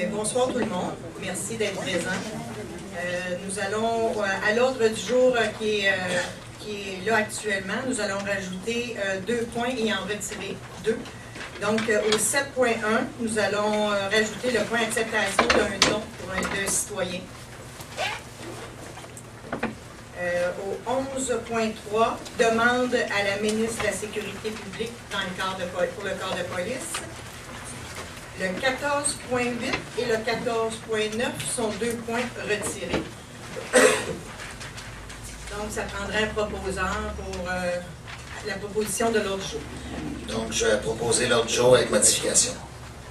Bonsoir tout le monde. Merci d'être présent. Nous allons, à l'ordre du jour qui est là actuellement, nous allons rajouter 2 points et en retirer 2. Donc, au 7.1, nous allons rajouter le point acceptation d'un don pour un citoyen. Au 11.3, demande à la ministre de la Sécurité publique pour le corps de police. Le 14.8 et le 14.9 sont 2 points retirés. Donc, ça prendrait un proposant pour la proposition de l'ordre du jour. Donc, je vais proposer l'ordre du jour avec modification.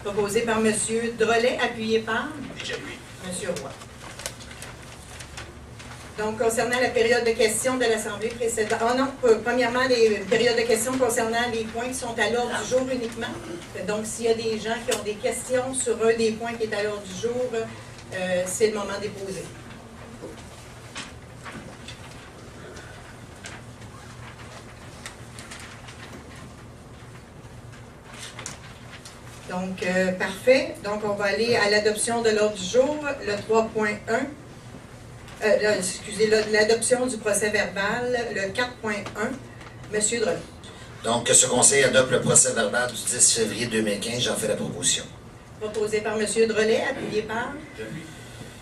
Proposé par M. Drolet, appuyé par J'appuie. M. Roy. Donc, concernant la période de questions de l'Assemblée précédente, premièrement, les périodes de questions concernant les points qui sont à l'ordre du jour uniquement. Donc, s'il y a des gens qui ont des questions sur un des points qui est à l'ordre du jour, c'est le moment de les poser. Donc, parfait. Donc, on va aller à l'adoption de l'ordre du jour, le 3.1. Excusez, l'adoption du procès verbal, le 4.1. Monsieur Drolet. Donc, que ce Conseil adopte le procès verbal du 10 février 2015, j'en fais la proposition. Proposé par Monsieur Drolet, appuyé par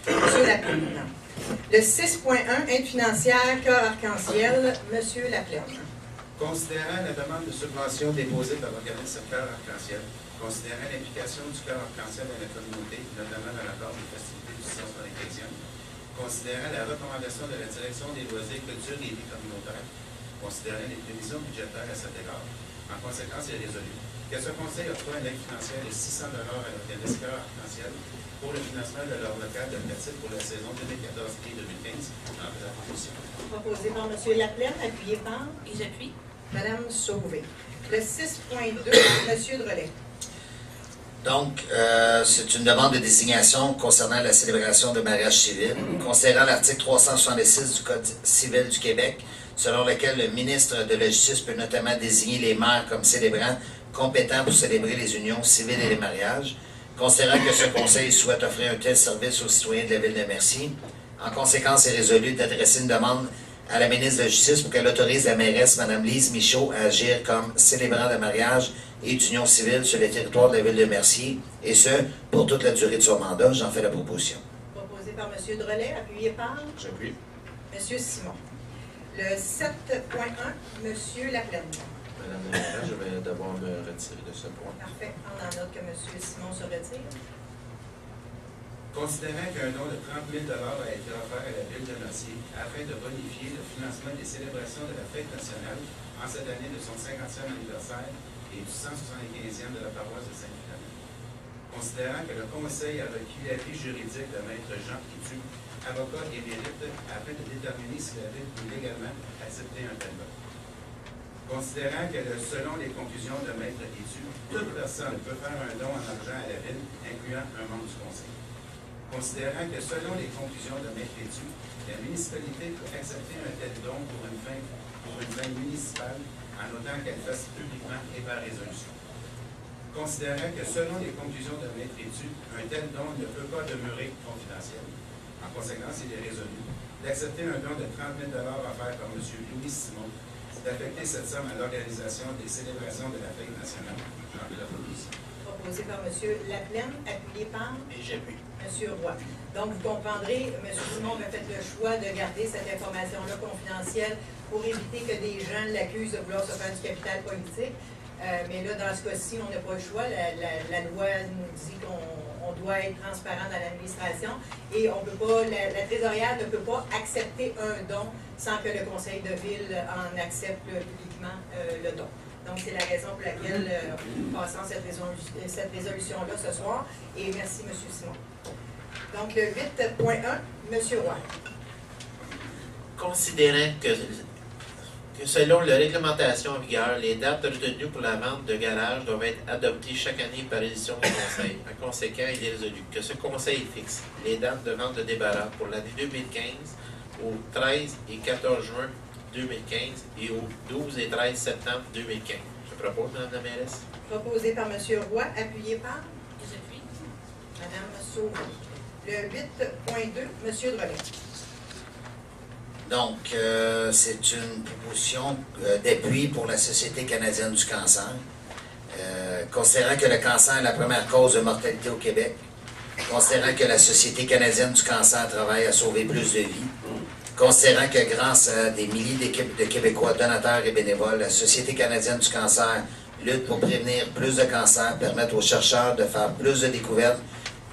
Monsieur Laplaine. Le 6.1, aide financière, cœur arc-en-ciel, Monsieur Laplaine. Considérant la demande de subvention déposée par l'organisme Cœur Arc-en-Ciel, considérant l'implication du Cœur Arc-en-Ciel dans la communauté, notamment dans l'accord des festivités du 675e, considérant la recommandation de la direction des loisirs, culture et vie communautaire, considérant les prévisions budgétaires à cet égard, en conséquence, il est résolu que ce Conseil octroie une aide financière de 600 $ à l'organisme Cœur Arc-en-Ciel pour le financement de leur local de pratique pour la saison 2014 et 2015 en la proposition. Proposé par M. Laplaine, appuyé par Et j'appuie. Mme Sauvé. Le 6.2, M. Drolet. Donc, c'est une demande de désignation concernant la célébration de mariage civil, considérant l'article 366 du Code civil du Québec, selon lequel le ministre de la Justice peut notamment désigner les maires comme célébrants compétents pour célébrer les unions civiles et les mariages, considérant que ce Conseil souhaite offrir un tel service aux citoyens de la Ville de Mercier. En conséquence, il est résolu d'adresser une demande à la ministre de la Justice pour qu'elle autorise la mairesse, Mme Lise Michaud, à agir comme célébrant de mariage et d'union civile sur le territoire de la Ville de Mercier, et ce, pour toute la durée de son mandat. J'en fais la proposition. Proposé par M. Drolet, appuyé par J'appuie. M. Simon. Le 7.1, M. Laplaine. Madame la maire, je vais devoir me retirer de ce point. Parfait. Prendre en note que M. Simon se retire. Considérant qu'un don de 30 000 $ a été offert à la Ville de Mercier afin de bonifier le financement des célébrations de la fête nationale en cette année de son 50e anniversaire et du 175e de la paroisse de Saint-Philémon. Considérant que le Conseil a requis l'avis juridique de Maître Jean Pitu, avocat émérite, afin de déterminer si la Ville peut légalement accepter un tel don. Considérant que, selon les conclusions de Maître Pitu, toute personne peut faire un don en argent à la Ville, incluant un membre du Conseil. Considérant que, selon les conclusions de Maître Pitu, la municipalité peut accepter un tel don pour une fin municipale, en autant qu'elle fasse publiquement et par résolution. Considérant que, selon les conclusions de Maître Pitu, un tel don ne peut pas demeurer confidentiel. En conséquence, il est résolu d'accepter un don de 30 000 $ offert par M. Louis Simon, d'affecter cette somme à l'organisation des célébrations de la fête nationale. J'en fais la proposition. Proposé par M. Laplaine, appuyé par Et j'appuie. M. Roy. Donc, vous comprendrez, M. Simon a fait le choix de garder cette information-là confidentielle pour éviter que des gens l'accusent de vouloir se faire du capital politique. Mais là, dans ce cas-ci, on n'a pas le choix. La loi nous dit qu'on doit être transparent dans l'administration et on peut pas, la trésorière ne peut pas accepter un don sans que le conseil de ville en accepte publiquement le don. Donc, c'est la raison pour laquelle nous passons cette résolution-là ce soir. Et merci, M. Simon. Donc, le 8.1, M. Roy. Considérant que selon la réglementation en vigueur, les dates retenues pour la vente de garage doivent être adoptées chaque année par édition du Conseil. En conséquent, il est résolu que ce Conseil fixe les dates de vente de débarras pour l'année 2015 au 13 et 14 juin 2015 et au 12 et 13 septembre 2015. Je propose, Mme la mairesse. Proposé par M. Roy, appuyé par Et j'appuie. Madame Sauvé. Le 8.2, Monsieur Drolet. Donc, c'est une proposition d'appui pour la Société canadienne du cancer. Considérant que le cancer est la première cause de mortalité au Québec, considérant que la Société canadienne du cancer travaille à sauver plus de vies, considérant que grâce à des milliers de Québécois donateurs et bénévoles, la Société canadienne du cancer lutte pour prévenir plus de cancers, permettre aux chercheurs de faire plus de découvertes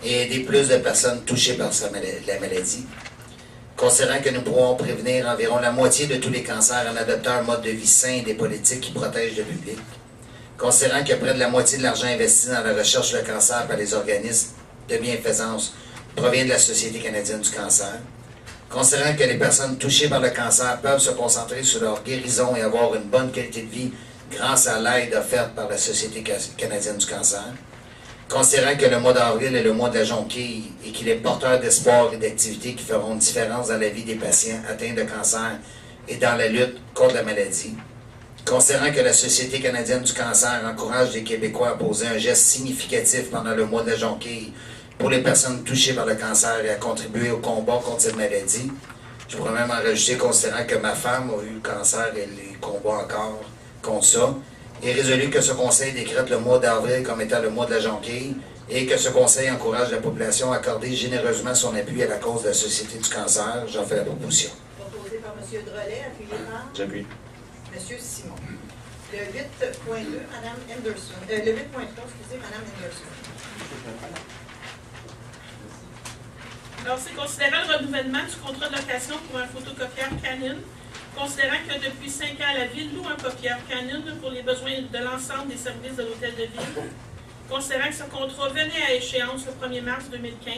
et aider plus de personnes touchées par la maladie. Considérant que nous pourrons prévenir environ la moitié de tous les cancers en adoptant un mode de vie sain et des politiques qui protègent le public. Considérant que près de la moitié de l'argent investi dans la recherche du cancer par les organismes de bienfaisance provient de la Société canadienne du cancer. Considérant que les personnes touchées par le cancer peuvent se concentrer sur leur guérison et avoir une bonne qualité de vie grâce à l'aide offerte par la Société canadienne du cancer. Considérant que le mois d'avril est le mois de la jonquille et qu'il est porteur d'espoir et d'activités qui feront une différence dans la vie des patients atteints de cancer et dans la lutte contre la maladie. Considérant que la Société canadienne du cancer encourage les Québécois à poser un geste significatif pendant le mois de la jonquille pour les personnes touchées par le cancer et à contribuer au combat contre cette maladie. Je pourrais même en rajouter, considérant que ma femme a eu le cancer et les combat encore contre ça, est résolu que ce conseil décrète le mois d'avril comme étant le mois de la jonquille et que ce conseil encourage la population à accorder généreusement son appui à la cause de la Société du cancer. J'en fais la proposition. Proposé par M. Drolet, appuyé par J'appuie. M. Simon. Le 8.2, Mme Anderson. Le 8.3, excusez, Mme Anderson. Alors, c'est considérant le renouvellement du contrat de location pour un photocopieur Canon, considérant que depuis 5 ans, la Ville loue un copieur Canon pour les besoins de l'ensemble des services de l'Hôtel de Ville, considérant que ce contrat venait à échéance le 1er mars 2015,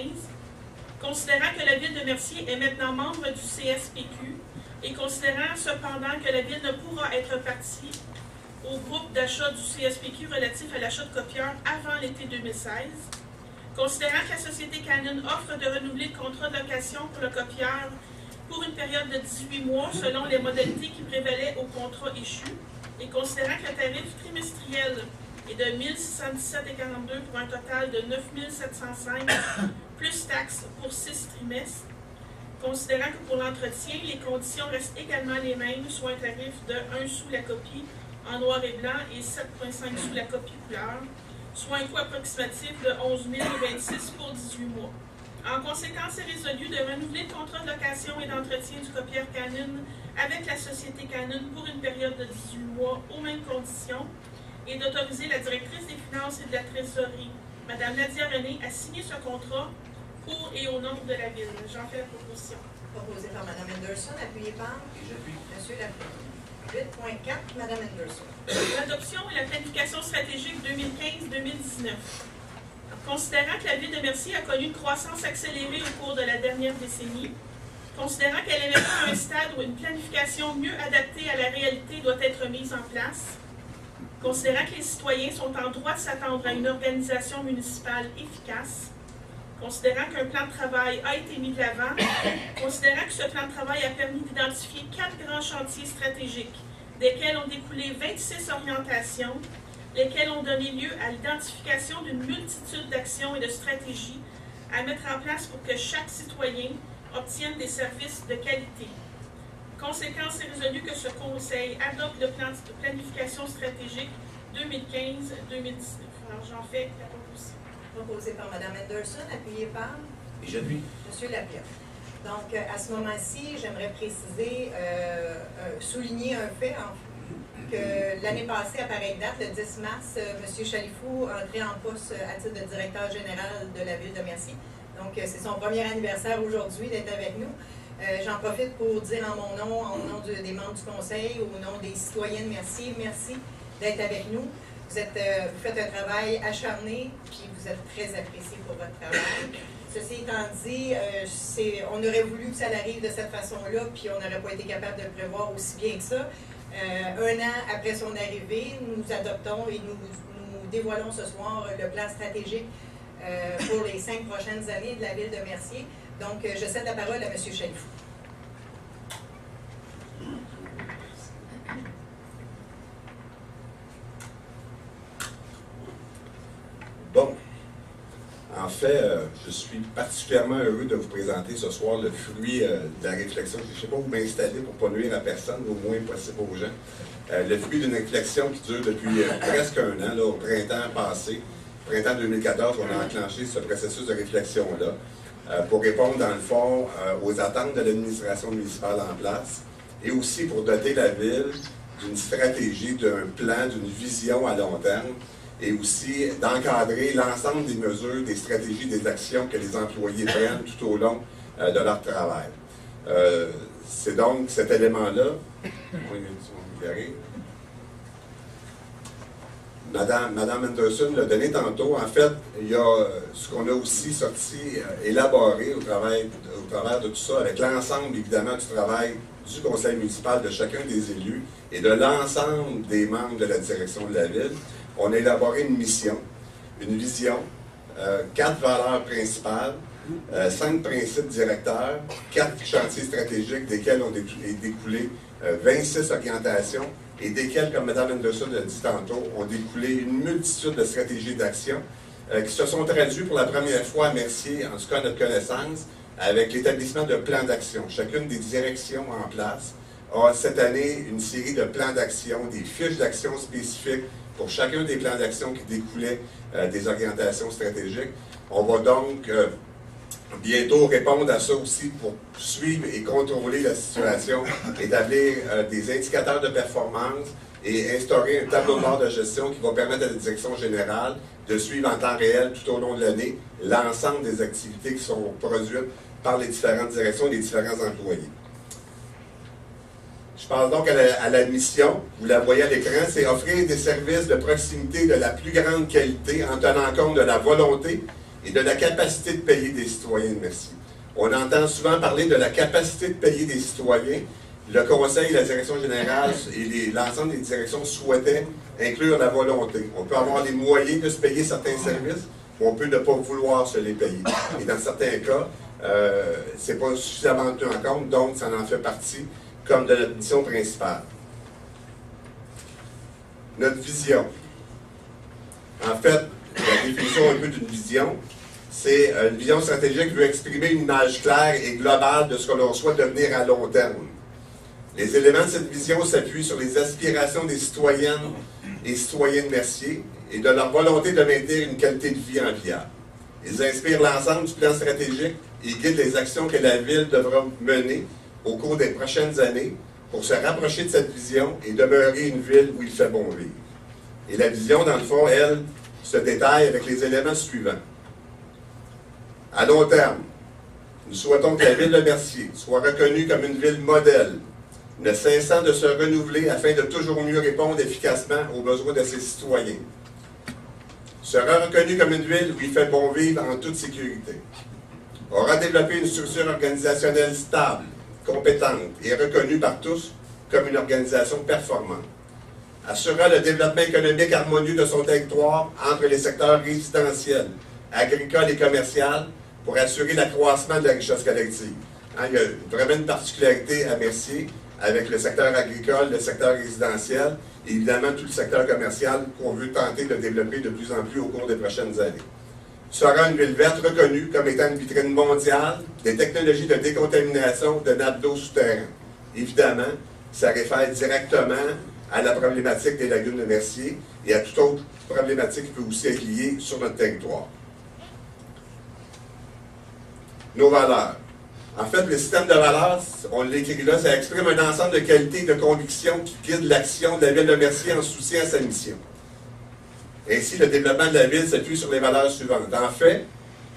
considérant que la Ville de Mercier est maintenant membre du CSPQ et considérant cependant que la Ville ne pourra être partie au groupe d'achat du CSPQ relatif à l'achat de copieurs avant l'été 2016, considérant que la Société Canon offre de renouveler le contrat de location pour le copieur pour une période de 18 mois selon les modalités qui prévalaient au contrat échu, et considérant que le tarif trimestriel est de 1 617,42 pour un total de 9 705 plus taxes pour 6 trimestres, considérant que pour l'entretien, les conditions restent également les mêmes, soit un tarif de 1 sou la copie en noir et blanc et 7,5 sous la copie couleur, soit un coût approximatif de 11 026 pour 18 mois. En conséquence, c'est résolu de renouveler le contrat de location et d'entretien du copieur Canon avec la Société Canon pour une période de 18 mois aux mêmes conditions et d'autoriser la directrice des finances et de la trésorerie, Mme Nadia René, à signer ce contrat pour et au nom de la Ville. J'en fais la proposition. Proposé par Mme Anderson, appuyé par Et j'appuie. M. Lafleur. 8.4, Mme Anderson. L'adoption et la planification stratégique 2015-2019. Considérant que la Ville de Mercier a connu une croissance accélérée au cours de la dernière décennie, considérant qu'elle est maintenant à un stade où une planification mieux adaptée à la réalité doit être mise en place, considérant que les citoyens sont en droit de s'attendre à une organisation municipale efficace, considérant qu'un plan de travail a été mis de l'avant, considérant que ce plan de travail a permis d'identifier 4 grands chantiers stratégiques, desquels ont découlé 26 orientations, lesquelles ont donné lieu à l'identification d'une multitude d'actions et de stratégies à mettre en place pour que chaque citoyen obtienne des services de qualité. Conséquence, c'est résolu que ce Conseil adopte le plan de planification stratégique 2015-2019. Alors, j'en fais la proposition. Proposé par Mme Anderson, appuyé par Et j'appuie. M. Lapierre. Donc, à ce moment-ci, j'aimerais préciser, souligner un fait, que l'année passée, à pareille date, le 10 mars, M. Chalifou entré en poste à titre de directeur général de la Ville de Mercier. Donc, c'est son premier anniversaire aujourd'hui d'être avec nous. J'en profite pour dire en mon nom, au nom des membres du Conseil, au nom des citoyens de Mercier, merci d'être avec nous. Vous faites un travail acharné, puis vous êtes très apprécié pour votre travail. Ceci étant dit, on aurait voulu que ça arrive de cette façon-là, puis on n'aurait pas été capable de le prévoir aussi bien que ça. Un an après son arrivée, nous adoptons et nous dévoilons ce soir le plan stratégique pour les 5 prochaines années de la Ville de Mercier. Donc, je cède la parole à M. Chalifou. Bon. En fait, je suis particulièrement heureux de vous présenter ce soir le fruit de la réflexion. Je ne sais pas où m'installer pour ne pas nuire à personne, au moins possible aux gens. Le fruit d'une réflexion qui dure depuis presque un an, là, au printemps passé. Printemps 2014, on a enclenché ce processus de réflexion-là pour répondre, dans le fond, aux attentes de l'administration municipale en place et aussi pour doter la ville d'une stratégie, d'un plan, d'une vision à long terme et aussi d'encadrer l'ensemble des mesures, des stratégies, des actions que les employés prennent tout au long de leur travail. C'est donc cet élément-là. Madame Anderson l'a donné tantôt. En fait, il y a ce qu'on a aussi sorti, élaboré au travers de tout ça, avec l'ensemble, évidemment, du travail du conseil municipal, de chacun des élus et de l'ensemble des membres de la direction de la ville. On a élaboré une mission, une vision, 4 valeurs principales, 5 principes directeurs, 4 chantiers stratégiques desquels ont découlé 26 orientations et desquels, comme Mme Anderson l'a dit tantôt, ont découlé une multitude de stratégies d'action qui se sont traduites pour la première fois à Mercier, en tout cas à notre connaissance, avec l'établissement de plans d'action. Chacune des directions en place a cette année une série de plans d'action, des fiches d'action spécifiques pour chacun des plans d'action qui découlaient des orientations stratégiques. On va donc bientôt répondre à ça aussi pour suivre et contrôler la situation, établir des indicateurs de performance et instaurer un tableau de bord de gestion qui va permettre à la direction générale de suivre en temps réel tout au long de l'année l'ensemble des activités qui sont produites par les différentes directions et les différents employés. Je passe donc à la mission, vous la voyez à l'écran, c'est offrir des services de proximité de la plus grande qualité en tenant compte de la volonté et de la capacité de payer des citoyens de Mercier. On entend souvent parler de la capacité de payer des citoyens. Le conseil, la direction générale et l'ensemble des directions souhaitaient inclure la volonté. On peut avoir les moyens de se payer certains services, ou on peut ne pas vouloir se les payer. Et dans certains cas, ce n'est pas suffisamment tenu en compte, donc ça en fait partie comme de notre mission principale. Notre vision. En fait, la définition un peu d'une vision, c'est une vision stratégique qui veut exprimer une image claire et globale de ce que l'on souhaite devenir à long terme. Les éléments de cette vision s'appuient sur les aspirations des citoyennes et citoyens de Mercier et de leur volonté de maintenir une qualité de vie enviable. Ils inspirent l'ensemble du plan stratégique et guident les actions que la Ville devra mener au cours des prochaines années pour se rapprocher de cette vision et demeurer une ville où il fait bon vivre. Et la vision, dans le fond, elle, se détaille avec les éléments suivants. À long terme, nous souhaitons que la Ville de Mercier soit reconnue comme une ville modèle, ne cessant de se renouveler afin de toujours mieux répondre efficacement aux besoins de ses citoyens. Sera reconnue comme une ville où il fait bon vivre en toute sécurité. Aura développé une structure organisationnelle stable, compétente et reconnue par tous comme une organisation performante. Assurera le développement économique harmonieux de son territoire entre les secteurs résidentiels, agricoles et commerciaux pour assurer l'accroissement de la richesse collective. Il y a vraiment une particularité à Mercier avec le secteur agricole, le secteur résidentiel et évidemment tout le secteur commercial qu'on veut tenter de développer de plus en plus au cours des prochaines années. Sera une ville verte reconnue comme étant une vitrine mondiale des technologies de décontamination de nappes d'eau souterraines. Évidemment, ça réfère directement à la problématique des lagunes de Mercier et à toute autre problématique qui peut aussi être liée sur notre territoire. Nos valeurs. En fait, le système de valeurs, on l'écrit là, ça exprime un ensemble de qualités et de convictions qui guident l'action de la Ville de Mercier en soutien à sa mission. Ainsi, le développement de la Ville s'appuie sur les valeurs suivantes. En fait,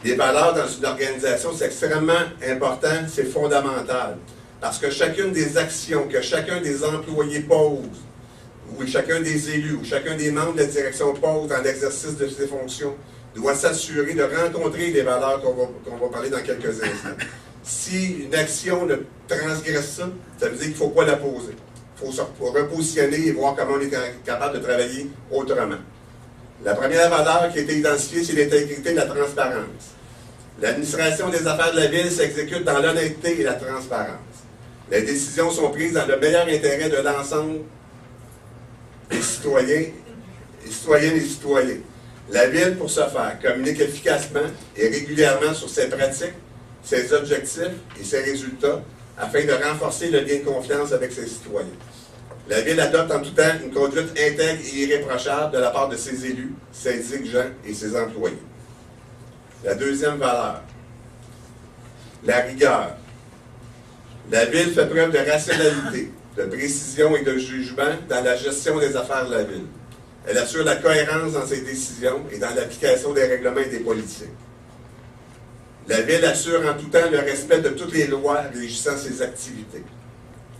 les valeurs dans une organisation, c'est extrêmement important, c'est fondamental. Parce que chacune des actions que chacun des employés pose, ou chacun des élus, ou chacun des membres de la direction pose dans l'exercice de ses fonctions, doit s'assurer de rencontrer les valeurs qu'on va parler dans quelques instants. Si une action ne transgresse ça, ça veut dire qu'il ne faut pas la poser. Il faut se repositionner et voir comment on est capable de travailler autrement. La première valeur qui a été identifiée, c'est l'intégrité et la transparence. L'administration des affaires de la Ville s'exécute dans l'honnêteté et la transparence. Les décisions sont prises dans le meilleur intérêt de l'ensemble des citoyens et citoyennes et citoyens. La Ville, pour ce faire, communique efficacement et régulièrement sur ses pratiques, ses objectifs et ses résultats afin de renforcer le lien de confiance avec ses citoyens. La Ville adopte en tout temps une conduite intègre et irréprochable de la part de ses élus, ses dirigeants et ses employés. La deuxième valeur, la rigueur. La Ville fait preuve de rationalité, de précision et de jugement dans la gestion des affaires de la Ville. Elle assure la cohérence dans ses décisions et dans l'application des règlements et des politiques. La Ville assure en tout temps le respect de toutes les lois régissant ses activités.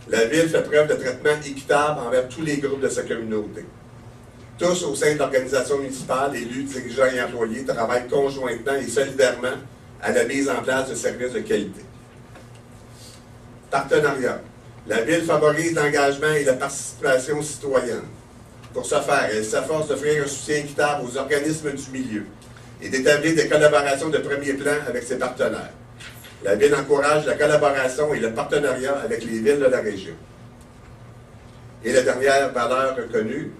La Ville fait preuve de traitement équitable envers tous les groupes de sa communauté. Tous au sein de l'organisation municipale, élus, dirigeants et employés, travaillent conjointement et solidairement à la mise en place de services de qualité. Partenariat. La Ville favorise l'engagement et la participation citoyenne. Pour ce faire, elle s'efforce d'offrir un soutien équitable aux organismes du milieu et d'établir des collaborations de premier plan avec ses partenaires. La Ville encourage la collaboration et le partenariat avec les villes de la région. Et la dernière valeur reconnue,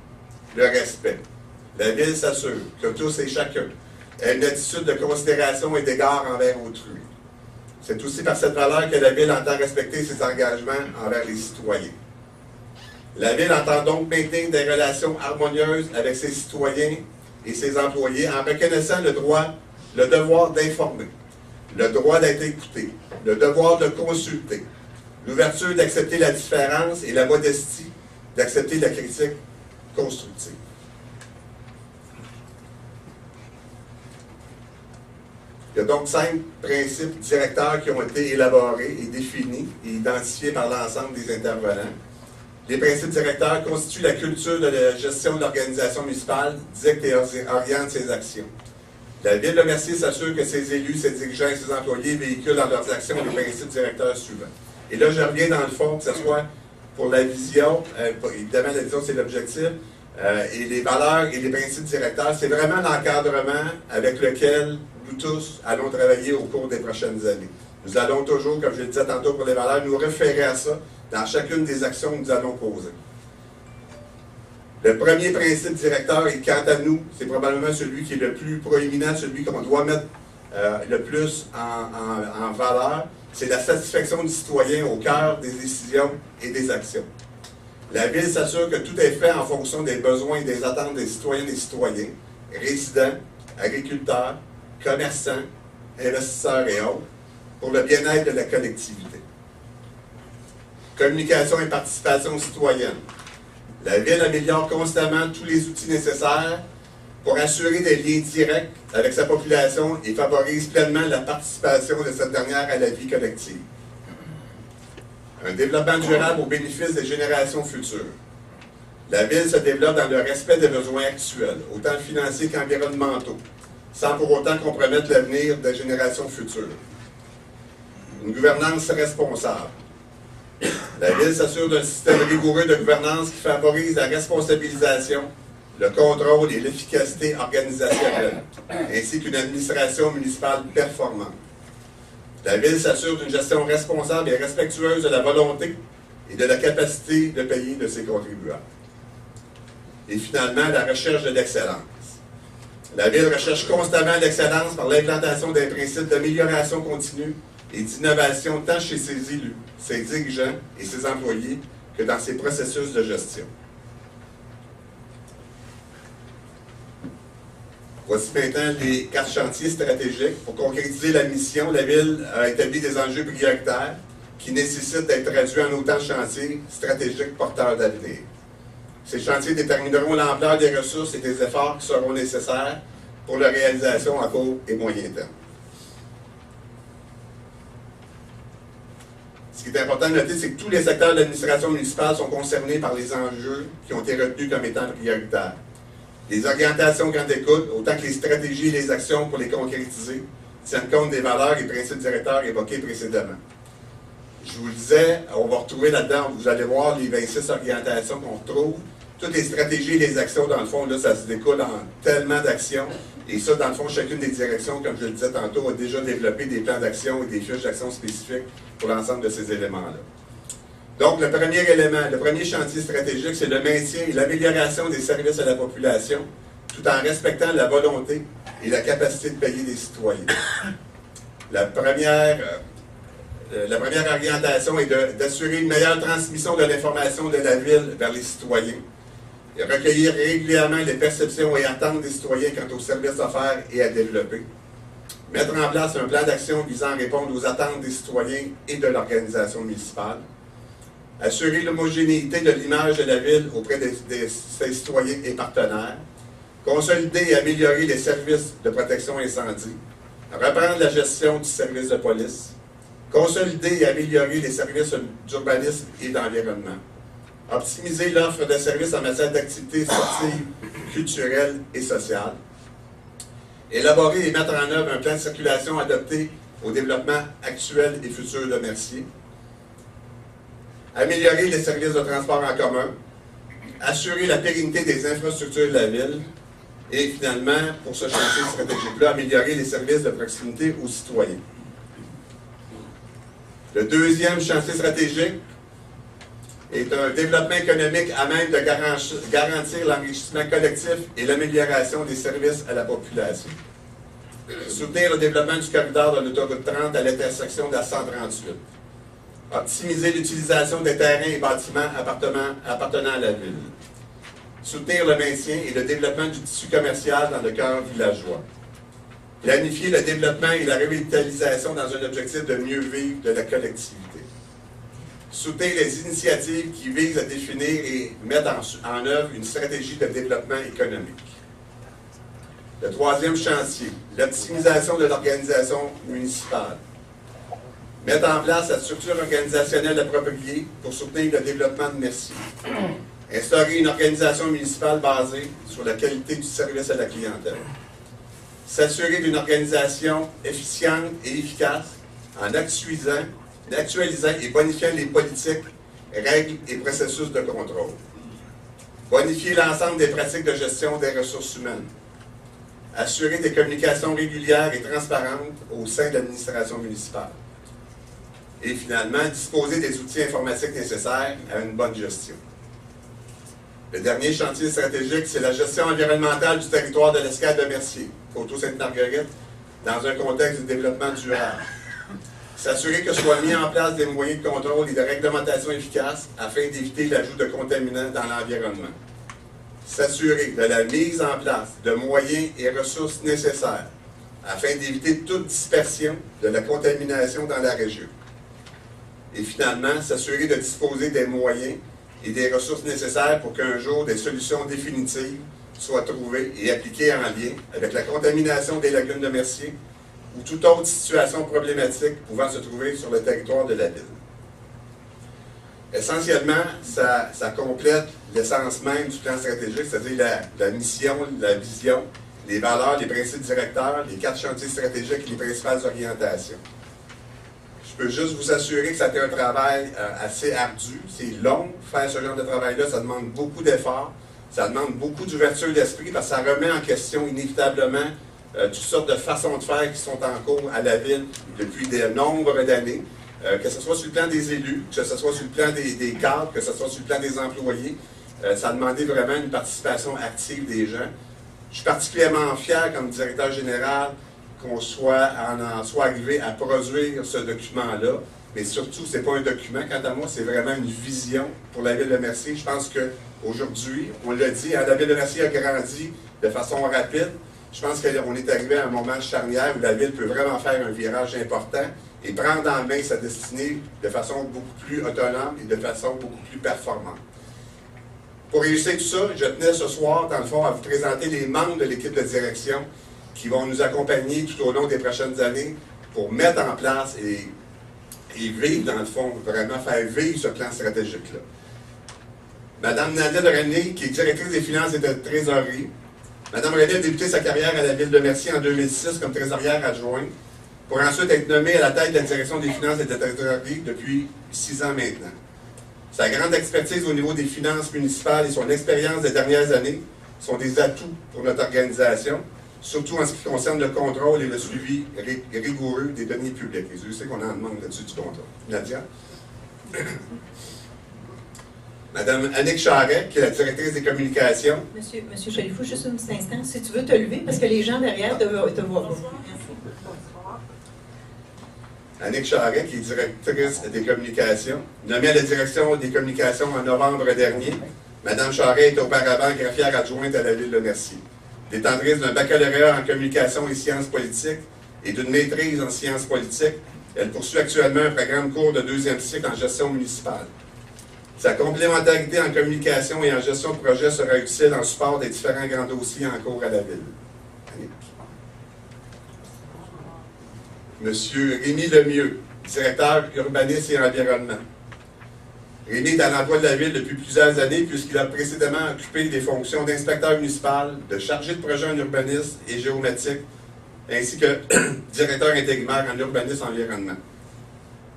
le respect. La Ville s'assure que tous et chacun aient une attitude de considération et d'égard envers autrui. C'est aussi par cette valeur que la Ville entend respecter ses engagements envers les citoyens. La Ville entend donc maintenir des relations harmonieuses avec ses citoyens et ses employés en reconnaissant le devoir d'informer, le droit d'être écouté, le devoir de consulter, l'ouverture d'accepter la différence et la modestie d'accepter la critique constructive. Il y a donc 5 principes directeurs qui ont été élaborés et définis et identifiés par l'ensemble des intervenants. Les principes directeurs constituent la culture de la gestion de l'organisation municipale, dicte et oriente ses actions. La Ville de Mercier s'assure que ses élus, ses dirigeants et ses employés véhiculent dans leurs actions les principes directeurs suivants. Et là, je reviens dans le fond, que ce soit pour la vision, évidemment la vision c'est l'objectif, et les valeurs et les principes directeurs, c'est vraiment l'encadrement avec lequel nous tous allons travailler au cours des prochaines années. Nous allons toujours, comme je le disais tantôt pour les valeurs, nous référer à ça dans chacune des actions que nous allons poser. Le premier principe directeur, et quant à nous, c'est probablement celui qui est le plus proéminent, celui qu'on doit mettre le plus en valeur, c'est la satisfaction du citoyen au cœur des décisions et des actions. La Ville s'assure que tout est fait en fonction des besoins et des attentes des citoyennes et citoyens, résidents, agriculteurs, commerçants, investisseurs et autres, pour le bien-être de la collectivité. Communication et participation citoyenne. La Ville améliore constamment tous les outils nécessaires pour assurer des liens directs avec sa population et favorise pleinement la participation de cette dernière à la vie collective. Un développement durable au bénéfice des générations futures. La Ville se développe dans le respect des besoins actuels, autant financiers qu'environnementaux, sans pour autant compromettre l'avenir des générations futures. Une gouvernance responsable. La Ville s'assure d'un système rigoureux de gouvernance qui favorise la responsabilisation, le contrôle et l'efficacité organisationnelle, ainsi qu'une administration municipale performante. La Ville s'assure d'une gestion responsable et respectueuse de la volonté et de la capacité de payer de ses contribuables. Et finalement, la recherche de l'excellence. La Ville recherche constamment l'excellence par l'implantation des principes d'amélioration continue et d'innovation tant chez ses élus, ses dirigeants et ses employés que dans ses processus de gestion. Voici maintenant les 4 chantiers stratégiques. Pour concrétiser la mission, la Ville a établi des enjeux prioritaires qui nécessitent d'être traduits en autant de chantiers stratégiques porteurs d'avenir. Ces chantiers détermineront l'ampleur des ressources et des efforts qui seront nécessaires pour leur réalisation à court et moyen terme. Ce qui est important de noter, c'est que tous les secteurs de l'administration municipale sont concernés par les enjeux qui ont été retenus comme étant prioritaires. Les orientations qu'en découlent, autant que les stratégies et les actions pour les concrétiser, tiennent compte des valeurs et principes directeurs évoqués précédemment. Je vous le disais, on va retrouver là-dedans, vous allez voir les 26 orientations qu'on retrouve. Toutes les stratégies et les actions, dans le fond, là, ça se découle en tellement d'actions. Et ça, dans le fond, chacune des directions, comme je le disais tantôt, a déjà développé des plans d'action et des fiches d'action spécifiques pour l'ensemble de ces éléments-là. Donc, le premier élément, le premier chantier stratégique, c'est le maintien et l'amélioration des services à la population, tout en respectant la volonté et la capacité de payer des citoyens. La première orientation est d'assurer une meilleure transmission de l'information de la Ville vers les citoyens, et recueillir régulièrement les perceptions et attentes des citoyens quant aux services offerts et à développer, mettre en place un plan d'action visant à répondre aux attentes des citoyens et de l'organisation municipale, assurer l'homogénéité de l'image de la Ville auprès de ses citoyens et partenaires, consolider et améliorer les services de protection incendie, reprendre la gestion du service de police, consolider et améliorer les services d'urbanisme et d'environnement, optimiser l'offre de services en matière d'activités sportives, culturelles et sociales, élaborer et mettre en œuvre un plan de circulation adapté au développement actuel et futur de Mercier, améliorer les services de transport en commun, assurer la pérennité des infrastructures de la Ville et finalement, pour ce chantier stratégique-là, améliorer les services de proximité aux citoyens. Le deuxième chantier stratégique est un développement économique à même de garantir l'enrichissement collectif et l'amélioration des services à la population. Soutenir le développement du corridor de l'autoroute 30 à l'intersection de la 138. Optimiser l'utilisation des terrains et bâtiments appartenant à la Ville. Soutenir le maintien et le développement du tissu commercial dans le cœur villageois. Planifier le développement et la revitalisation dans un objectif de mieux vivre de la collectivité. Soutenir les initiatives qui visent à définir et mettre en œuvre une stratégie de développement économique. Le troisième chantier, l'optimisation de l'organisation municipale. Mettre en place la structure organisationnelle appropriée pour soutenir le développement de Mercier. Instaurer une organisation municipale basée sur la qualité du service à la clientèle. S'assurer d'une organisation efficiente et efficace en actualisant et bonifiant les politiques, règles et processus de contrôle. Bonifier l'ensemble des pratiques de gestion des ressources humaines. Assurer des communications régulières et transparentes au sein de l'administration municipale. Et finalement, disposer des outils informatiques nécessaires à une bonne gestion. Le dernier chantier stratégique, c'est la gestion environnementale du territoire de l'escale de Mercier, Coteau-Sainte-Marguerite, dans un contexte de développement durable. S'assurer que soient mis en place des moyens de contrôle et de réglementation efficaces afin d'éviter l'ajout de contaminants dans l'environnement. S'assurer de la mise en place de moyens et ressources nécessaires afin d'éviter toute dispersion de la contamination dans la région. Et finalement, s'assurer de disposer des moyens et des ressources nécessaires pour qu'un jour des solutions définitives soient trouvées et appliquées en lien avec la contamination des lagunes de Mercier ou toute autre situation problématique pouvant se trouver sur le territoire de la Ville. Essentiellement, ça complète l'essence même du plan stratégique, c'est-à-dire la mission, la vision, les valeurs, les principes directeurs, les 4 chantiers stratégiques et les principales orientations. Je peux juste vous assurer que ça a été un travail assez ardu, c'est long, faire ce genre de travail-là, ça demande beaucoup d'efforts, ça demande beaucoup d'ouverture d'esprit parce que ça remet en question inévitablement toutes sortes de façons de faire qui sont en cours à la Ville depuis de nombreuses d'années, que ce soit sur le plan des élus, que ce soit sur le plan des cadres, que ce soit sur le plan des employés. Ça a demandé vraiment une participation active des gens. Je suis particulièrement fier comme directeur général qu'on soit arrivé à produire ce document-là, mais surtout, ce n'est pas un document, quant à moi, c'est vraiment une vision pour la Ville de Mercier. Je pense qu'aujourd'hui, on l'a dit, la Ville de Mercier a grandi de façon rapide. Je pense qu'on est arrivé à un moment charnière où la Ville peut vraiment faire un virage important et prendre en main sa destinée de façon beaucoup plus autonome et de façon beaucoup plus performante. Pour réussir tout ça, je tenais ce soir, dans le fond, à vous présenter les membres de l'équipe de direction qui vont nous accompagner tout au long des prochaines années pour mettre en place et vivre, dans le fond, vraiment faire vivre ce plan stratégique-là. Madame Nadine René, qui est directrice des finances et de trésorerie. Madame René a débuté sa carrière à la Ville de Mercier en 2006 comme trésorière adjointe, pour ensuite être nommée à la tête de la direction des finances et de la trésorerie depuis 6 ans maintenant. Sa grande expertise au niveau des finances municipales et son expérience des dernières années sont des atouts pour notre organisation, surtout en ce qui concerne le contrôle et le suivi rigoureux des deniers publics. Et je sais qu'on en demande là-dessus du contrôle. Nadia? Madame Annick Charret, qui est la directrice des communications. Monsieur Chalifou, juste un petit instant. Si tu veux te lever, parce que les gens derrière te voient pas. Annick Charret, qui est directrice des communications. Nommée à la direction des communications en novembre dernier, Madame Charret est auparavant greffière adjointe à la Ville de Mercier. Détentrice d'un baccalauréat en communication et sciences politiques et d'une maîtrise en sciences politiques, elle poursuit actuellement un programme court de 2e cycle en gestion municipale. Sa complémentarité en communication et en gestion de projet sera utile en support des différents grands dossiers en cours à la Ville. Annick. Monsieur Rémi Lemieux, directeur urbanisme et environnement. Rémi est à l'emploi de la Ville depuis plusieurs années puisqu'il a précédemment occupé des fonctions d'inspecteur municipal, de chargé de projet en urbanisme et géométrique, ainsi que directeur intérimaire en urbanisme et environnement.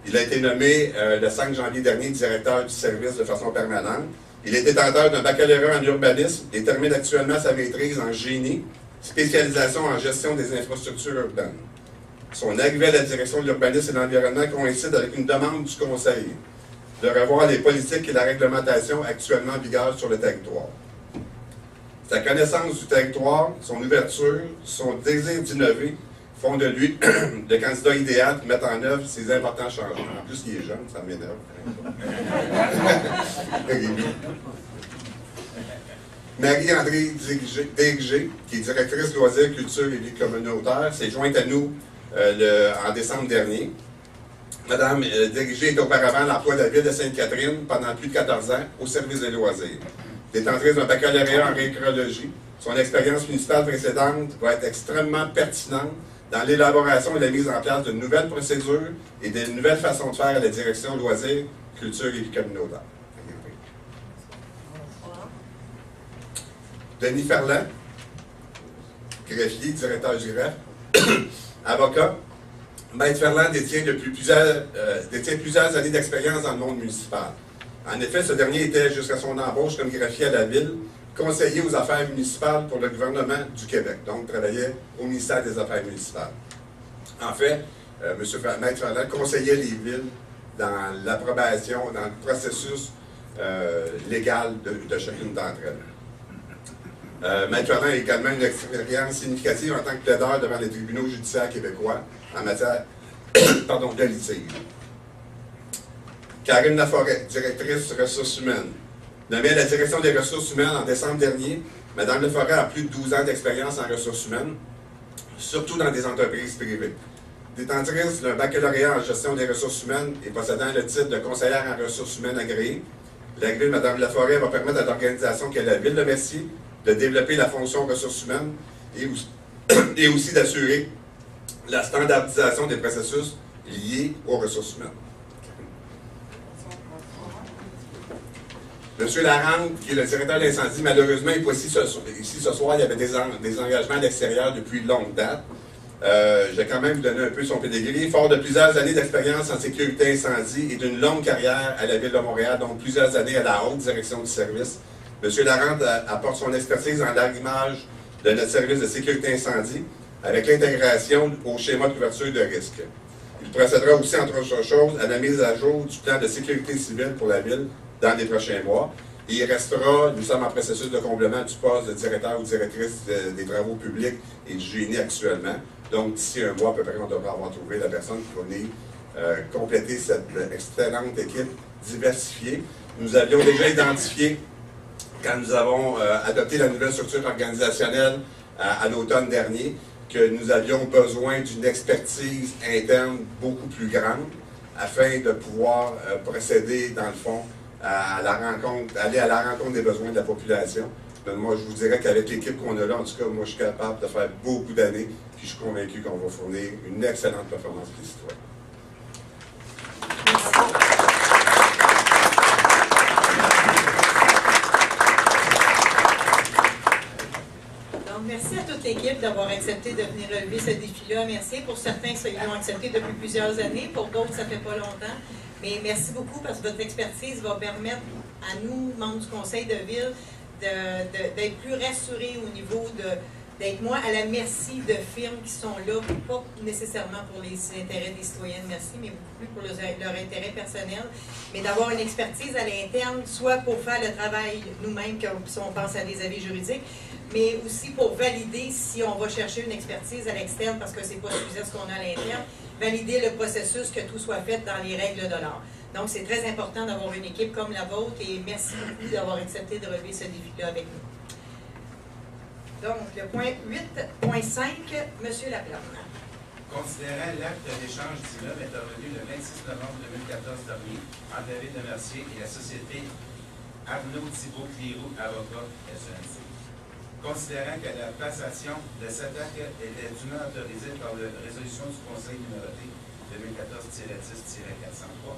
Il a été nommé le 5 janvier dernier directeur du service de façon permanente. Il est détenteur d'un baccalauréat en urbanisme et termine actuellement sa maîtrise en génie, spécialisation en gestion des infrastructures urbaines. Son arrivée à la direction de l'urbanisme et de l'environnement coïncide avec une demande du Conseil de revoir les politiques et la réglementation actuellement en vigueur sur le territoire. Sa connaissance du territoire, son ouverture, son désir d'innover font de lui le candidat idéal pour mettre en œuvre ces importants changements. En plus, il est jeune, ça m'énerve. Marie-André Dégé, qui est directrice loisirs, culture et vie communautaire, s'est jointe à nous en décembre dernier. Madame Dégé est auparavant à l'emploi de la Ville de Sainte-Catherine pendant plus de 14 ans au service des loisirs. Détentrice d'un baccalauréat en récréologie, son expérience municipale précédente va être extrêmement pertinente dans l'élaboration et la mise en place de nouvelles procédures et de nouvelles façons de faire à la direction loisirs, culture et vie communautaire. Denis Ferland, greffier, directeur du greffe, avocat. Maître Ferland détient plusieurs années d'expérience dans le monde municipal. En effet, ce dernier était, jusqu'à son embauche comme greffier à la Ville, conseiller aux affaires municipales pour le gouvernement du Québec. Donc, travaillait au ministère des Affaires municipales. En fait, Maître Ferland conseillait les villes dans l'approbation, dans le processus légal de chacune d'entre elles. Maître Ferland a également une expérience significative en tant que plaideur devant les tribunaux judiciaires québécois en matière de litige. Karine Laforêt, directrice ressources humaines. Nommée à la direction des ressources humaines en décembre dernier, Mme Laforêt a plus de 12 ans d'expérience en ressources humaines, surtout dans des entreprises privées. Détentrice d'un baccalauréat en gestion des ressources humaines et possédant le titre de conseillère en ressources humaines agréée, l'arrivée de Mme Laforêt va permettre à l'organisation qu'est la Ville de Mercier de développer la fonction ressources humaines et aussi d'assurer la standardisation des processus liés aux ressources humaines. M. Larente, qui est le directeur d'incendie, malheureusement, n'est pas ici ce soir. Il y avait des engagements à l'extérieur depuis longue date. Je vais quand même vous donner un peu son pédigree. Fort de plusieurs années d'expérience en sécurité incendie et d'une longue carrière à la Ville de Montréal, donc plusieurs années à la haute direction du service, M. Larente apporte son expertise en l'arrimage de notre service de sécurité incendie avec l'intégration au schéma de couverture de risque. Il procédera aussi, entre autres choses, à la mise à jour du plan de sécurité civile pour la Ville dans les prochains mois. Et il restera, nous sommes en processus de comblement du poste de directeur ou directrice des travaux publics et du génie actuellement. Donc, d'ici un mois à peu près, on devra avoir trouvé la personne qui va venir compléter cette excellente équipe diversifiée. Nous avions déjà identifié, quand nous avons adopté la nouvelle structure organisationnelle à l'automne dernier, que nous avions besoin d'une expertise interne beaucoup plus grande afin de pouvoir procéder, dans le fond, aller à la rencontre des besoins de la population. Donc, moi, je vous dirais qu'avec l'équipe qu'on a là, en tout cas, moi, je suis capable de faire beaucoup d'années, puis je suis convaincu qu'on va fournir une excellente performance pour les citoyens. Donc, merci à toute l'équipe d'avoir accepté de venir relever ce défi-là. Merci. Pour certains, ils l'ont accepté depuis plusieurs années. Pour d'autres, ça ne fait pas longtemps. Mais merci beaucoup parce que votre expertise va permettre à nous, membres du conseil de ville, d'être plus rassurés au niveau d'être moins à la merci de firmes qui sont là, pas nécessairement pour les intérêts des citoyens de Merci, mais beaucoup plus pour leur intérêt personnel, mais d'avoir une expertise à l'interne, soit pour faire le travail nous-mêmes, si on pense à des avis juridiques, mais aussi pour valider si on va chercher une expertise à l'externe parce que c'est pas suffisant ce qu'on a à l'interne, valider le processus, que tout soit fait dans les règles de l'art. Donc, c'est très important d'avoir une équipe comme la vôtre et merci beaucoup d'avoir accepté de relever ce défi-là avec nous. Donc, le point 8.5, M. Laplante. Considérant l'acte d'échange d'immeubles intervenu le 26 novembre 2014 dernier entre la Ville de Mercier et la société Arnaud Thibault-Clérou, avocat SNC. Considérant que la passation de cet acte était dûment autorisée par la résolution du Conseil numérotée 2014-10-403,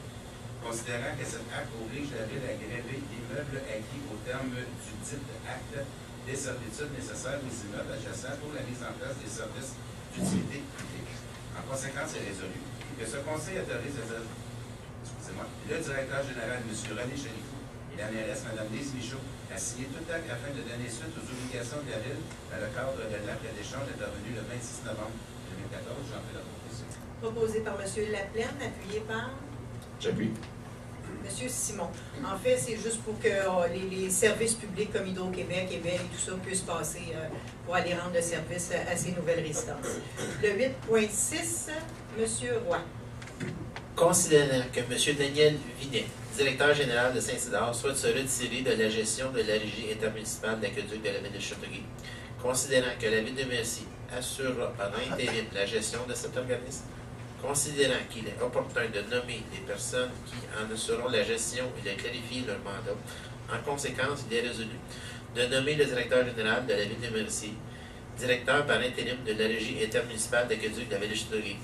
considérant que cet acte oblige la Ville à gréver l'immeuble acquis au terme du dit acte des servitudes nécessaires aux immeubles adjacents pour la mise en place des services d'utilité publique. En conséquence, est résolu que ce Conseil autorise le directeur général, M. René Chalifou, et la mairesse, Mme Lise Michaud, à signer tout acte afin de donner suite aux obligations de la Ville dans le cadre de l'acte d'échange intervenu le 26 novembre 2014. J'en fais la proposition. Proposé par M. Laplante, appuyé par J'appuie. M. Simon. En fait, c'est juste pour que les services publics comme Hydro-Québec, Québec et tout ça puissent passer pour aller rendre le service à ces nouvelles résidences. Le 8.6, M. Roy. Considérant que M. Daniel Vinet, directeur général de Saint-Isidore, souhaite se retirer de la gestion de la régie intermunicipale d'aqueduc de la Ville de Châteauguay, considérant que la Ville de Mercier assurera pendant intérim la gestion de cet organisme, considérant qu'il est opportun de nommer les personnes qui en assureront la gestion et de clarifier leur mandat, en conséquence, il est résolu de nommer le directeur général de la Ville de Mercier, directeur par intérim de la régie intermunicipale d'aqueduc de la Ville de Châteauguay,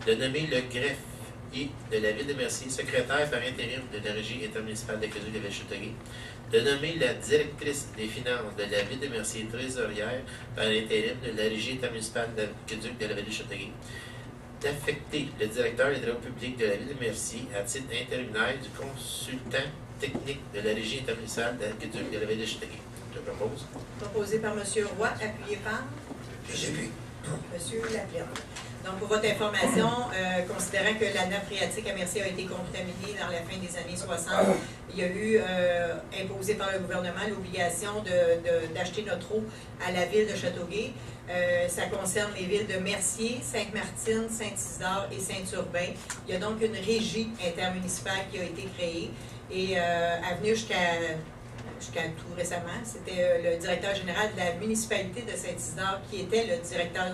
de nommer le greffier de la Ville de Mercier, secrétaire par intérim de la régie intermunicipale d'aqueduc de la Ville de Châteauguay, de nommer la directrice des finances de la Ville de Mercier, trésorière par intérim de la régie intermunicipale d'aqueduc de la Ville de Châteauguay, d'affecter le directeur des travaux publics de la Ville de Mercier à titre intérimaire du consultant technique de la régie intermunicipale d'aqueduc de la Ville de Châteauguay. Je propose. Proposé par M. Roy, appuyé par J'appuie. M. Laplante. Donc, pour votre information, considérant que la nappe phréatique à Mercier a été contaminée dans la fin des années 60, il y a eu, imposé par le gouvernement, l'obligation d'acheter notre eau à la ville de Châteauguay. Ça concerne les villes de Mercier, Sainte-Martine, Saint-Isidore et Saint-Urbain. Il y a donc une régie intermunicipale qui a été créée et à venir jusqu'à tout récemment, c'était le directeur général de la municipalité de Saint-Isidore qui était le directeur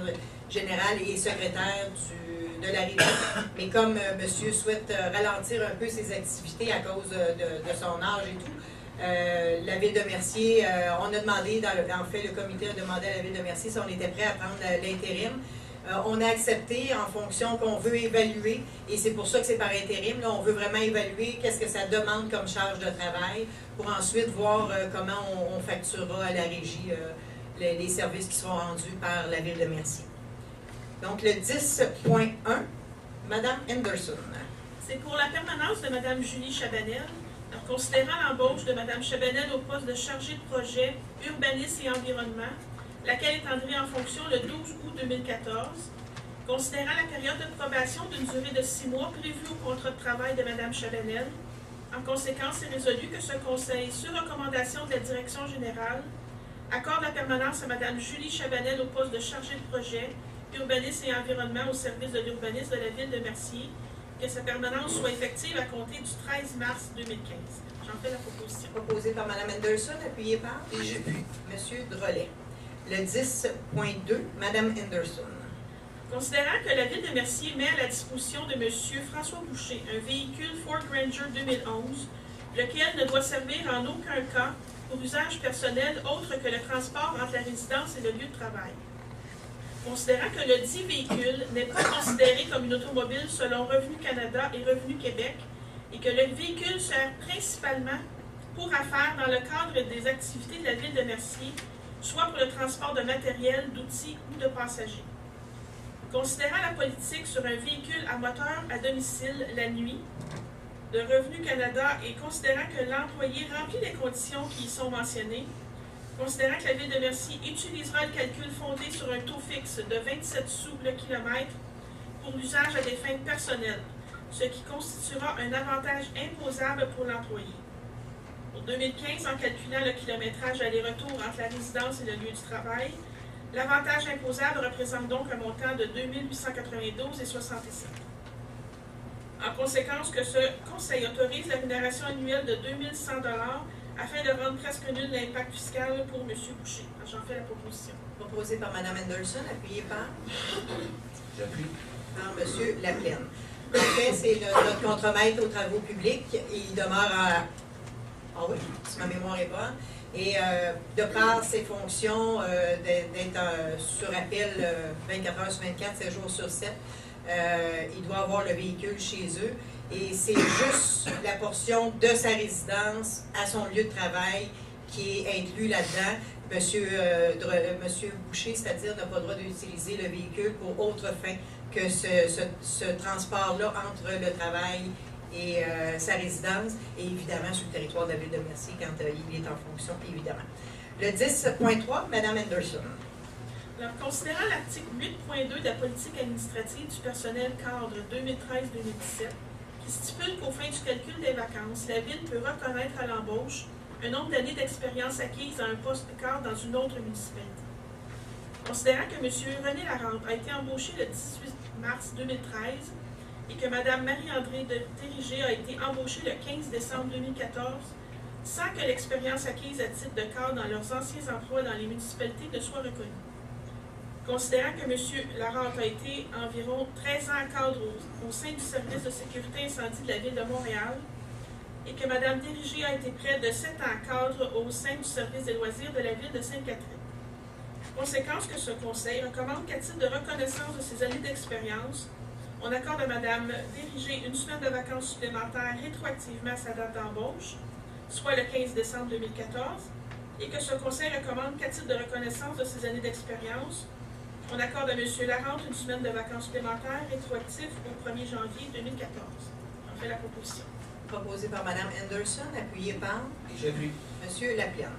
général et secrétaire de la régie. Mais comme monsieur souhaite ralentir un peu ses activités à cause de son âge et tout, la Ville de Mercier, on a demandé, en fait, le comité a demandé à la Ville de Mercier si on était prêt à prendre l'intérim. On a accepté en fonction qu'on veut évaluer, et c'est pour ça que c'est par intérim. Là, on veut vraiment évaluer qu'est-ce que ça demande comme charge de travail pour ensuite voir comment on facturera à la régie les services qui seront rendus par la Ville de Mercier. Donc, le 10.1, Mme Henderson. C'est pour la permanence de Mme Julie Chabanel. Alors, considérant l'embauche de Mme Chabanel au poste de chargée de projet urbanisme et environnement, laquelle est entrée en fonction le 12 août 2014, considérant la période de probation d'une durée de 6 mois prévue au contrat de travail de Mme Chabanel, en conséquence, c'est résolu que ce Conseil, sur recommandation de la Direction générale, accorde la permanence à Mme Julie Chabanel au poste de chargée de projet urbanisme et environnement au service de l'urbanisme de la Ville de Mercier, que sa permanence soit effective à compter du 13 mars 2015. J'en fais la proposition. Proposé par Mme Henderson, appuyé par Et j'appuie. M. Drolet. Le 10.2, Mme Henderson. Considérant que la Ville de Mercier met à la disposition de M. François Boucher un véhicule Ford Ranger 2011, lequel ne doit servir en aucun cas pour usage personnel autre que le transport entre la résidence et le lieu de travail. Considérant que le dit véhicule n'est pas considéré comme une automobile selon Revenu Canada et Revenu Québec et que le véhicule sert principalement pour affaires dans le cadre des activités de la Ville de Mercier, soit pour le transport de matériel, d'outils ou de passagers. Considérant la politique sur un véhicule à moteur à domicile la nuit de Revenu Canada et considérant que l'employé remplit les conditions qui y sont mentionnées, Considérant que la Ville de Mercier utilisera le calcul fondé sur un taux fixe de 27 sous le kilomètre pour l'usage à des fins personnelles, ce qui constituera un avantage imposable pour l'employé. Pour 2015, en calculant le kilométrage aller-retour entre la résidence et le lieu du travail, l'avantage imposable représente donc un montant de 2 892,67 $. En conséquence, que ce Conseil autorise la rémunération annuelle de 2 100 $ afin de rendre presque nul l'impact fiscal pour M. Boucher. J'en fais la proposition. Proposé par Mme Anderson, appuyé par J'appuie. M. Laplaine. En fait, c'est notre contremaître aux travaux publics. Il demeure à... Ah oui, si ma mémoire est bonne. Et de par ses fonctions d'être sur appel 24 heures sur 24, 7 jours sur 7, il doit avoir le véhicule chez eux. Et c'est juste la portion de sa résidence à son lieu de travail qui est inclus là-dedans. Monsieur Boucher, c'est-à-dire, n'a pas le droit d'utiliser le véhicule pour autre fin que ce transport-là entre le travail et sa résidence, et évidemment sur le territoire de la Ville de Mercier quand il est en fonction, évidemment. Le 10.3, Mme Anderson. Alors, considérant l'article 8.2 de la politique administrative du personnel cadre 2013-2017, qui stipule qu'au fin du calcul des vacances, la Ville peut reconnaître à l'embauche un nombre d'années d'expérience acquise à un poste cadre dans une autre municipalité. Considérant que M. René Larente a été embauché le 18 mars 2013 et que Mme Marie-André Dérigé a été embauchée le 15 décembre 2014, sans que l'expérience acquise à titre de cadre dans leurs anciens emplois dans les municipalités ne soit reconnue. Considérant que M. Larente a été environ 13 ans cadre au sein du service de sécurité incendie de la Ville de Montréal et que Mme Dérigé a été près de 7 ans cadre au sein du service des loisirs de la Ville de Sainte-Catherine. Conséquence que ce Conseil recommande qu'à titre de reconnaissance de ces années d'expérience, on accorde à Mme Dérigé une semaine de vacances supplémentaires rétroactivement à sa date d'embauche, soit le 15 décembre 2014, et que ce Conseil recommande qu'à titre de reconnaissance de ces années d'expérience, on accorde à M. Larente une semaine de vacances supplémentaires rétroactif au 1er janvier 2014. On fait la proposition. Proposé par Mme Anderson, appuyé par J'appuie. M. Laplaine.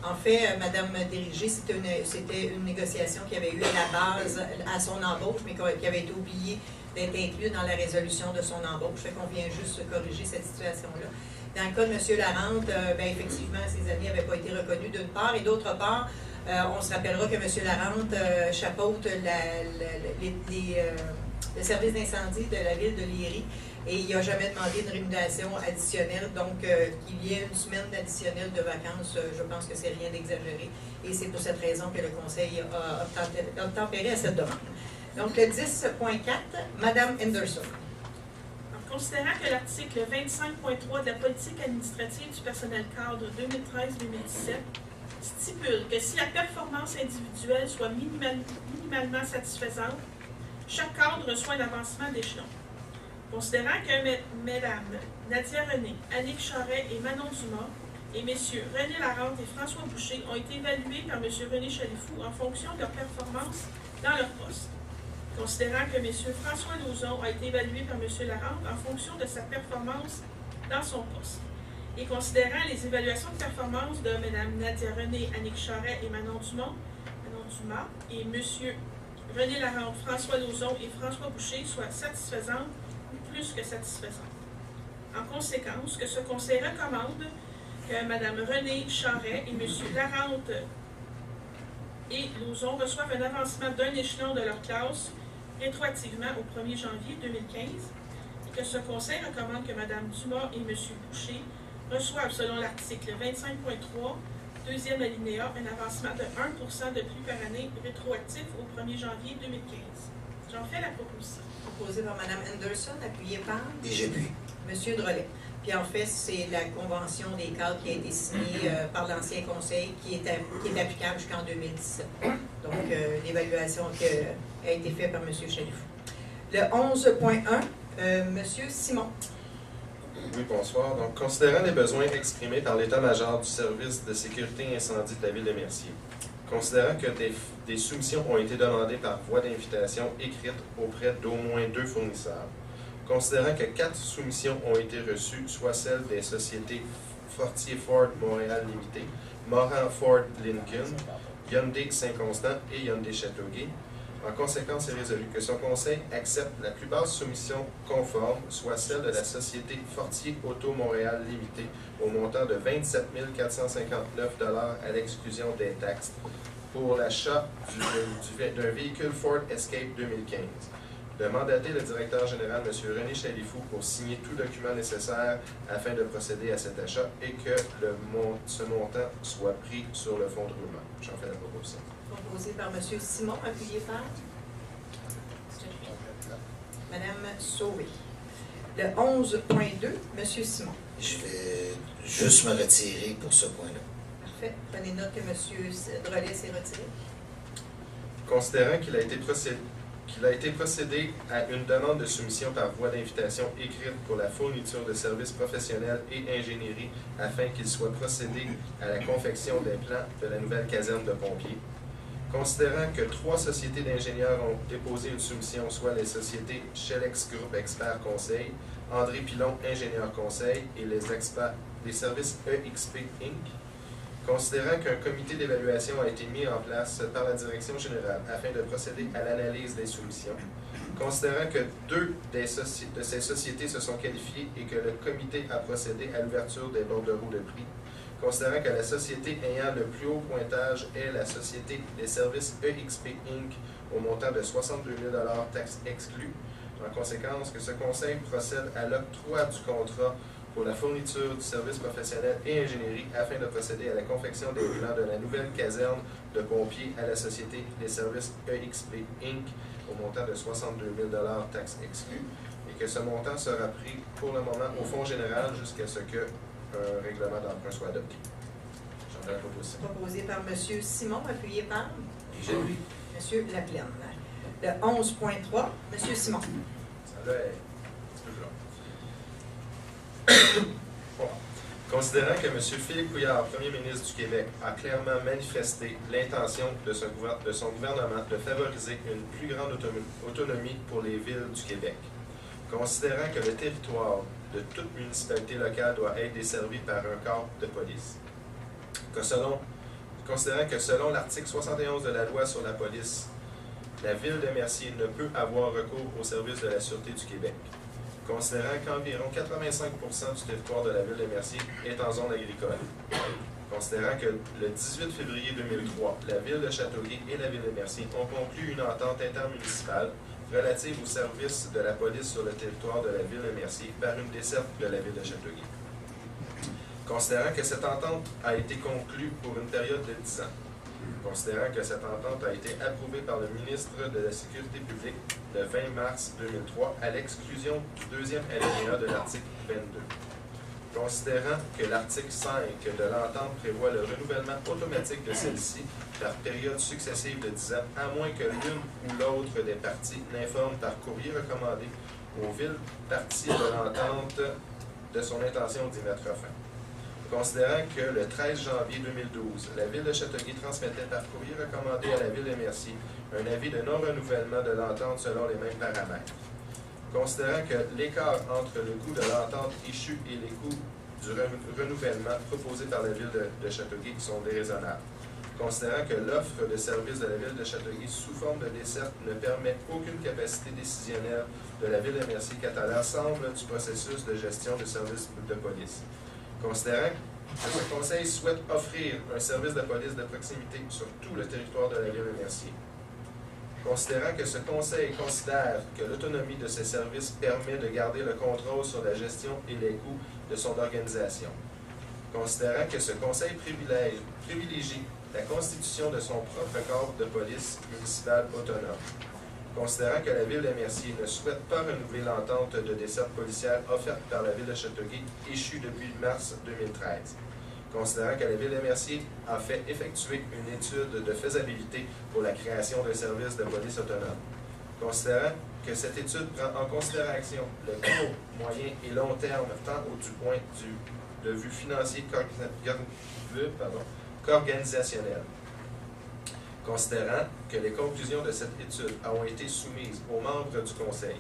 En fait, Mme Dérigé, c'était une négociation qui avait eu à la base à son embauche, mais qui avait été oubliée d'être inclue dans la résolution de son embauche. Fait qu'on vient juste corriger cette situation-là. Dans le cas de M. Larente, effectivement, ses années n'avaient pas été reconnues d'une part, et d'autre part, on se rappellera que M. Larente chapeaute le service d'incendie de la ville de Léry, et il n'a jamais demandé une rémunération additionnelle, donc qu'il y ait une semaine additionnelle de vacances, je pense que c'est rien d'exagéré, et c'est pour cette raison que le Conseil a obtempéré à cette demande. Donc le 10.4, Mme Anderson. Considérant que l'article 25.3 de la politique administrative du personnel cadre 2013-2017 stipule que si la performance individuelle soit minimalement satisfaisante, chaque cadre reçoit un avancement d'échelon. Considérant que Mme Nadia René, Annick Charret et Manon Dumas et M. René Larente et François Boucher ont été évalués par M. René Chalifou en fonction de leur performance dans leur poste. Considérant que M. François Lauzon a été évalué par M. Larente en fonction de sa performance dans son poste. Et considérant les évaluations de performance de Mme Nadia René, Annick Charret et Manon Dumas et M. René Larente, François Lauzon et François Boucher soient satisfaisantes ou plus que satisfaisantes. En conséquence, que ce Conseil recommande que Mme René Charret et M. Larente et Lauzon reçoivent un avancement d'un échelon de leur classe rétroactivement au 1er janvier 2015 et que ce Conseil recommande que Mme Dumas et M. Boucher reçoivent, selon l'article 25.3, deuxième alinéa, un avancement de 1% de plus par année rétroactif au 1er janvier 2015. J'en fais la proposition. Proposé par Mme Anderson, appuyé par Et j'appuie. M. Drolet. Puis en fait, c'est la convention des cadres qui a été signée par l'ancien conseil qui est applicable jusqu'en 2017. Donc, l'évaluation a été faite par M. Chalifou. Le 11.1, M. Simon. Oui, bonsoir. Donc, considérant les besoins exprimés par l'état-major du service de sécurité incendie de la Ville de Mercier, considérant que des soumissions ont été demandées par voie d'invitation écrite auprès d'au moins 2 fournisseurs, considérant que 4 soumissions ont été reçues, soit celles des sociétés Fortier Ford Montréal Limité, Morin Ford Lincoln, Hyundai Saint-Constant et Hyundai Châteauguay. En conséquence, il est résolu que son conseil accepte la plus basse soumission conforme, soit celle de la société Fortier Auto Montréal Limité, au montant de 27 459 $ à l'exclusion des taxes, pour l'achat d'un véhicule Ford Escape 2015. De mandater le directeur général, M. René Chalifou, pour signer tout document nécessaire afin de procéder à cet achat et que ce montant soit pris sur le fonds de roulement. J'en fais la proposition. Proposé par M. Simon, appuyé par Mme Sauvé. Le 11.2, M. Simon. Je vais juste me retirer pour ce point-là. Parfait. Prenez note que M. Drolet s'est retiré. Considérant qu'il a été procédé à une demande de soumission par voie d'invitation écrite pour la fourniture de services professionnels et ingénierie afin qu'il soit procédé à la confection des plans de la nouvelle caserne de pompiers. Considérant que 3 sociétés d'ingénieurs ont déposé une soumission, soit les sociétés Shelex Group Expert Conseil, André Pilon Ingénieur Conseil et les services EXP Inc., considérant qu'un comité d'évaluation a été mis en place par la Direction générale afin de procéder à l'analyse des soumissions, considérant que 2 de ces sociétés se sont qualifiées et que le comité a procédé à l'ouverture des bordereaux de prix, considérant que la société ayant le plus haut pointage est la société des services EXP Inc. au montant de 62 000 $ taxes exclues, en conséquence que ce conseil procède à l'octroi du contrat pour la fourniture du service professionnel et ingénierie afin de procéder à la confection des plans de la nouvelle caserne de pompiers à la société des services EXP Inc. au montant de 62 000 $ taxes exclues et que ce montant sera pris pour le moment au fonds général jusqu'à ce que un règlement d'emprunt soit adopté. J'en fais la proposition. Proposé par M. Simon, appuyé par Jérémy. M. Laplaine. Le 11.3, M. Simon. Ça là est un petit peu plus long. Bon. Considérant que M. Philippe Couillard, Premier ministre du Québec, a clairement manifesté l'intention de son gouvernement de favoriser une plus grande autonomie pour les villes du Québec, considérant que le territoire de toute municipalité locale doit être desservi par un corps de police, considérant que selon l'article 71 de la loi sur la police, la ville de Mercier ne peut avoir recours au service de la Sûreté du Québec, considérant qu'environ 85% du territoire de la ville de Mercier est en zone agricole, considérant que le 18 février 2003, la ville de Châteauguay et la ville de Mercier ont conclu une entente intermunicipale relative au service de la police sur le territoire de la ville de Mercier par une desserte de la ville de Châteauguay. Considérant que cette entente a été conclue pour une période de 10 ans, considérant que cette entente a été approuvée par le ministre de la Sécurité publique le 20 mars 2003 à l'exclusion du 2e alinéa de l'article 22. Considérant que l'article 5 de l'entente prévoit le renouvellement automatique de celle-ci par période successive de 10 ans, à moins que l'une ou l'autre des parties n'informe par courrier recommandé aux villes parties de l'entente de son intention d'y mettre fin. Considérant que le 13 janvier 2012, la ville de Châteauguay transmettait par courrier recommandé à la ville de Mercier un avis de non-renouvellement de l'entente selon les mêmes paramètres. Considérant que l'écart entre le coût de l'entente échue et les coûts du renouvellement proposé par la ville de Châteauguay sont déraisonnables. Considérant que l'offre de service de la ville de Châteauguay sous forme de desserte ne permet aucune capacité décisionnelle de la ville de Mercier quant à l'ensemble du processus de gestion de services de police. Considérant que ce conseil souhaite offrir un service de police de proximité sur tout le territoire de la ville de Mercier. Considérant que ce conseil considère que l'autonomie de ces services permet de garder le contrôle sur la gestion et les coûts de son organisation. Considérant que ce conseil privilégie la constitution de son propre corps de police municipale autonome. Considérant que la ville de Mercier ne souhaite pas renouveler l'entente de desserte policière offerte par la ville de Châteauguay, échue depuis mars 2013. Considérant que la ville de Mercier a fait effectuer une étude de faisabilité pour la création d'un service de police autonome. Considérant que cette étude prend en considération le court, moyen et long terme tant du point de vue financier qu'organisationnel. Considérant que les conclusions de cette étude ont été soumises aux membres du Conseil.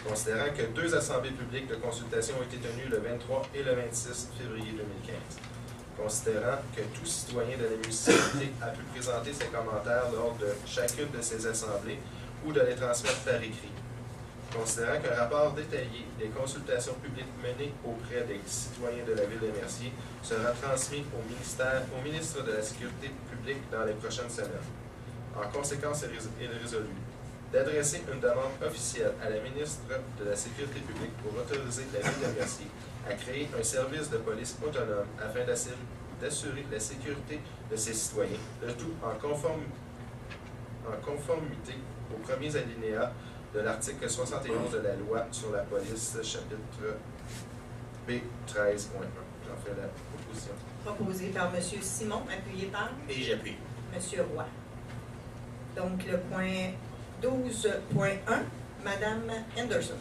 Considérant que 2 assemblées publiques de consultation ont été tenues le 23 et le 26 février 2015. Considérant que tout citoyen de la municipalité a pu présenter ses commentaires lors de chacune de ces assemblées ou de les transmettre par écrit. Considérant qu'un rapport détaillé des consultations publiques menées auprès des citoyens de la ville de Mercier sera transmis au ministre de la Sécurité publique dans les prochaines semaines. En conséquence, il est résolu d'adresser une demande officielle à la ministre de la Sécurité publique pour autoriser la ville de Mercier à créer un service de police autonome afin d'assurer la sécurité de ses citoyens, le tout en conformité aux premiers alinéas de l'article 71 de la loi sur la police, chapitre B13.1. J'en fais la proposition. Proposé par M. Simon, appuyé par Et j'appuie. M. Roy. Donc, le point 12.1, Mme Henderson.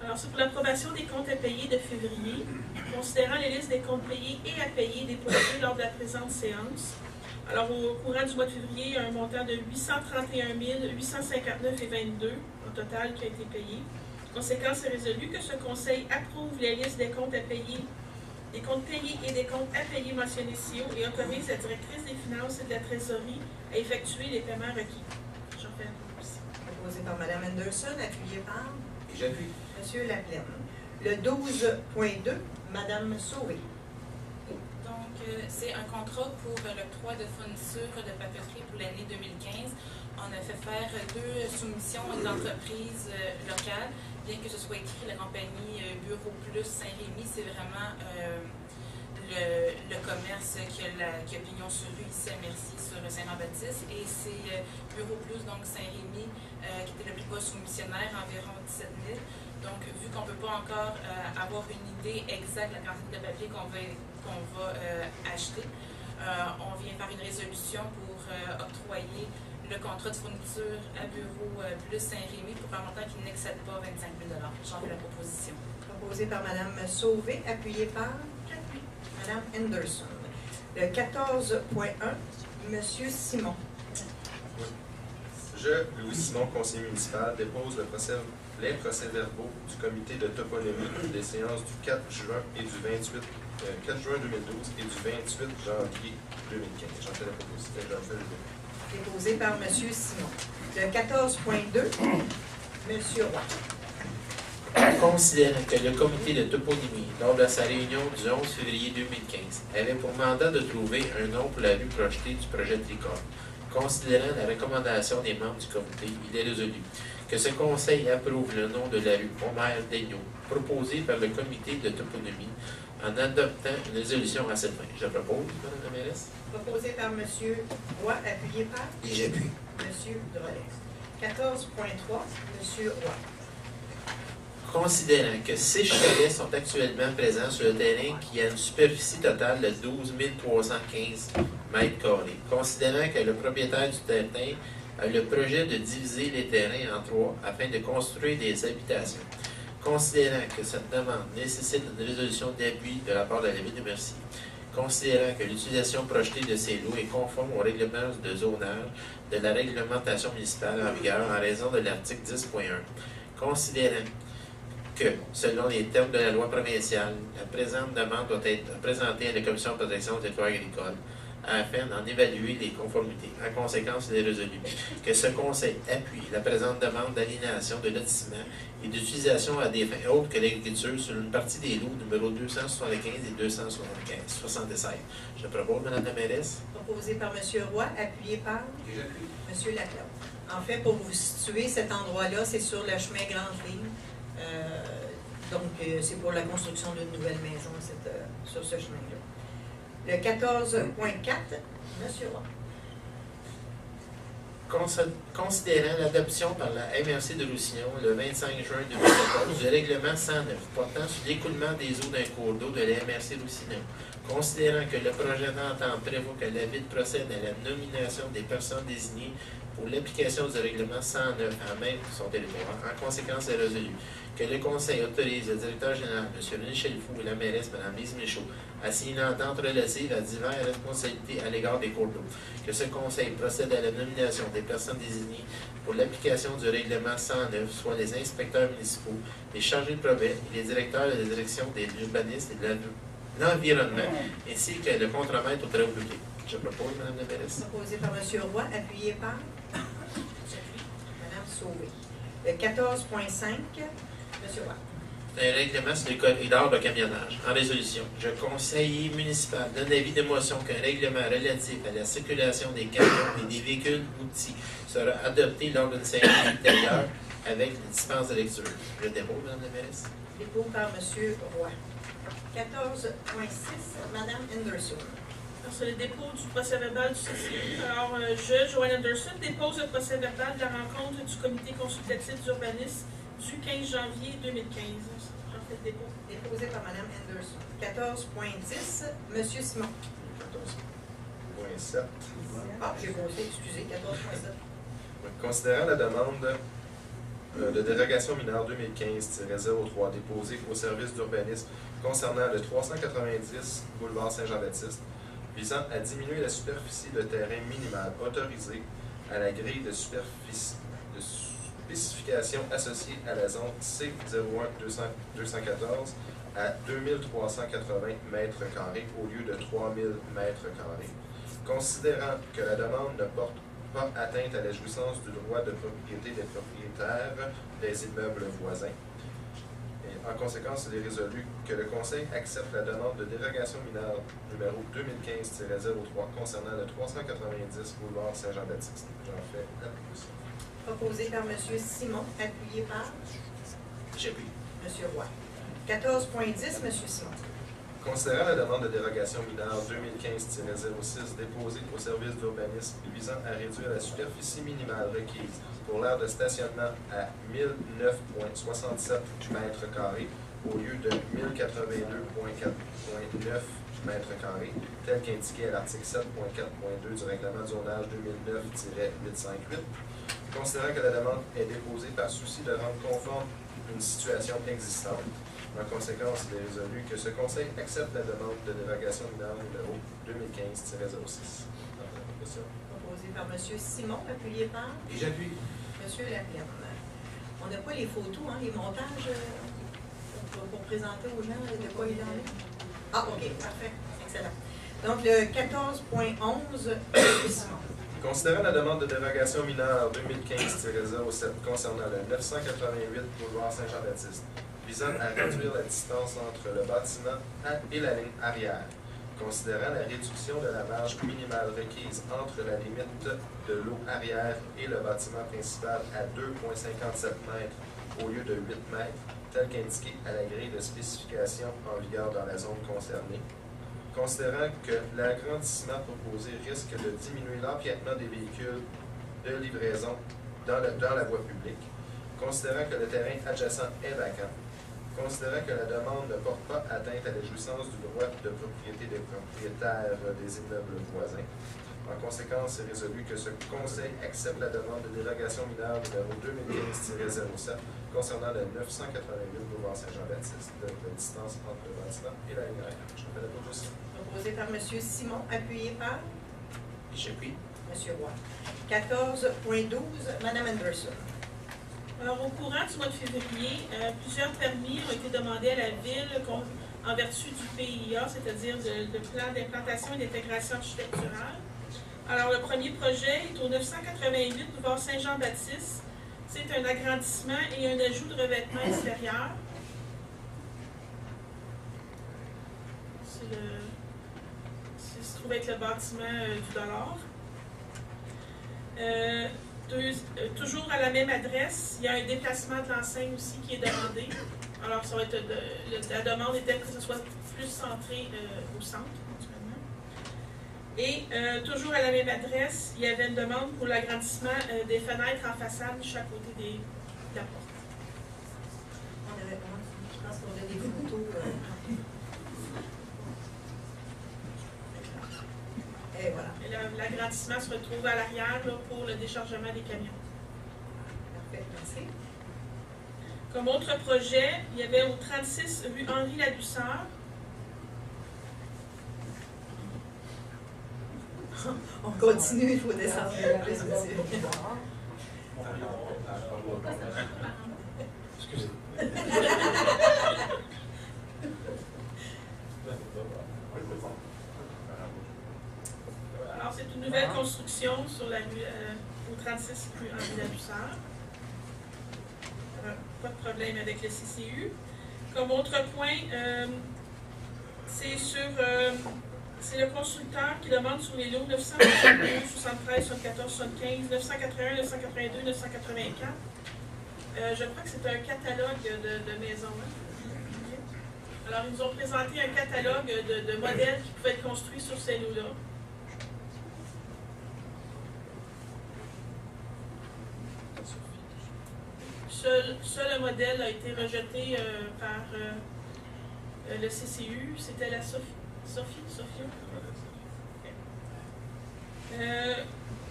Alors, c'est pour l'approbation des comptes à payer de février, considérant les listes des comptes payés et à payer déposés lors de la présente séance. Alors, au courant du mois de février, il y a un montant de 831 859,22 au total qui a été payé. Conséquence, c'est résolu que ce conseil approuve les listes des comptes à payer, des comptes payés et des comptes à payer mentionnés ci-haut et autorise la directrice des finances et de la trésorerie à effectuer les paiements requis. J'en fais la proposition. Proposé par Mme Henderson, appuyé par Et j'appuie. M. Laplaine. Le 12.2, Mme Sauvé. Donc, c'est un contrat pour l'octroi de fournitures de papeterie pour l'année 2015. On a fait faire 2 soumissions d'entreprises locales, bien que ce soit écrit la compagnie Bureau Plus Saint-Rémy, c'est vraiment le commerce qui a pignon sur rue ici à Mercier, sur Saint-Jean-Baptiste, et c'est Bureau Plus, donc Saint-Rémy, qui était le plus bas soumissionnaire, environ 17 000. Donc, vu qu'on ne peut pas encore avoir une idée exacte de la quantité de papier qu'on va acheter, on vient faire une résolution pour octroyer le contrat de fourniture à Bureau Plus Saint-Rémy pour un montant qui n'excède pas 25 000 $. J'en fais la proposition. Proposé par Mme Sauvé, appuyé par Mme Henderson. Le 14.1, M. Simon. Je, Louis Simon, conseiller municipal, dépose les procès-verbaux du comité de toponymie des séances du 4 juin et du 4 juin 2012 et du 28 janvier 2015. J'en fais la proposition. J'en fais le débat. Déposé par M. Simon. Le 14.2, M. Roy. Considérant que le comité de toponymie, lors de sa réunion du 11 février 2015, avait pour mandat de trouver un nom pour la rue projetée du projet Tricor, considérant la recommandation des membres du comité, il est résolu que ce conseil approuve le nom de la rue Omer Daigneault, proposé par le comité de toponymie, en adoptant une résolution à cette fin. Je propose, Mme la mairesse. Proposé par M. Roy, appuyé par Et j'appuie. M. Drolet. 14.3, M. Roy. Considérant que 6 chalets sont actuellement présents sur le terrain qui a une superficie totale de 12 315 m², considérant que le propriétaire du terrain a le projet de diviser les terrains en 3 afin de construire des habitations, considérant que cette demande nécessite une résolution d'appui de la part de la ville de Mercier, considérant que l'utilisation projetée de ces lots est conforme au règlement de zonage de la réglementation municipale en vigueur en raison de l'article 10.1, considérant que, selon les termes de la loi provinciale, la présente demande doit être présentée à la Commission de protection des territoires agricoles afin d'en évaluer les conformités. En conséquence, il est résolu que ce conseil appuie la présente demande d'aliénation de lotissement et d'utilisation à des fins autres que l'agriculture sur une partie des lots numéro 275 et 276. Je propose, Mme la mairesse. Proposé par M. Roy, appuyé par Et j'appuie. M. Laclau. En fait, pour vous situer, cet endroit-là, c'est sur le chemin Grande Ligne. C'est pour la construction d'une nouvelle maison sur ce chemin-là. Le 14.4, M. Roy. Considérant l'adoption par la MRC de Roussillon le 25 juin 2014 du règlement 109 portant sur l'écoulement des eaux d'un cours d'eau de la MRC Roussillon, considérant que le projet d'entente prévoit que la Ville procède à la nomination des personnes désignées pour l'application du règlement 109 en même sur son territoire, en conséquence est résolu que le Conseil autorise le directeur général, M. René Chalifou, et la mairesse, Mme Lise Michaud, à signer une entente relative à diverses responsabilités à l'égard des cours d'eau, que ce Conseil procède à la nomination des personnes désignées pour l'application du règlement 109, soit les inspecteurs municipaux, les chargés de projet et les directeurs de la direction de l'urbanisme et de l'environnement, ainsi que le contremaître aux travaux publics. Je propose, Mme la mairesse. Proposé par M. Roy, appuyé par Mme Sauvé. Le 14.5, M. Roy. Un règlement sur les corridors de camionnage. En résolution, le conseiller municipal donne avis de motion qu'un règlement relatif à la circulation des camions et des véhicules outils sera adopté lors d'une séance ultérieure avec une dispense de lecture. Je dépose, Mme la mairesse. Dépôt par M. Roy. 14.6, Mme Anderson. Alors, c'est le dépôt du procès-verbal du CCI. Alors, je, Joanne Anderson, dépose le procès-verbal de la rencontre du comité consultatif d'urbanisme du 15 janvier 2015. J'en fais le dépôt. Déposé par Mme Anderson. 14.10, M. Simon. 14.7. Ah, j'ai posé, excusez, 14.7. Considérant la demande de dérogation mineure 2015-03 déposée au service d'urbanisme concernant le 390 boulevard Saint-Jean-Baptiste, visant à diminuer la superficie de terrain minimale autorisée à la grille de spécification associée à la zone C01-214 à 2380 m² au lieu de 3000 m². Considérant que la demande ne porte pas atteinte à la jouissance du droit de propriété des propriétaires des immeubles voisins. Et en conséquence, il est résolu que le Conseil accepte la demande de dérogation mineure numéro 2015-03 concernant le 390 boulevard Saint-Jean-Baptiste. J'en fais l'application. Proposé par M. Simon, appuyé par J'appuie. M. Roy. 14.10, M. Simon. Considérant la demande de dérogation mineure 2015-06 déposée au service d'urbanisme visant à réduire la superficie minimale requise pour l'aire de stationnement à 1009,67 m² au lieu de 1082,4,9 m², tel qu'indiqué à l'article 7.4.2 du règlement du zonage 2009-858, considérant que la demande est déposée par souci de rendre conforme une situation existante. En conséquence, il est résolu que ce Conseil accepte la demande de dérogation mineure numéro 2015-06. Proposé par M. Simon, appuyé par Et j'appuie. M. Lapierre. On n'a pas les photos, hein, les montages pour présenter aux gens de quoi il en est. Ah, OK, parfait. Excellent. Donc, le 14.11, M. Simon. Considérant la demande de dérogation mineure 2015-07 concernant le 988 boulevard Saint-Jean-Baptiste, visant à réduire la distance entre le bâtiment et la ligne arrière, considérant la réduction de la marge minimale requise entre la limite de l'eau arrière et le bâtiment principal à 2,57 m au lieu de 8 m, tel qu'indiqué à la grille de spécification en vigueur dans la zone concernée, considérant que l'agrandissement proposé risque de diminuer l'empiètement des véhicules de livraison dans la voie publique, considérant que le terrain adjacent est vacant, considérant que la demande ne porte pas atteinte à la jouissance du droit de propriété des propriétaires des immeubles voisins. En conséquence, c'est résolu que ce Conseil accepte la demande de dérogation mineure numéro 2015-07 concernant le 988 boulevard Saint-Jean-Baptiste, de la distance entre le bâtiment et la ligne arrière. Je fais la proposition. Proposé par M. Simon, appuyé par J'appuie. M. Roy. 14.12, Mme Anderson. Alors, au courant du mois de février, plusieurs permis ont été demandés à la Ville en vertu du PIA, c'est-à-dire le plan d'implantation et d'intégration architecturale. Alors, le premier projet est au 988 boulevard Saint-Jean-Baptiste. C'est un agrandissement et un ajout de revêtement extérieur. C'est se trouve être le bâtiment du dollar. Toujours à la même adresse, il y a un déplacement de l'enseigne aussi qui est demandé. Alors, ça va être la demande était que ce soit plus centré au centre, naturellement. Et toujours à la même adresse, il y avait une demande pour l'agrandissement des fenêtres en façade de chaque côté de la porte. Je pense qu'on a des photos. Et voilà. Et l'agrandissement se retrouve à l'arrière là, pour le déchargement des camions. Parfait, merci. Comme autre projet, il y avait au 36 rue Henri Ladussard. On continue, il faut descendre un peu plus, monsieur. Excusez. Alors, c'est une nouvelle construction sur la rue, au 36 rue Henri Ladussard. Pas de problème avec le CCU. Comme autre point, c'est le constructeur qui demande sur les lots 972, 73, 74, 75, 981, 982, 984. Je crois que c'est un catalogue de maisons. Hein? Alors, ils nous ont présenté un catalogue de modèles qui pouvaient être construits sur ces lots-là. Seul modèle a été rejeté par le CCU. C'était la Sophia?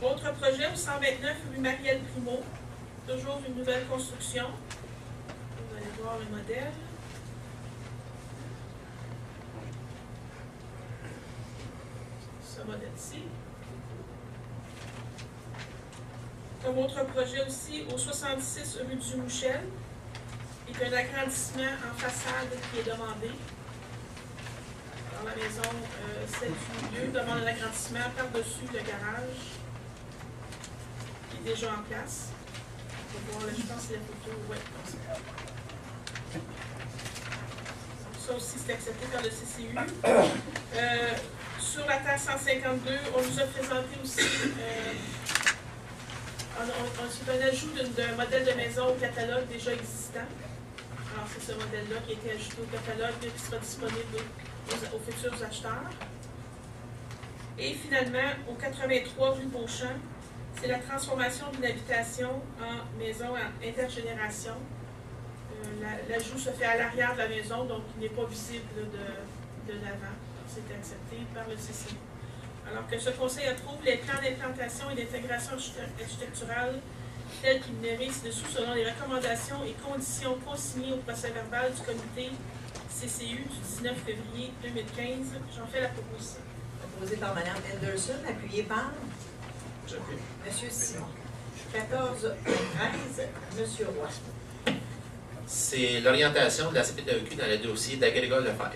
Autre projet au 129 rue Marielle Primo. Toujours une nouvelle construction. Vous allez voir le modèle. Ce modèle-ci. Comme autre projet aussi, au 66 rue du Mouchel, il y a un agrandissement en façade qui est demandé. Dans la maison, celle du milieu demande un agrandissement par-dessus le garage, qui est déjà en place. On peut voir, là, je pense que c'est la photo. Ouais, comme ça. Ça aussi, c'est accepté par le CCU. Sur la terre 152, on nous a présenté aussi. C'est un ajout d'un modèle de maison au catalogue déjà existant. Alors, c'est ce modèle-là qui a été ajouté au catalogue qui sera disponible aux futurs acheteurs. Et finalement, au 83 rue Beauchamp, c'est la transformation d'une habitation en maison intergénération. L'ajout se fait à l'arrière de la maison, donc il n'est pas visible de l'avant. C'est accepté par le CCI. Alors que ce conseil approuve les plans d'implantation et d'intégration architecturale tels qu'ils numérés ci-dessous selon les recommandations et conditions consignées au procès-verbal du comité CCU du 19 février 2015. J'en fais la proposition. Proposé par Mme Henderson, appuyé par M. Simon. 14 13, M. Roy. C'est l'orientation de la CPTEQ dans le dossier d'Agrégol Lefebvre.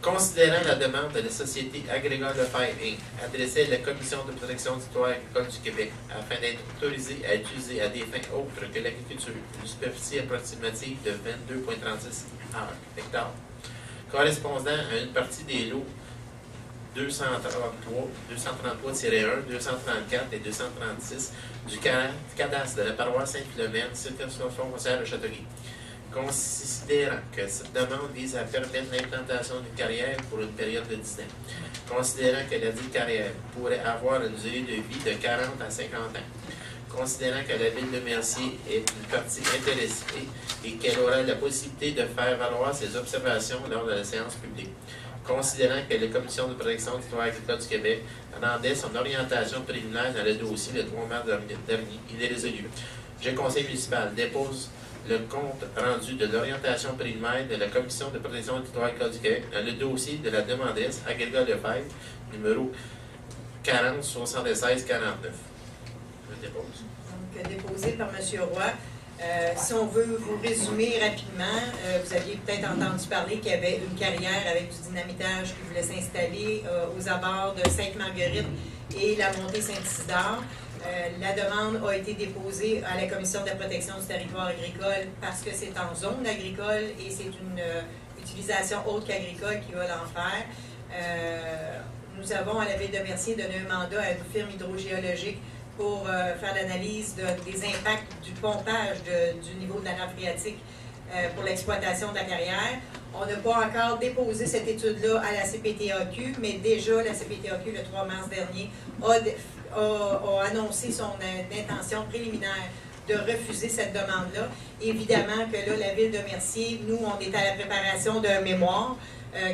Considérant la demande de la société Agrégol Lefebvre Inc. adressée à la Commission de protection du territoire agricole du Québec afin d'être autorisée à utiliser à des fins autres que l'agriculture une superficie approximative de 22,36 hectares, correspondant à une partie des lots 233-1, 234 et 236 du cadastre de la paroisse Saint-Philomène, circonscription foncière de Châteauguay. Considérant que cette demande vise à permettre l'implantation d'une carrière pour une période de 10 ans, considérant que la dite carrière pourrait avoir une durée de vie de 40 à 50 ans, considérant que la ville de Mercier est une partie intéressée et qu'elle aura la possibilité de faire valoir ses observations lors de la séance publique, considérant que la Commission de protection du territoire agricole du Québec rendait son orientation préliminaire dans le dossier le 3 mars dernier, il est résolu. Le conseil municipal dépose le compte rendu de l'orientation préliminaire de la Commission de protection du territoire agricole du Québec dans le dossier de la demandesse Agrégol Lefebvre, numéro 40 76 49. Je dépose. Donc, déposé par M. Roy. Si on veut vous résumer rapidement, vous aviez peut-être entendu parler qu'il y avait une carrière avec du dynamitage qui voulait s'installer aux abords de Sainte-Marguerite et la montée Saint-Isidore. La demande a été déposée à la Commission de la protection du territoire agricole parce que c'est en zone agricole et c'est une utilisation autre qu'agricole qui va l'en faire. Nous avons à la Ville de Mercier donné un mandat à une firme hydrogéologique pour faire l'analyse des impacts du pompage du niveau de la nappe phréatique pour l'exploitation de la carrière. On n'a pas encore déposé cette étude-là à la CPTAQ, mais déjà la CPTAQ, le 3 mars dernier, a annoncé son intention préliminaire de refuser cette demande-là. Évidemment que là, la Ville de Mercier, nous, on est à la préparation d'un mémoire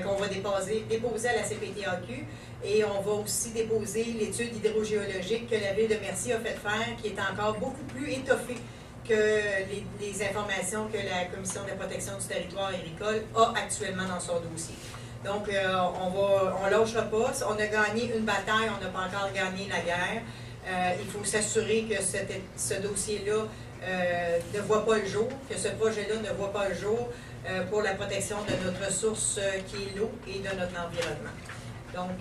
qu'on va déposer à la CPTAQ. Et on va aussi déposer l'étude hydrogéologique que la Ville de Mercier a fait faire, qui est encore beaucoup plus étoffée que les informations que la Commission de la protection du territoire agricole a actuellement dans son dossier. Donc, on ne lâchera pas. On a gagné une bataille, on n'a pas encore gagné la guerre. Il faut s'assurer que ce dossier-là ne voit pas le jour, que ce projet-là ne voit pas le jour pour la protection de notre ressource qui est l'eau et de notre environnement. Donc,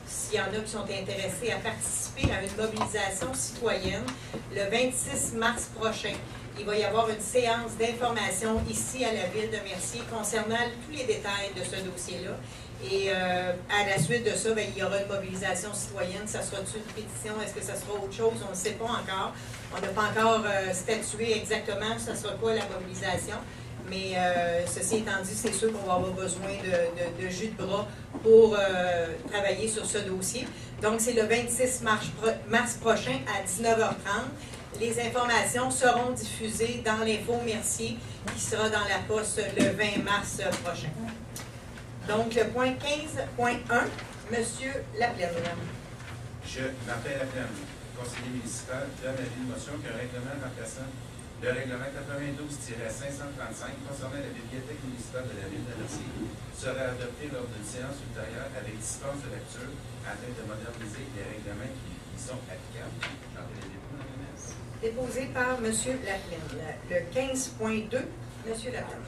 s'il y en a qui sont intéressés à participer à une mobilisation citoyenne, le 26 mars prochain, il va y avoir une séance d'information ici à la Ville de Mercier concernant tous les détails de ce dossier-là. Et à la suite de ça, bien, il y aura une mobilisation citoyenne. Ça sera-tu une pétition? Est-ce que ça sera autre chose? On ne sait pas encore. On n'a pas encore statué exactement ça sera quoi la mobilisation. Mais ceci étant dit, c'est sûr qu'on va avoir besoin de jus de bras pour travailler sur ce dossier. Donc, c'est le 26 mars prochain à 19h30. Les informations seront diffusées dans l'Info Mercier qui sera dans la poste le 20 mars prochain. Donc, le point 15.1, M. Laplaine. Je, Martin Laplaine, conseiller municipal, donne avis de motion qu'un règlement remplaçant le règlement 92-535 concernant la bibliothèque municipale de la Ville de Mercier sera adopté lors d'une séance ultérieure avec dispense de lecture afin de moderniser les règlements qui sont applicables. J'en ai les dépôts dans la messe. Déposé par M. Laplaine. Le 15.2, M. Laplaine.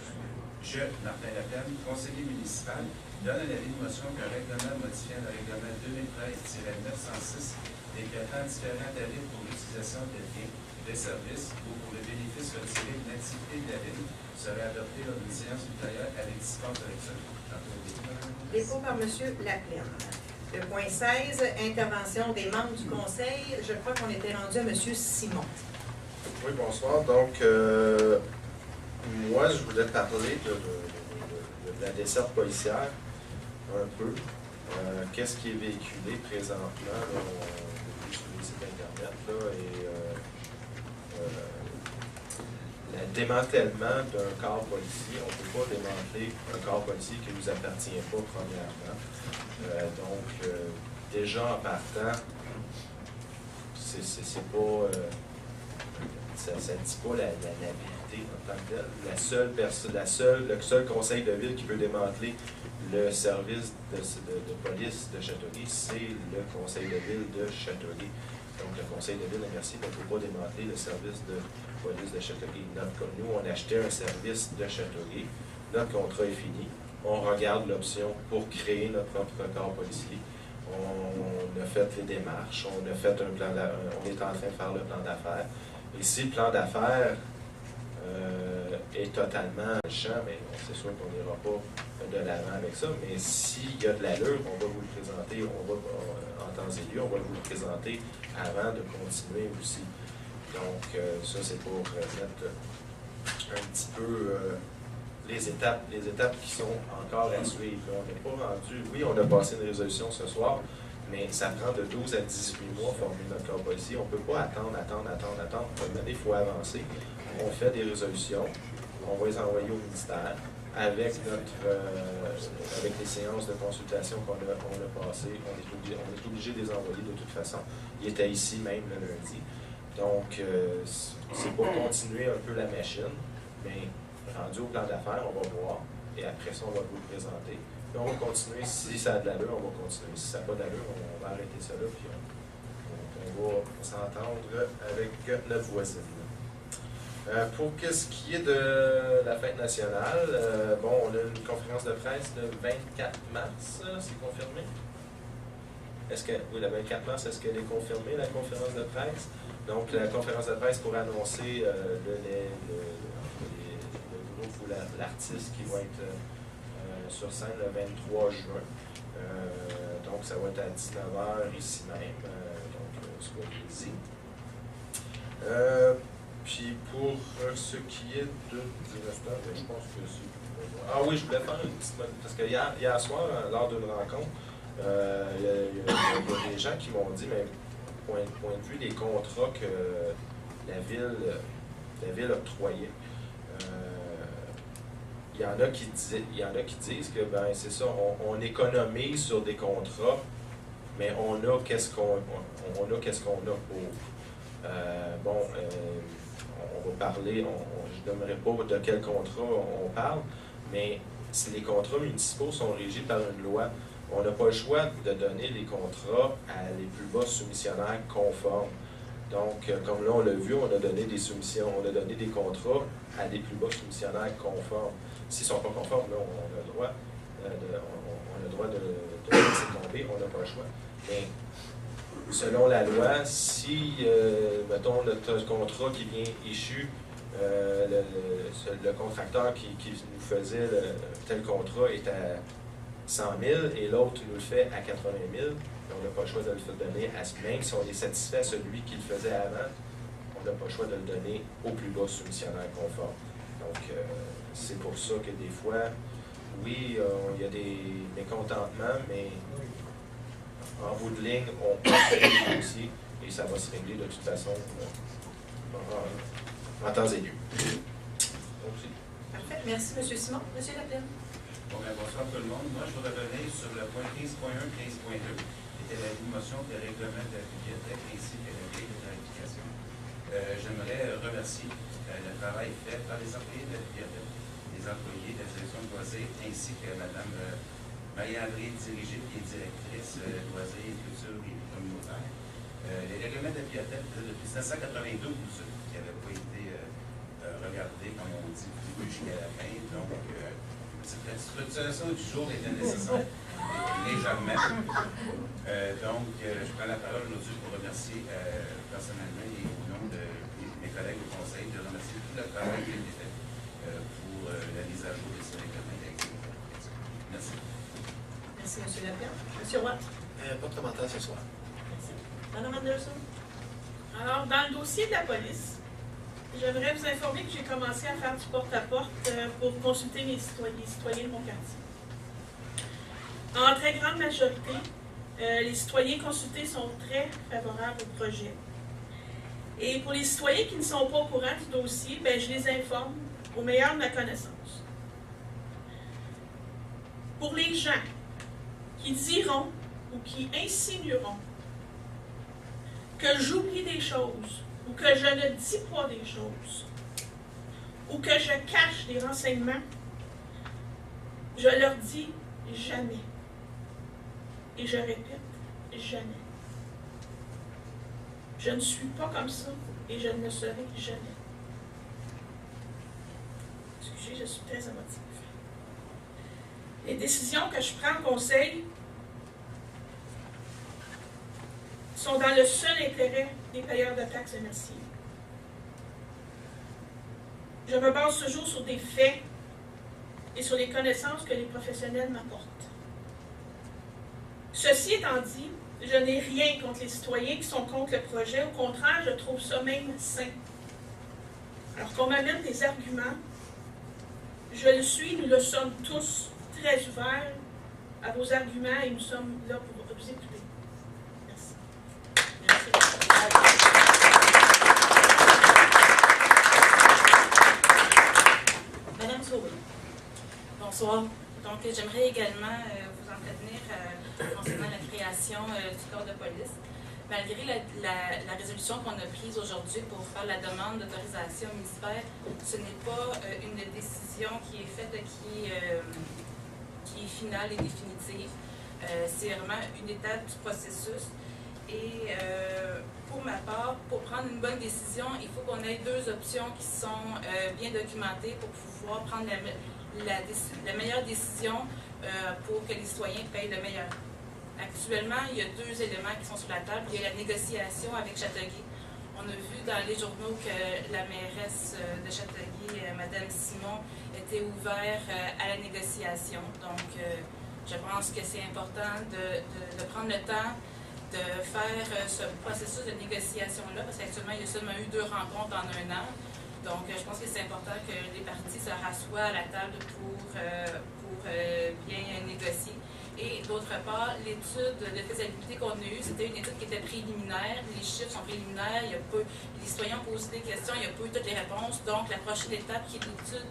Je, Martin Laplaine, conseiller municipal, donne un avis de motion qu'un règlement modifiant le règlement 2013-906 décrétant différents tarifs pour l'utilisation des biens, des services ou pour le bénéfice retiré d'une activité de la Ville serait adopté lors d'une séance ultérieure avec dispense de lecture. Dépôt par M. Laplaine. Le point 16, intervention des membres du Conseil. Je crois qu'on était rendu à M. Simon. Oui, bonsoir. Donc, moi, je voulais parler de la desserte policière un peu. Qu'est-ce qui est véhiculé présentement là, sur les sites Internet là, et le démantèlement d'un corps policier. On ne peut pas démanteler un corps policier qui ne nous appartient pas, premièrement. Donc, déjà en partant, c'est pas... ça ne dit pas la vérité en tant que telle. Le seul conseil de ville qui peut démanteler le service de police de Châteauguay, c'est le conseil de ville de Châteauguay. Donc, le conseil de ville de Mercier ne peut pas démanteler le service de police de Châteauguay. Nous, on achetait un service de Châteauguay. Notre contrat est fini. On regarde l'option pour créer notre propre corps policier. On a fait les démarches. On a fait un plan. On est en train de faire le plan d'affaires. Et si le plan d'affaires est totalement champ, mais c'est sûr qu'on n'ira pas de l'avant avec ça. Mais s'il y a de l'allure, on va vous le présenter. En temps et lieu, on va vous le présenter avant de continuer aussi. Donc, ça, c'est pour mettre un petit peu les étapes qui sont encore à suivre. Là, on n'est pas rendu... Oui, on a passé une résolution ce soir, mais ça prend de 12 à 18 mois à former notre corps policier. On ne peut pas attendre. Il faut avancer. On fait des résolutions, on va les envoyer au ministère avec les séances de consultation qu'on a passées. On est obligé de les envoyer de toute façon. Il était ici même le lundi. Donc, c'est pour continuer un peu la machine, mais rendu au plan d'affaires, on va voir, et après ça, on va vous le présenter. Puis on va continuer, si ça a de l'allure, on va continuer. Si ça n'a pas d'allure, on va arrêter ça là, puis on va s'entendre avec notre voisine. Pour ce qui est de la fête nationale, on a une conférence de presse le 24 mars, c'est confirmé? Oui, le 24 mars, est-ce qu'elle est confirmée, la conférence de presse? Donc, la conférence de presse pour annoncer le groupe ou l'artiste qui va être sur scène le 23 juin. Donc, ça va être à 19h ici même. Donc, soyez-y. Puis, pour ce qui est de... je pense que c'est... Ah oui, je voulais faire une petite... Parce que hier soir, lors d'une rencontre, il y a des gens qui m'ont dit, mais point de vue des contrats que la ville octroyait, il y en a qui disent que ben c'est ça, on économise sur des contrats, mais on a qu'est-ce qu'on a pour. on va parler, je ne nommerai pas de quel contrat on parle, mais si les contrats municipaux sont régis par une loi, on n'a pas le choix de donner les contrats à les plus bas soumissionnaires conformes. Donc, comme là, on l'a vu, on a donné des soumissions, on a donné des contrats à des plus bas soumissionnaires conformes. S'ils ne sont pas conformes, là, on a le droit de laisser tomber, on n'a pas le choix. Mais selon la loi, si, mettons, notre contrat qui vient issu, le contracteur qui nous faisait tel contrat est à 100 000 et l'autre nous le fait à 80 000, on n'a pas le choix de le donner, même si on est satisfait à celui qui le faisait avant, on n'a pas le choix de le donner au plus bas soumissionnaire conforme. Donc, c'est pour ça que des fois, oui, il y a des mécontentements, mais en bout de ligne, on peut faire des dossiers et ça va se régler de toute façon en temps et lieu. Parfait. Merci, M. Simon. M. Laplaine. Bon, bonsoir tout le monde. Moi, je voudrais revenir sur le point 15.1, 15.2, qui était la motion des règlements de la bibliothèque ainsi que la grille de tarification. J'aimerais remercier le travail fait par les employés de la bibliothèque, les employés de la direction de loisirs, ainsi que Mme Marie-André Dirigé, qui est directrice loisirs, culture et communautaire. Les règlements de la bibliothèque depuis 1992 qui n'avaient pas été regardés, comme on dit, jusqu'à la fin. Donc, la structuration du jour était nécessaire, légèrement. Donc, je prends la parole aujourd'hui pour remercier personnellement et au nom de mes collègues au conseil, de remercier tout le travail qui a été fait pour la mise à jour de ces règlements d'activité. Merci. Merci, M. Laplaine. M. Roy. Pas de commentaire ce soir. Merci. Mme Anderson. Alors, dans le dossier de la police, j'aimerais vous informer que j'ai commencé à faire du porte-à-porte pour consulter les citoyens de mon quartier. En très grande majorité, les citoyens consultés sont très favorables au projet. Et pour les citoyens qui ne sont pas au courant du dossier, ben, je les informe au meilleur de ma connaissance. Pour les gens qui diront ou qui insinueront que j'oublie des choses, ou que je ne dis pas des choses, ou que je cache des renseignements, je leur dis jamais. Et je répète, jamais. Je ne suis pas comme ça et je ne le serai jamais. Excusez, je suis très émotive. Les décisions que je prends au conseil sont dans le seul intérêt des payeurs de taxes et merci. Je me base toujours sur des faits et sur les connaissances que les professionnels m'apportent. Ceci étant dit, je n'ai rien contre les citoyens qui sont contre le projet. Au contraire, je trouve ça même sain. Alors qu'on m'amène des arguments, je le suis, nous le sommes tous très ouverts à vos arguments et nous sommes là pour vous écouter. Merci. Merci. Madame Sauvé. Bonsoir. Donc, j'aimerais également vous entretenir concernant la création du corps de police. Malgré la résolution qu'on a prise aujourd'hui pour faire la demande d'autorisation municipale, ce n'est pas une décision qui est faite, qui est finale et définitive. C'est vraiment une étape du processus. Et pour ma part, pour prendre une bonne décision, il faut qu'on ait deux options qui sont bien documentées pour pouvoir prendre la meilleure décision pour que les citoyens payent le meilleur. Actuellement, il y a deux éléments qui sont sur la table. Il y a la négociation avec Châteauguay. On a vu dans les journaux que la mairesse de Châteauguay, Mme Simon, était ouverte à la négociation. Donc, je pense que c'est important de prendre le temps de faire ce processus de négociation-là, parce qu'actuellement, il y a seulement eu 2 rencontres en 1 an. Donc, je pense que c'est important que les parties se rassoient à la table pour bien négocier. Et d'autre part, l'étude de faisabilité qu'on a eue, c'était une étude qui était préliminaire. Les chiffres sont préliminaires, les citoyens ont posé des questions, il n'y a pas eu toutes les réponses. Donc, la prochaine étape qui est l'étude,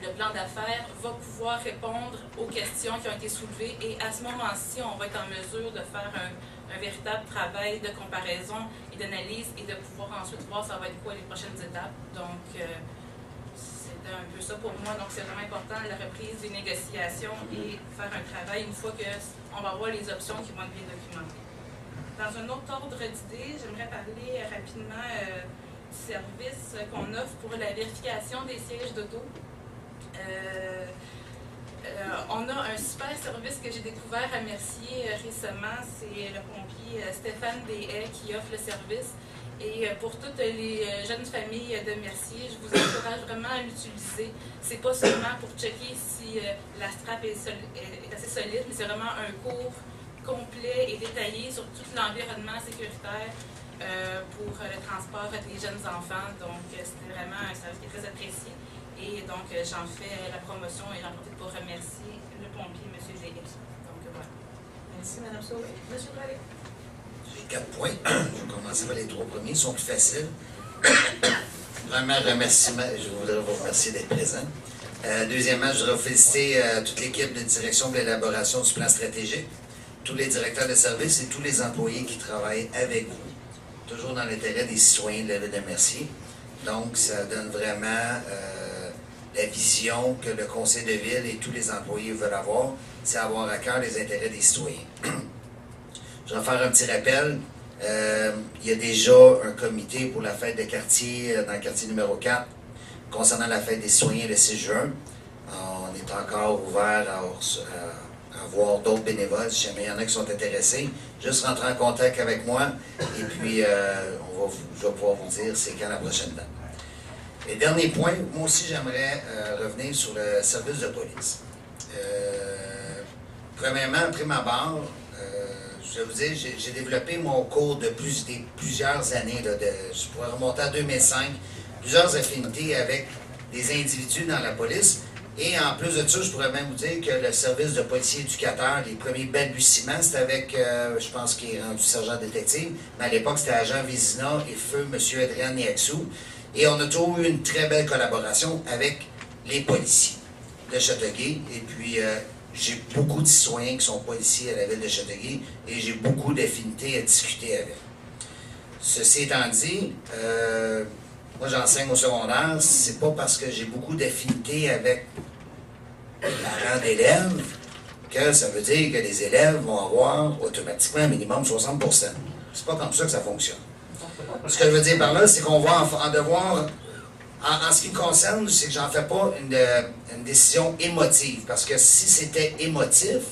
le plan d'affaires, va pouvoir répondre aux questions qui ont été soulevées. Et à ce moment-ci, on va être en mesure de faire un véritable travail de comparaison et d'analyse et de pouvoir ensuite voir ça va être quoi les prochaines étapes. Donc, c'était un peu ça pour moi. Donc, c'est vraiment important, la reprise des négociations et faire un travail une fois qu'on va avoir les options qui vont être bien documentées. Dans un autre ordre d'idée, j'aimerais parler rapidement du service qu'on offre pour la vérification des sièges d'auto. On a un super service que j'ai découvert à Mercier récemment, c'est le pompier Stéphane Deshaies qui offre le service. Et pour toutes les jeunes familles de Mercier, je vous encourage vraiment à l'utiliser. C'est pas seulement pour checker si la strap est assez solide, mais c'est vraiment un cours complet et détaillé sur tout l'environnement sécuritaire pour le transport des jeunes enfants. Donc, c'était vraiment un service qui est très apprécié. Et donc, j'en fais la promotion et j'en profite pour remercier le pompier, M. Deshaies. Donc, voilà. Merci, Mme Sauvé. M. Drolet. J'ai 4 points. Je vais commencer par les 3 premiers. Ils sont plus faciles. Premièrement, je voudrais vous remercier d'être présent. Deuxièmement, je voudrais féliciter toute l'équipe de direction de l'élaboration du plan stratégique, tous les directeurs de services et tous les employés qui travaillent avec vous, toujours dans l'intérêt des citoyens de la ville de Mercier. Donc, ça donne vraiment la vision que le conseil de ville et tous les employés veulent avoir, c'est avoir à cœur les intérêts des citoyens. Je vais faire un petit rappel. Il y a déjà un comité pour la fête de quartier dans le quartier numéro 4 concernant la fête des citoyens le 6 juin. On est encore ouvert à voir d'autres bénévoles, si jamais il y en a qui sont intéressés. Juste rentrer en contact avec moi et puis je vais pouvoir vous dire c'est quand la prochaine date. Et dernier point, moi aussi j'aimerais revenir sur le service de police. Premièrement, après ma barre, je vais vous dire, j'ai développé mon cours de plusieurs années, je pourrais remonter à 2005, plusieurs affinités avec des individus dans la police. Et en plus de ça, je pourrais même vous dire que le service de policier éducateur, les premiers balbutiements, c'était avec, je pense qu'il est rendu sergent détective, mais à l'époque, c'était agent Vézina et feu M. Adrien Niaxou. Et on a toujours eu une très belle collaboration avec les policiers de Châteauguay. Et puis, j'ai beaucoup de citoyens qui sont policiers à la ville de Châteauguay et j'ai beaucoup d'affinités à discuter avec. Ceci étant dit, moi j'enseigne au secondaire, c'est pas parce que j'ai beaucoup d'affinités avec les parents d'élèves que ça veut dire que les élèves vont avoir automatiquement un minimum 60%. C'est pas comme ça que ça fonctionne. Ce que je veux dire par là, c'est qu'on va en devoir, en ce qui me concerne, c'est que j'en fais pas une décision émotive. Parce que si c'était émotif,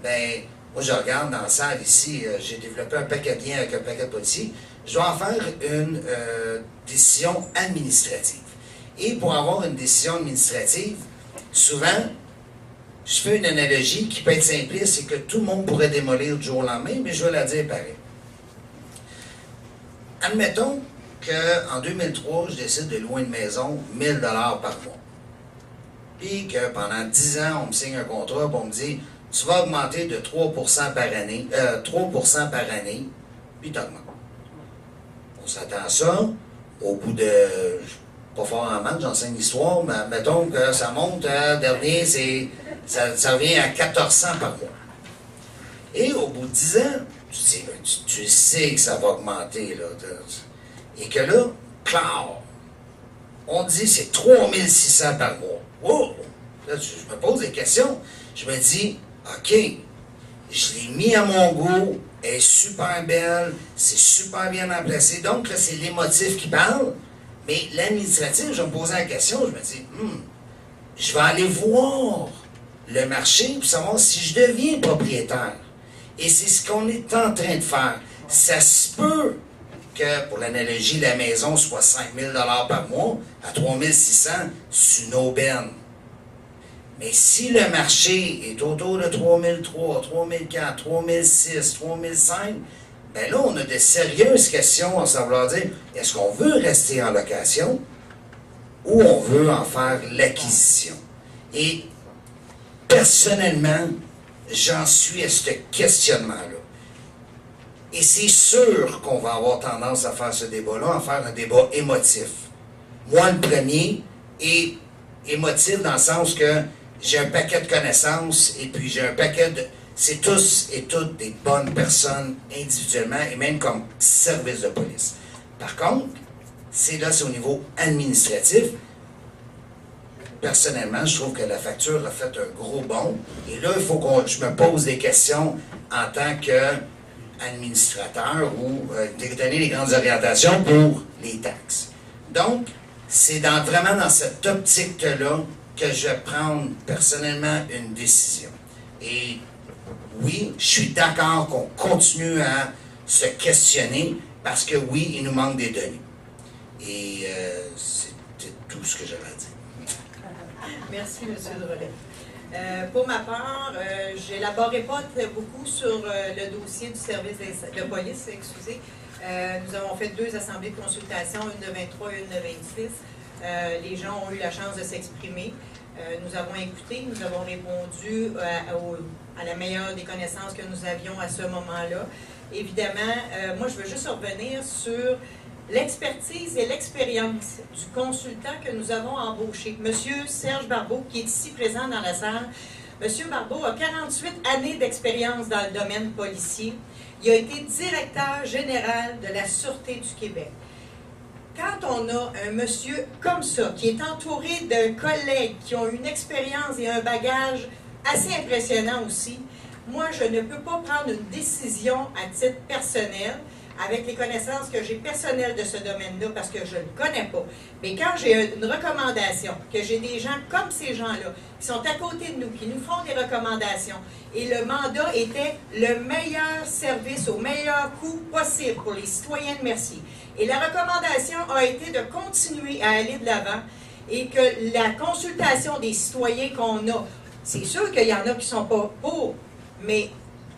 ben moi je regarde dans la salle ici, j'ai développé un paquet de liens avec un paquet de policiers. Je dois en faire une décision administrative. Et pour avoir une décision administrative, souvent, je fais une analogie qui peut être simpliste, c'est que tout le monde pourrait démolir du jour au lendemain, mais je vais la dire pareil. Admettons qu'en 2003, je décide de louer une maison 1 000 $ par mois. Puis que pendant 10 ans, on me signe un contrat et on me dit « Tu vas augmenter de 3% par année, 3% par année, puis tu augmentes. » On s'attend à ça. Au bout de... pas fort en maths, j'enseigne l'histoire, mais mettons que ça monte, dernier, ça revient à 1400 par mois. Et au bout de 10 ans, tu sais que ça va augmenter, là. Et que là, clair, on dit c'est 3600 par mois. Wow! Là, je me pose des questions. Je me dis, OK, je l'ai mis à mon goût, elle est super belle, c'est super bien remplacé. Donc, là, c'est l'émotif qui parle. Mais l'administratif, je me posais la question, je me dis, je vais aller voir le marché pour savoir si je deviens propriétaire. Et c'est ce qu'on est en train de faire. Ça se peut que, pour l'analogie, la maison soit 5 000 $ par mois, à 3 600, c'est une aubaine. Mais si le marché est autour de 3 300, 3 400, 3 600, 3 500, bien là, on a de sérieuses questions à savoir dire, est-ce qu'on veut rester en location ou on veut en faire l'acquisition? Et personnellement, j'en suis à ce questionnement-là. Et c'est sûr qu'on va avoir tendance à faire ce débat-là, à faire un débat émotif. Moi, le premier, est émotif dans le sens que j'ai un paquet de connaissances et puis j'ai un paquet de... c'est tous et toutes des bonnes personnes individuellement et même comme service de police. Par contre, c'est au niveau administratif. Personnellement, je trouve que la facture a fait un gros bond. Et là, il faut que je me pose des questions en tant qu'administrateur ou donner les grandes orientations pour les taxes. Donc, c'est vraiment dans cette optique-là que je vais prendre personnellement une décision. Et oui, je suis d'accord qu'on continue à se questionner parce que oui, il nous manque des données. Et c'était tout ce que j'avais à dire. Merci, M. Drolet. Pour ma part, je n'élaborerai pas beaucoup sur le dossier du service de police, excusez. Nous avons fait 2 assemblées de consultation, une de 23 et une de 26. Les gens ont eu la chance de s'exprimer. Nous avons écouté, nous avons répondu à la meilleure des connaissances que nous avions à ce moment-là. Évidemment, moi, je veux juste revenir sur l'expertise et l'expérience du consultant que nous avons embauché. Monsieur Serge Barbeau, qui est ici présent dans la salle. Monsieur Barbeau a 48 années d'expérience dans le domaine policier. Il a été directeur général de la Sûreté du Québec. Quand on a un monsieur comme ça, qui est entouré de collègues qui ont une expérience et un bagage assez impressionnant aussi, moi, je ne peux pas prendre une décision à titre personnel avec les connaissances que j'ai personnelles de ce domaine-là, parce que je ne le connais pas. Mais quand j'ai une recommandation, que j'ai des gens comme ces gens-là, qui sont à côté de nous, qui nous font des recommandations, et le mandat était le meilleur service au meilleur coût possible pour les citoyens de Mercier. Et la recommandation a été de continuer à aller de l'avant et que la consultation des citoyens qu'on a, c'est sûr qu'il y en a qui ne sont pas pour, mais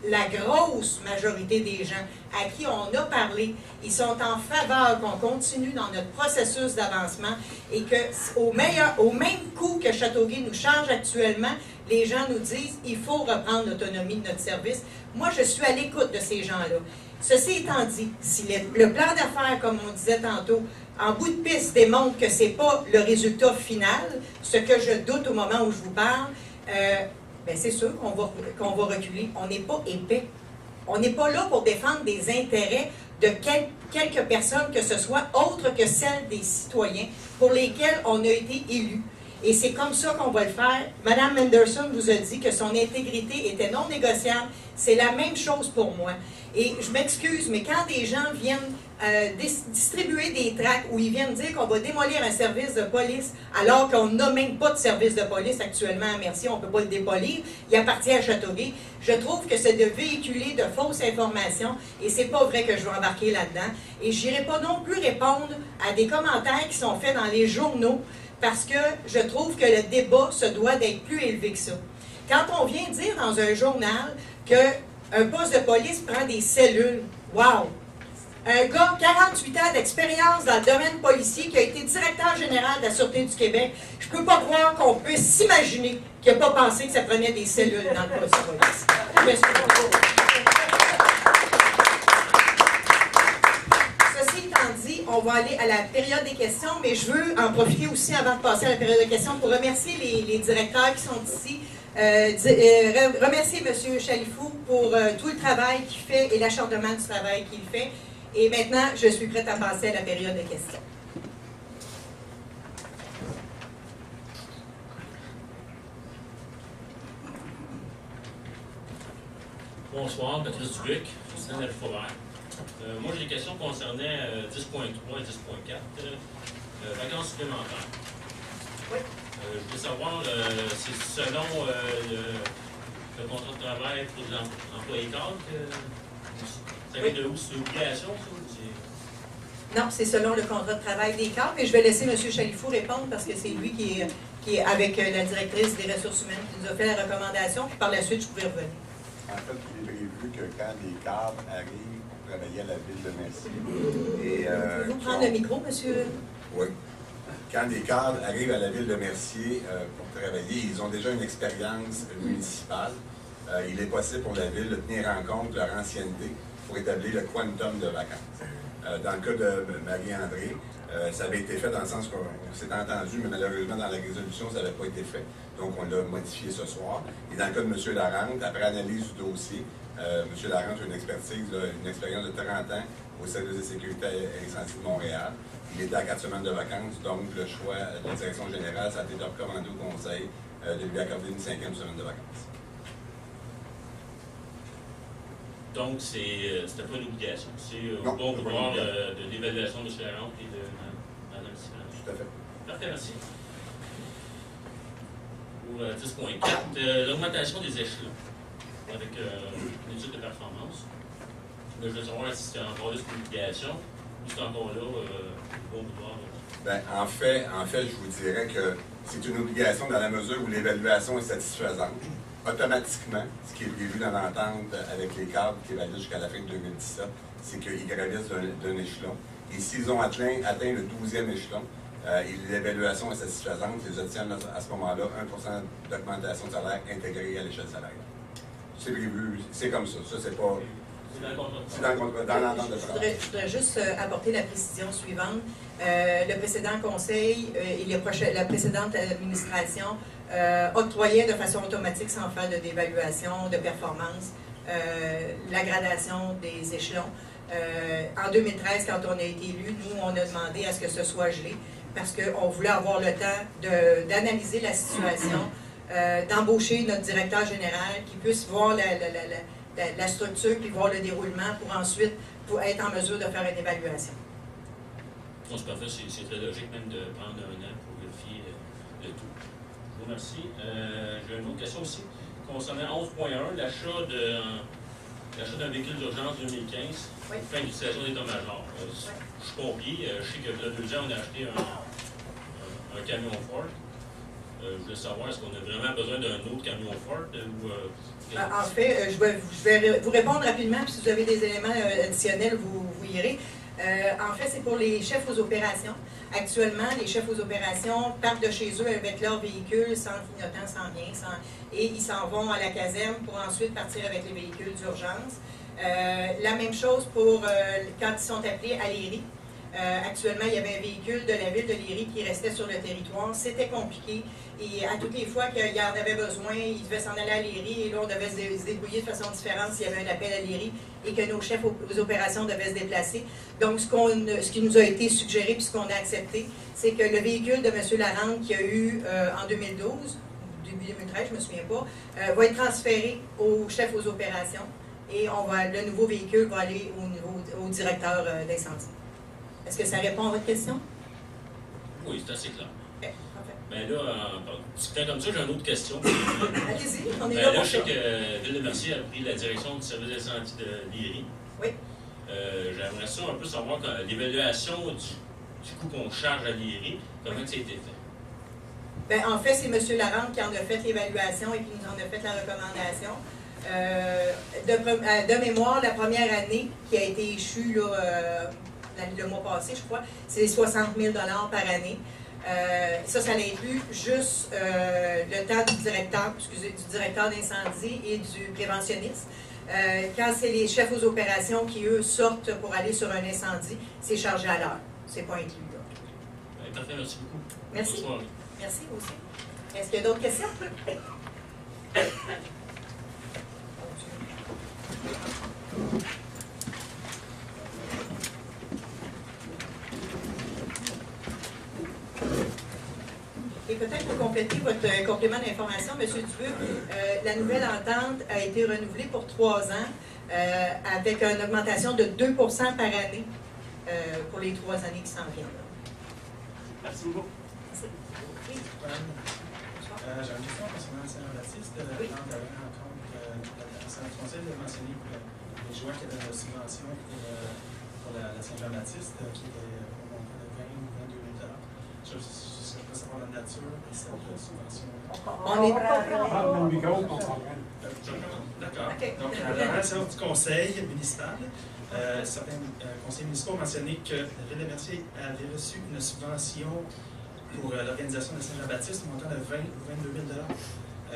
la grosse majorité des gens à qui on a parlé, ils sont en faveur qu'on continue dans notre processus d'avancement et qu'au même coût que Châteauguay nous charge actuellement, les gens nous disent qu'il faut reprendre l'autonomie de notre service. Moi, je suis à l'écoute de ces gens-là. Ceci étant dit, si le plan d'affaires, comme on disait tantôt, en bout de piste démontre que ce n'est pas le résultat final, ce que je doute au moment où je vous parle, bien, c'est sûr qu'on va reculer. On n'est pas épais. On n'est pas là pour défendre des intérêts de quelques personnes, que ce soit autres que celles des citoyens pour lesquels on a été élus. Et c'est comme ça qu'on va le faire. Mme Manderson vous a dit que son intégrité était non négociable. C'est la même chose pour moi. Et je m'excuse, mais quand des gens viennent distribuer des tracts où ils viennent dire qu'on va démolir un service de police alors qu'on n'a même pas de service de police actuellement à Mercier, on ne peut pas le démolir, il appartient à Châteauguay. Je trouve que c'est de véhiculer de fausses informations et c'est pas vrai que je vais embarquer là-dedans. Et je n'irai pas non plus répondre à des commentaires qui sont faits dans les journaux parce que je trouve que le débat se doit d'être plus élevé que ça. Quand on vient dire dans un journal qu'un poste de police prend des cellules, wow! Un gars, 48 ans d'expérience dans le domaine policier, qui a été directeur général de la Sûreté du Québec, je ne peux pas croire qu'on peut s'imaginer qu'il n'a pas pensé que ça prenait des cellules dans le poste de police. Ceci étant dit, on va aller à la période des questions, mais je veux en profiter aussi avant de passer à la période des questions pour remercier les directeurs qui sont ici. Remercier M. Chalifou pour tout le travail qu'il fait et l'acharnement du travail qu'il fait. Et maintenant, je suis prête à passer à la période de questions. Bonsoir, Patrice Dubuc, président de l'Alpha-Vert. Moi, j'ai des questions concernant 10.3 et 10.4, vacances supplémentaires. Oui. Je voulais savoir, c'est selon le contrat de travail pour l'employé cadre ça vient de où? C'est une obligation, ça? Non, c'est selon le contrat de travail des cadres, mais je vais laisser M. Chalifou répondre parce que c'est lui qui est avec la directrice des ressources humaines qui nous a fait la recommandation, puis par la suite, je pourrai revenir. En fait, il est prévu que quand les cadres arrivent pour travailler à la ville de Mercier... Pouvez-vous prendre le micro, monsieur? Oui. Quand les cadres arrivent à la ville de Mercier pour travailler, ils ont déjà une expérience municipale. Il est possible pour la ville de tenir en compte leur ancienneté pour établir le quantum de vacances. Dans le cas de Marie-André, Ça avait été fait dans le sens qu'on s'était entendu, mais malheureusement, dans la résolution, ça n'avait pas été fait. Donc, on l'a modifié ce soir. Et dans le cas de M. Larente, après analyse du dossier, M. Larente a une expertise, une expérience de 30 ans au service de sécurité et incendie de Montréal. Il était à 4 semaines de vacances, donc le choix de la direction générale, ça a été recommandé au conseil de lui accorder une 5e semaine de vacances. Donc, c'était pas une obligation. C'est au Non, bon c'est pas vouloir une obligation. de l'évaluation de M. Larente et de Mme Simon. Tout à fait. Parfait, merci. Pour 10.4, l'augmentation des échelons avec une étude de performance. Je veux savoir si c'est encore là une obligation ou si c'est encore là au bon vouloir. Ben, en fait, je vous dirais que c'est une obligation dans la mesure où l'évaluation est satisfaisante. Automatiquement, ce qui est prévu dans l'entente avec les cadres qui est valide jusqu'à la fin de 2017, c'est qu'ils gravissent d'un échelon. Et s'ils ont atteint le 12e échelon, et l'évaluation est satisfaisante, ils obtiennent à ce moment-là 1% d'augmentation de salaire intégrée à l'échelle salariale. C'est prévu, c'est comme ça. Ça, c'est pas. C'est dans le contrat, dans l'entente de travail. Je voudrais juste apporter la précision suivante. Le précédent conseil et la précédente administration octroyaient de façon automatique, sans faire d'évaluation, de performance, la gradation des échelons. En 2013, quand on a été élu, nous, on a demandé à ce que ce soit gelé parce qu'on voulait avoir le temps d'analyser la situation, d'embaucher notre directeur général qui puisse voir la structure puis voir le déroulement pour ensuite être en mesure de faire une évaluation. Non, c'est parfait, c'est très logique même de prendre un an pour vérifier le tout. Je vous remercie. J'ai une autre question aussi. Concernant 11.1, l'achat d'un véhicule d'urgence 2015, oui. Fin d'utilisation d'état-major. Je suis pompier, je sais que là, 2 ans, on a acheté un camion Ford. Je voulais savoir, est-ce qu'on a vraiment besoin d'un autre camion Ford En fait, je vais vous répondre rapidement, puis si vous avez des éléments additionnels, vous irez. En fait, c'est pour les chefs aux opérations. Actuellement, les chefs aux opérations partent de chez eux avec leur véhicule, sans clignotant, sans rien, et ils s'en vont à la caserne pour ensuite partir avec les véhicules d'urgence. La même chose pour quand ils sont appelés à Léry. Actuellement, il y avait un véhicule de la ville de Léry qui restait sur le territoire. C'était compliqué. Et à toutes les fois qu'il y en avait besoin, ils devaient s'en aller à Léry. Et là, on devait se débrouiller de façon différente s'il y avait un appel à Léry et que nos chefs aux opérations devaient se déplacer. Donc, ce qui nous a été suggéré puis ce qu'on a accepté, c'est que le véhicule de M. Larente qu'il y a eu en 2012, début 2013, je ne me souviens pas, va être transféré au chef aux opérations. Et le nouveau véhicule va aller au directeur d'incendie. Est-ce que ça répond à votre question? Oui, c'est assez clair. Okay, mais là, en discutant comme ça, j'ai une autre question. Allez-y, on est là pour je sais ça. que Ville de Mercier a pris la direction du service d'incendie de Léry. Oui. J'aimerais ça un peu savoir l'évaluation du coût qu'on charge à Léry, comment ça a été fait? Bien, en fait, c'est M. Larente qui en a fait l'évaluation et qui nous en a fait la recommandation. De mémoire, la première année qui a été échue là, le mois passé, je crois, c'est 60 000 $ par année. Ça inclut juste le temps du directeur d'incendie et du préventionniste. Quand c'est les chefs aux opérations qui, eux, sortent pour aller sur un incendie, c'est chargé à l'heure. C'est pas inclus. Là. Parfait, merci beaucoup. Merci. Merci aussi. Est-ce qu'il y a d'autres questions? Et peut-être pour compléter votre complément d'information, M. Dubuc, la nouvelle entente a été renouvelée pour 3 ans avec une augmentation de 2 % par année pour les 3 années qui s'en viennent. Merci beaucoup. Merci. Oui. J'ai une question concernant Saint-Jean-Baptiste. Oui. Dans la rencontre, le conseil a mentionné les joueurs qui avaient une subvention pour la Saint-Jean-Baptiste qui était au montant de 20 ou 22 000 $. Je souhaiterais savoir la nature de cette subvention. On est D'accord. Okay. Donc, à la réunion du conseil municipal, certains conseils municipaux ont mentionné que la Ville de Mercier avait reçu une subvention pour l'organisation de Saint-Jean-Baptiste, au montant de 20 ou 22 000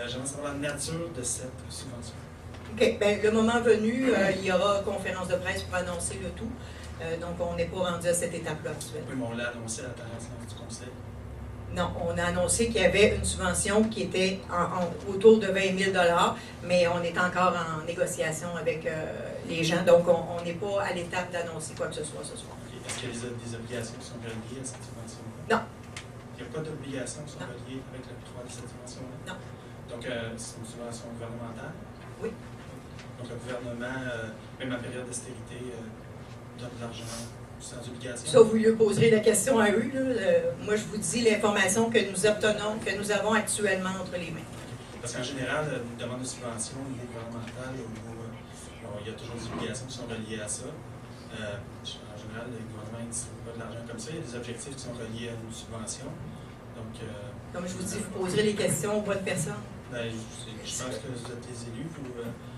$. J'aimerais savoir la nature de cette subvention. OK. Bien, le moment venu, il y aura conférence de presse pour annoncer le tout. Donc, on n'est pas rendu à cette étape-là actuellement. Oui, mais on l'a annoncé à la dernière séance du Conseil. Non, on a annoncé qu'il y avait une subvention qui était autour de 20 000 $, mais on est encore en négociation avec les gens. Donc, on n'est pas à l'étape d'annoncer quoi que ce soit ce soir. Okay. Est-ce qu'il y a des obligations qui sont reliées à cette subvention-là? Non. Il n'y a pas d'obligations qui sont reliées avec l'octroi de cette subvention-là? Non. Donc, c'est une subvention gouvernementale? Oui. Donc, le gouvernement, même en période d'austérité, donne de l'argent sans obligation? Ça, vous lui poserez la question à eux. Moi, je vous dis l'information que nous obtenons, que nous avons actuellement entre les mains. Parce qu'en général, une demande de subvention au niveau gouvernemental, il y a toujours des obligations qui sont reliées à ça. En général, le gouvernement ne distribue pas de l'argent comme ça. Il y a des objectifs qui sont reliés à une subvention. Donc, comme je vous dis, vous poserez les questions aux bonnes personnes. Ben, je pense que vous êtes les élus.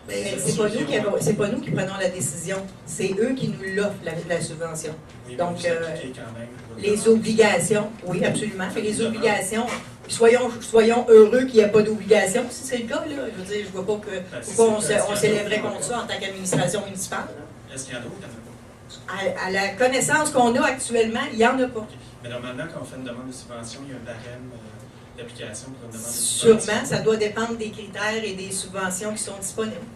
Mais c'est pas nous qui prenons la décision. C'est eux qui nous l'offrent, la subvention. Oui, donc, quand même, les obligations, oui, absolument. Mais les obligations, soyons heureux qu'il n'y ait pas d'obligation, si c'est le cas. Là. Je veux dire, je ne vois pas pourquoi on s'élèverait contre ça en tant qu'administration municipale. Est-ce qu'il y en a ou il n'y en a pas? À la connaissance qu'on a actuellement, il n'y en a pas. Okay. Mais normalement, quand on fait une demande de subvention, il y a un barème d'application pour une demande de subvention. Sûrement, ça doit dépendre des critères et des subventions qui sont disponibles.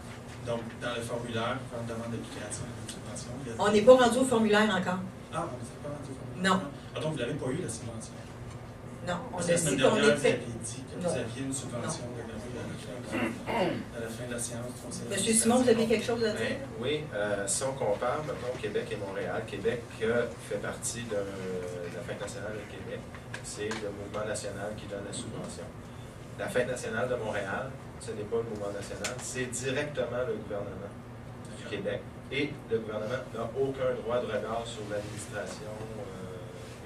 Donc, dans le formulaire, pour une demande d'application de subvention, il y a... On n'est pas rendu au formulaire encore. Ah, on n'est pas rendu au formulaire? Non. Ah, donc, vous n'avez pas eu la subvention? Non, on a la semaine dit qu'on dernière, était... vous avez dit que vous aviez une subvention de la à la fin de la séance du Conseil. Monsieur Simon, vous avez quelque chose à dire? Oui, si on compare, mettons, Québec et Montréal, Québec fait partie de la Fête nationale de Québec. C'est le mouvement national qui donne la subvention. La Fête nationale de Montréal, ce n'est pas le mouvement national, c'est directement le gouvernement du Québec. Et le gouvernement n'a aucun droit de regard sur l'administration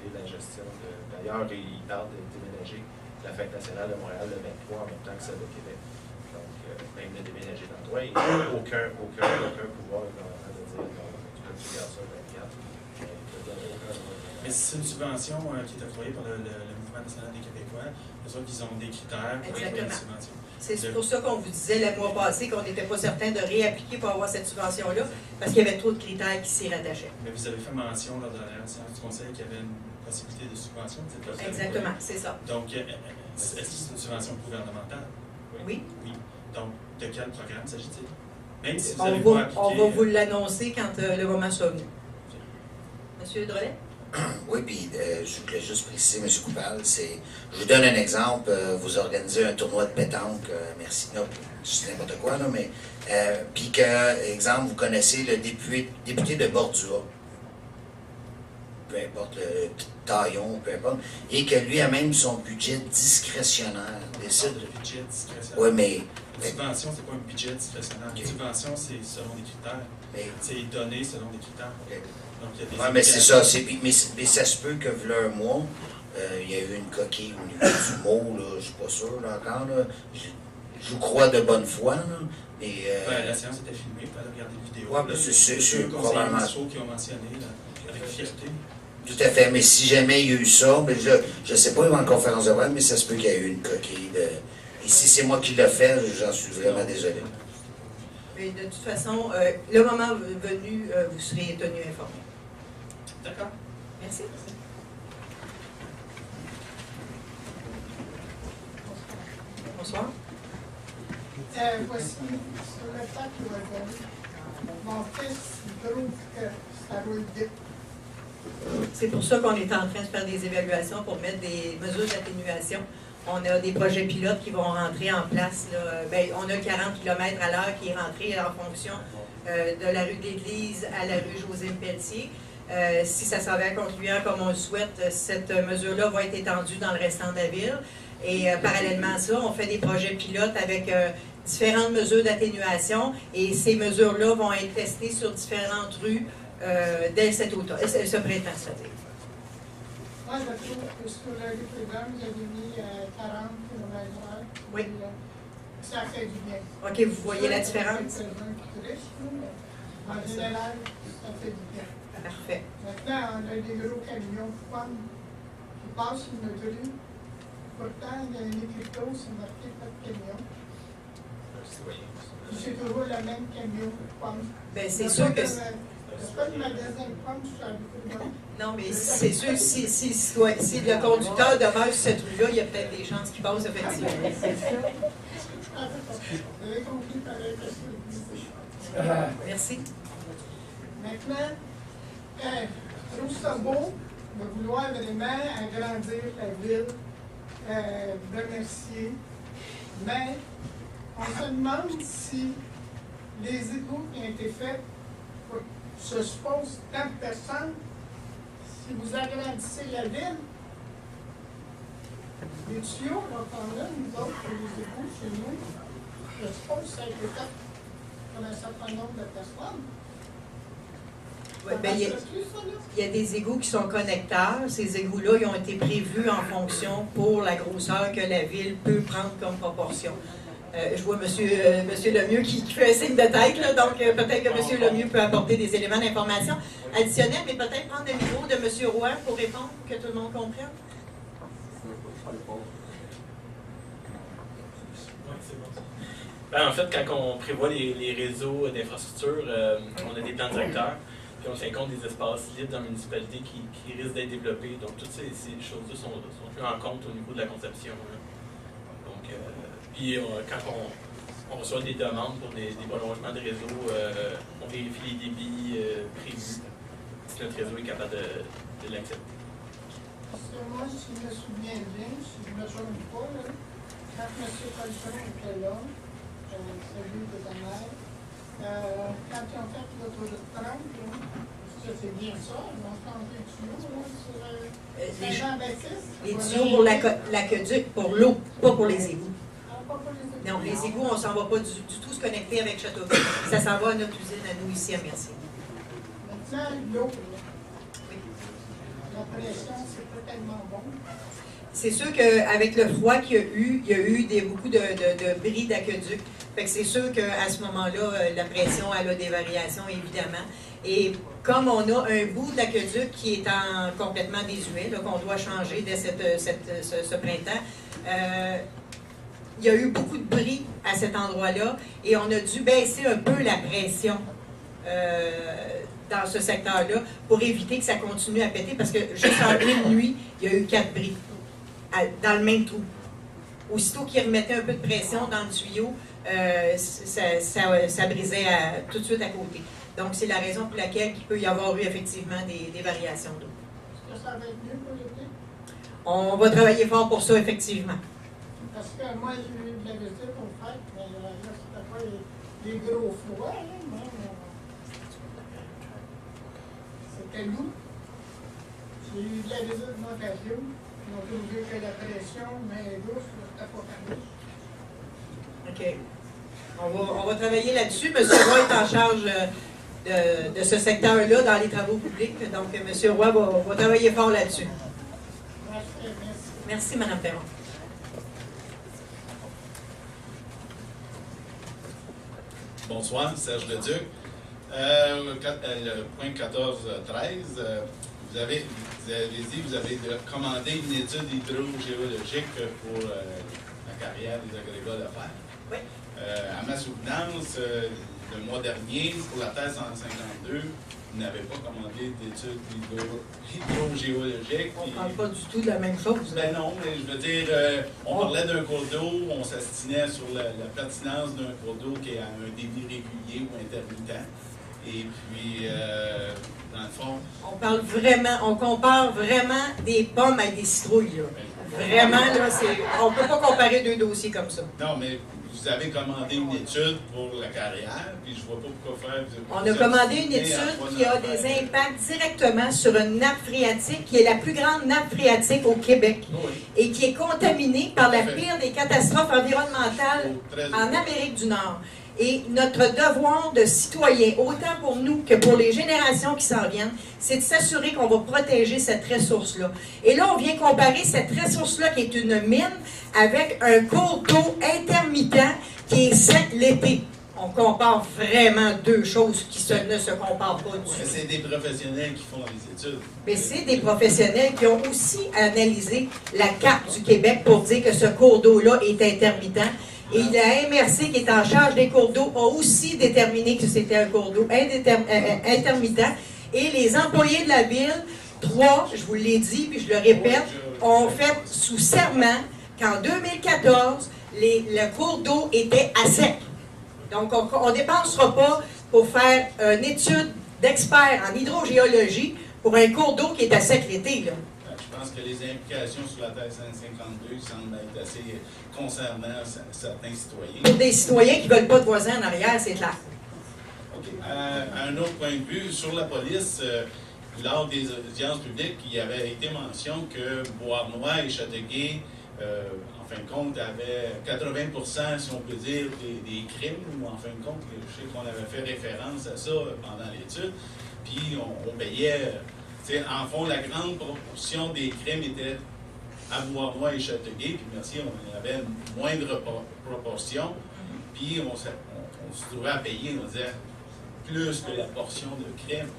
et la gestion de... D'ailleurs, il parle de déménager la Fête nationale de Montréal le 23 en même temps que celle de Québec. Donc, même de déménager d'endroit, il n'y a aucun pouvoir du gouvernement de dire non, tu peux plus faire ça le 24. Mais c'est une subvention qui est octroyée par le Mouvement national des Québécois. Les autres, ils ont des critères pour octroyer une subvention. C'est pour ça qu'on vous disait le mois passé qu'on n'était pas certain de réappliquer pour avoir cette subvention-là, parce qu'il y avait trop de critères qui s'y rattachaient. Mais vous avez fait mention lors de la dernière séance du Conseil qu'il y avait une possibilité de subvention. Exactement, c'est ça. Donc, est-ce que c'est une subvention gouvernementale? Oui. Oui. Donc, de quel programme s'agit-il? Même si vous On avez va, pas appliqué... on va vous l'annoncer quand le moment sera venu. Monsieur Drolet? Oui, puis je voulais juste préciser, M. Coupal, je vous donne un exemple, vous organisez un tournoi de pétanque, merci, non, c'est n'importe quoi, là, mais, puis que, exemple, vous connaissez le député de Bordua, peu importe le taillon, peu importe, et que lui a même son budget discrétionnaire. Le budget discrétionnaire. Oui, mais... Une subvention, c'est pas un budget discrétionnaire. Une subvention, c'est selon des critères. C'est donné selon des critères. Okay. Oui, mais c'est ça. Mais ça se peut que, voilà un mois, il y a eu une coquille au niveau du mot, là, je ne suis pas sûr là, encore. Là. Je vous crois de bonne foi. Là, mais, la séance était filmée, vous allez regarder la vidéo. Oui, mais c'est probablement. Qui ont mentionné là, avec fierté. Tout à fait. Mais si jamais il y a eu ça, mais je ne sais pas en conférence de presse, mais ça se peut qu'il y ait eu une coquille. Et si c'est moi qui l'ai fait, j'en suis vraiment désolé. Mais de toute façon, le moment venu, vous serez tenu informé. D'accord. Merci. Bonsoir. Voici sur le temps qui va donner. Mon fils, il trouve que ça roule vite. C'est pour ça qu'on est en train de faire des évaluations pour mettre des mesures d'atténuation. On a des projets pilotes qui vont rentrer en place. Là. Bien, on a 40 km à l'heure qui est rentré en fonction de la rue de l'Église à la rue José-Pelletier. Si ça s'avère concluant comme on le souhaite, cette mesure-là va être étendue dans le restant de la ville. Et parallèlement à ça, on fait des projets pilotes avec différentes mesures d'atténuation. Et ces mesures-là vont être testées sur différentes rues dès ce printemps, c'est-à-dire. Moi, je trouve que sur la rue Prud'homme, vous avez mis 40 km/h. Oui. Ça fait du bien. OK, vous voyez la différence? En général, ça fait du bien. Parfait. Maintenant, on a des gros camions pommes qui passent sur notre rue. Pourtant, il y a un écriteau, c'est marqué pas de camion. C'est toujours le même camion pommes. Bien, c'est sûr que... C'est pas le magasin de pommes sur la rue Courban. Non, mais c'est sûr, si le conducteur demeure sur cette rue-là, il y a peut-être des chances qu'il passe effectivement. C'est ça. Vous avez compris pareil parce que je disais. Merci. Maintenant, je trouve ça beau de vouloir vraiment agrandir la ville, remercier, mais on se demande si les égouts qui ont été faits pour se suppose tant de personnes, si vous agrandissez la ville, les tuyaux, on a, nous autres, pour les égouts chez nous, je suppose que ça a été fait pour un certain nombre de personnes. Ouais, ben, il y a des égouts qui sont connecteurs. Ces égouts-là, ils ont été prévus en fonction pour la grosseur que la ville peut prendre comme proportion. Je vois monsieur Lemieux qui fait un signe de tête, là, donc peut-être que monsieur Lemieux peut apporter des éléments d'information additionnels, mais peut-être prendre le micro de monsieur Roy pour répondre, que tout le monde comprenne. Ben, en fait, quand on prévoit les réseaux d'infrastructures, on a des plans directeurs, puis on tient compte des espaces libres dans la municipalité qui risquent d'être développés. Donc, toutes ces choses-là sont prises en compte au niveau de la conception. Là. Donc, puis quand on reçoit des demandes pour des prolongements de réseau, on vérifie les débits prévus, si notre réseau est capable de l'accepter. Parce que moi, si je me souviens bien, si je ne me trompe pas, là, quand M. Colson était là, celui de ta mère, quand ils ont fait l'autoroute 30, c'est bien ça, ils ont changé de tuyau sur Saint-Jean-Baptiste. Les tuyaux pour l'aqueduc, pour l'eau, pas pour les égouts. Non, les égouts, on ne s'en va pas du tout se connecter avec Châteauguay. Ça s'en va à notre usine, à nous, ici, à Mercier. Maintenant, l'eau, la pression, c'est pas tellement bon. C'est sûr qu'avec le froid qu'il y a eu beaucoup de bris d'aqueduc. Fait que c'est sûr qu'à ce moment-là, la pression, elle a des variations, évidemment. Et comme on a un bout d'aqueduc qui est complètement désuet, qu'on doit changer dès ce printemps, il y a eu beaucoup de bris à cet endroit-là et on a dû baisser un peu la pression dans ce secteur-là pour éviter que ça continue à péter parce que juste en une nuit, il y a eu 4 bris dans le même trou. Aussitôt qu'il remettait un peu de pression dans le tuyau, ça brisait tout de suite à côté. Donc, c'est la raison pour laquelle il peut y avoir eu effectivement des variations d'eau. Est-ce que ça va être mieux pour l'été? On va travailler fort pour ça, effectivement. Parce que moi, j'ai eu de la visite au fait, mais là, c'était pas les gros froids, là, mais c'était lourd. J'ai eu de la visite d'Ontario. Ils ont trouvé que la pression, mais douce, c'était pas pareil. OK. On va travailler là-dessus. M. Roy est en charge de ce secteur-là dans les travaux publics. Donc, M. Roy va travailler fort là-dessus. Merci. Merci, Mme Perron. Bonsoir, Serge Leduc. Le point 14-13, vous avez dit vous avez commandé une étude hydrogéologique pour la carrière des agrégats de fer. Oui. À ma souvenance, le mois dernier, pour la thèse 152, vous n'avez pas commandé d'études hydrogéologiques. On ne parle pas du tout de la même chose. Ben non, mais je veux dire, on parlait d'un cours d'eau, on s'astinait sur la pertinence d'un cours d'eau qui est à un débit régulier ou intermittent. Et puis, dans le fond... On compare vraiment des pommes avec des citrouilles, là. Vraiment, là, on ne peut pas comparer deux dossiers comme ça. Non, mais vous avez commandé une étude pour la carrière, puis je ne vois pas pourquoi faire... On a commandé une étude qui a des impacts directement sur une nappe phréatique qui est la plus grande nappe phréatique au Québec et qui est contaminée par la pire des catastrophes environnementales en Amérique du Nord. Et notre devoir de citoyen, autant pour nous que pour les générations qui s'en viennent, c'est de s'assurer qu'on va protéger cette ressource-là. Et là, on vient comparer cette ressource-là, qui est une mine, avec un cours d'eau intermittent qui est sec l'été. On compare vraiment deux choses qui ne se comparent pas du tout. Mais c'est des professionnels qui font les études. Mais c'est des professionnels qui ont aussi analysé la carte du Québec pour dire que ce cours d'eau-là est intermittent. Et la MRC, qui est en charge des cours d'eau, a aussi déterminé que c'était un cours d'eau intermittent. Et les employés de la ville, 3, je vous l'ai dit, puis je le répète, ont fait sous serment qu'en 2014, le cours d'eau était à sec. Donc, on ne dépensera pas pour faire une étude d'expert en hydrogéologie pour un cours d'eau qui est à sec l'été. Je pense que les implications sur la Terre 152 semblent être assez concernant certains citoyens. Pour des citoyens qui ne veulent pas de voisins en arrière, c'est clair. OK. À un autre point de vue, sur la police, lors des audiences publiques, il y avait été mention que Beauharnois et Châteauguay, en fin de compte, avaient 80%, si on peut dire, des crimes. Ou en fin de compte, je sais qu'on avait fait référence à ça pendant l'étude. Puis on payait, en fond, la grande proportion des crimes était à Beauharnois et Châteauguay. Puis merci, on avait une moindre proportion. Puis on se trouvait à payer, on disait, plus que la portion de crimes.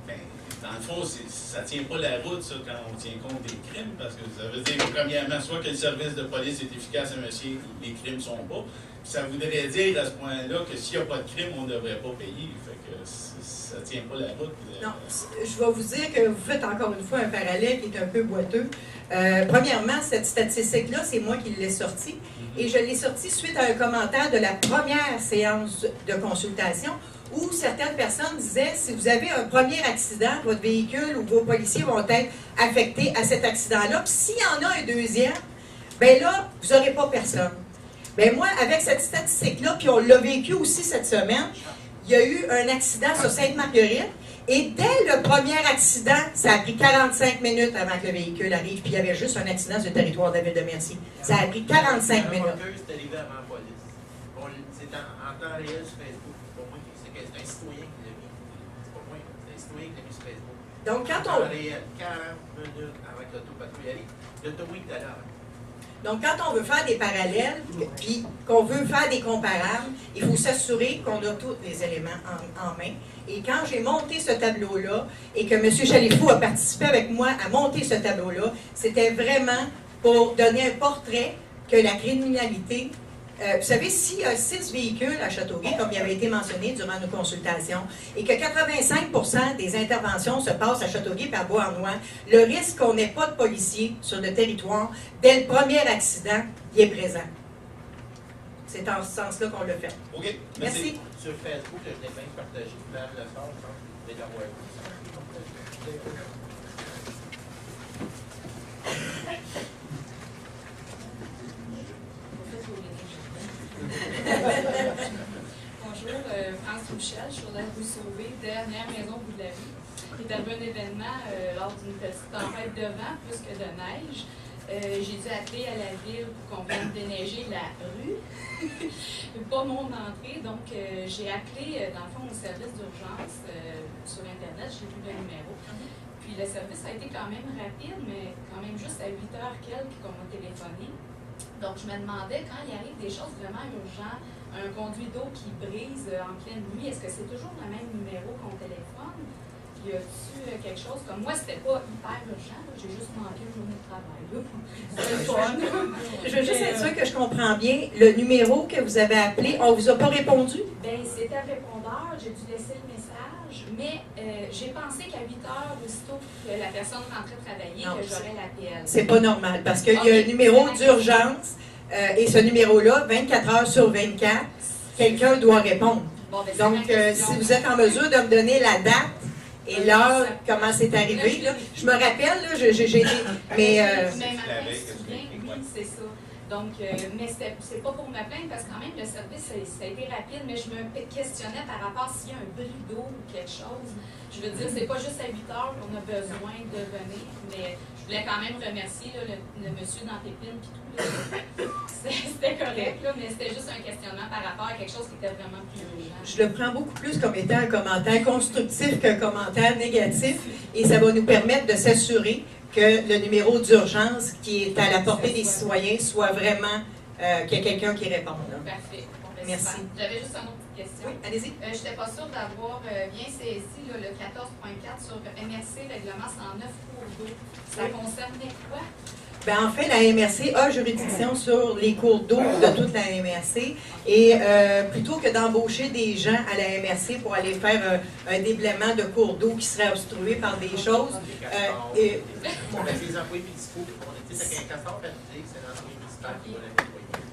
Mais dans le fond, ça ne tient pas la route, ça, quand on tient compte des crimes, parce que ça veut dire, premièrement, soit que le service de police est efficace, mais si les crimes ne sont pas. Ça voudrait dire à ce point-là que s'il n'y a pas de crime, on ne devrait pas payer. Fait que ça ne tient pas la route. Non, je vais vous dire que vous faites encore une fois un parallèle qui est un peu boiteux. Premièrement, cette statistique-là, c'est moi qui l'ai sortie. Et je l'ai sortie suite à un commentaire de la première séance de consultation où certaines personnes disaient, si vous avez un premier accident, votre véhicule ou vos policiers vont être affectés à cet accident-là. Puis s'il y en a un deuxième, bien là, vous n'aurez pas personne. Bien moi, avec cette statistique-là, puis on l'a vécu aussi cette semaine, il y a eu un accident sur Sainte-Marguerite, et dès le premier accident, ça a pris 45 minutes avant que le véhicule arrive, puis il y avait juste un accident sur le territoire de la ville de Mercier. Ça a pris 45 minutes. C'est arrivé avant la police. C'est en temps réel sur Facebook. Pour moi, c'est un citoyen qui l'a mis. C'est pas moi, c'est un citoyen qui l'a mis sur Facebook. Donc, quand en temps réel, 40 minutes avant que l'autopatrouille arrive. L'autopatrouille est à l'heure. Donc, quand on veut faire des parallèles, puis qu'on veut faire des comparables, il faut s'assurer qu'on a tous les éléments en main. Et quand j'ai monté ce tableau-là, et que M. Chalifou a participé avec moi à monter ce tableau-là, c'était vraiment pour donner un portrait que la criminalité... vous savez, s'il y a 6 véhicules à Châteauguay, comme il avait été mentionné durant nos consultations, et que 85% des interventions se passent à Châteauguay par Beauharnois, le risque qu'on n'ait pas de policiers sur le territoire, dès le premier accident, il est présent. C'est en ce sens-là qu'on le fait. OK. Merci. Sur Facebook, je l'ai bien partagé vers le sort, je pense. Je vais l'avoir Bonjour, France Michel, je suis dans la rue Sauvé, dernière maison au bout de la rue. Il est arrivé un événement lors d'une petite tempête de vent, plus que de neige. J'ai dû appeler à la ville pour qu'on vienne déneiger la rue, pas mon entrée. Donc, j'ai appelé, dans le fond, au service d'urgence sur Internet, j'ai vu le numéro. Puis le service a été quand même rapide, mais quand même juste à 8h quelques qu'on m'a téléphoné. Donc, je me demandais, quand il arrive des choses vraiment urgentes, un conduit d'eau qui brise en pleine nuit, est-ce que c'est toujours le même numéro qu'on téléphone? Y a-t-il quelque chose comme moi, c'était pas hyper urgent, j'ai juste manqué une journée de travail. C'était fun. Je veux juste être sûre que je comprends bien. Le numéro que vous avez appelé, on ne vous a pas répondu? Bien, c'était un répondeur, j'ai dû laisser le message, mais j'ai pensé qu'à 8h, aussitôt que la personne rentrait travailler, que j'aurais l'appel. C'est pas normal, parce qu'il y a un numéro d'urgence, et ce numéro-là, 24 heures sur 24, quelqu'un doit répondre. Bon, ben, donc, si vous êtes en mesure de me donner la date et l'heure, comment c'est arrivé, là, je me rappelle, là, j'ai été... Mais... oui, c'est ça. Donc, mais c'est pas pour me plaindre, parce que quand même, le service, ça a été rapide, mais je me questionnais par rapport s'il y a un bris d'eau ou quelque chose. Je veux dire, c'est pas juste à 8 heures qu'on a besoin de venir, mais je voulais quand même remercier là, le monsieur dans Pépine et tout. C'était correct, là, mais c'était juste un questionnement par rapport à quelque chose qui était vraiment plus urgent. Je le prends beaucoup plus comme étant un commentaire constructif qu'un commentaire négatif, et ça va nous permettre de s'assurer que le numéro d'urgence qui est à la portée des citoyens soit vraiment qu'il y ait quelqu'un qui réponde. Parfait. Bon, Merci. J'avais juste une autre petite question. Oui, allez-y. Je n'étais pas sûre d'avoir bien saisi là, le 14.4 sur MRC, règlement 109 cours d'eau. Ça concernait quoi? Ben, en fait, la MRC a juridiction sur les cours d'eau de toute la MRC et plutôt que d'embaucher des gens à la MRC pour aller faire un déblaiement de cours d'eau qui serait obstrué par des choses. Les employés municipaux, c'est un castor, c'est l'employé municipal qui va la nettoyer.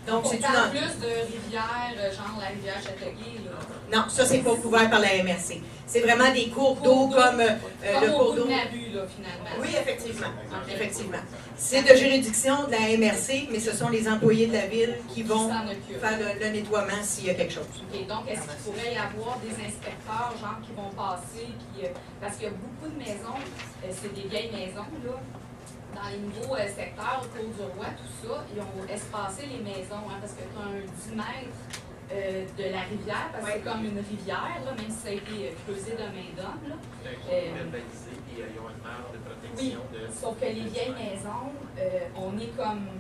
Donc, On c'est parle plus de rivières, genre la rivière Châteauguay, là. Non, ça, c'est pas couvert par la MRC. C'est vraiment des cours d'eau comme le cours d'eau. Nabu, là, finalement. Oui, effectivement. Effectivement. C'est de juridiction de la MRC, mais ce sont les employés de la ville qui vont faire le nettoiement s'il y a quelque chose. OK. Donc, est-ce qu'il pourrait y avoir des inspecteurs, genre, qui vont passer, parce qu'il y a beaucoup de maisons, c'est des vieilles maisons, là, dans les nouveaux secteurs, autour du roi, tout ça, ils ont espacé les maisons, hein, parce que tu as un 10 mètres de la rivière, parce que c'est comme une rivière, là, même si ça a été creusé de main d'homme. Là. Puis ils ont une marge de protection. Oui, sauf que les vieilles maisons, on est comme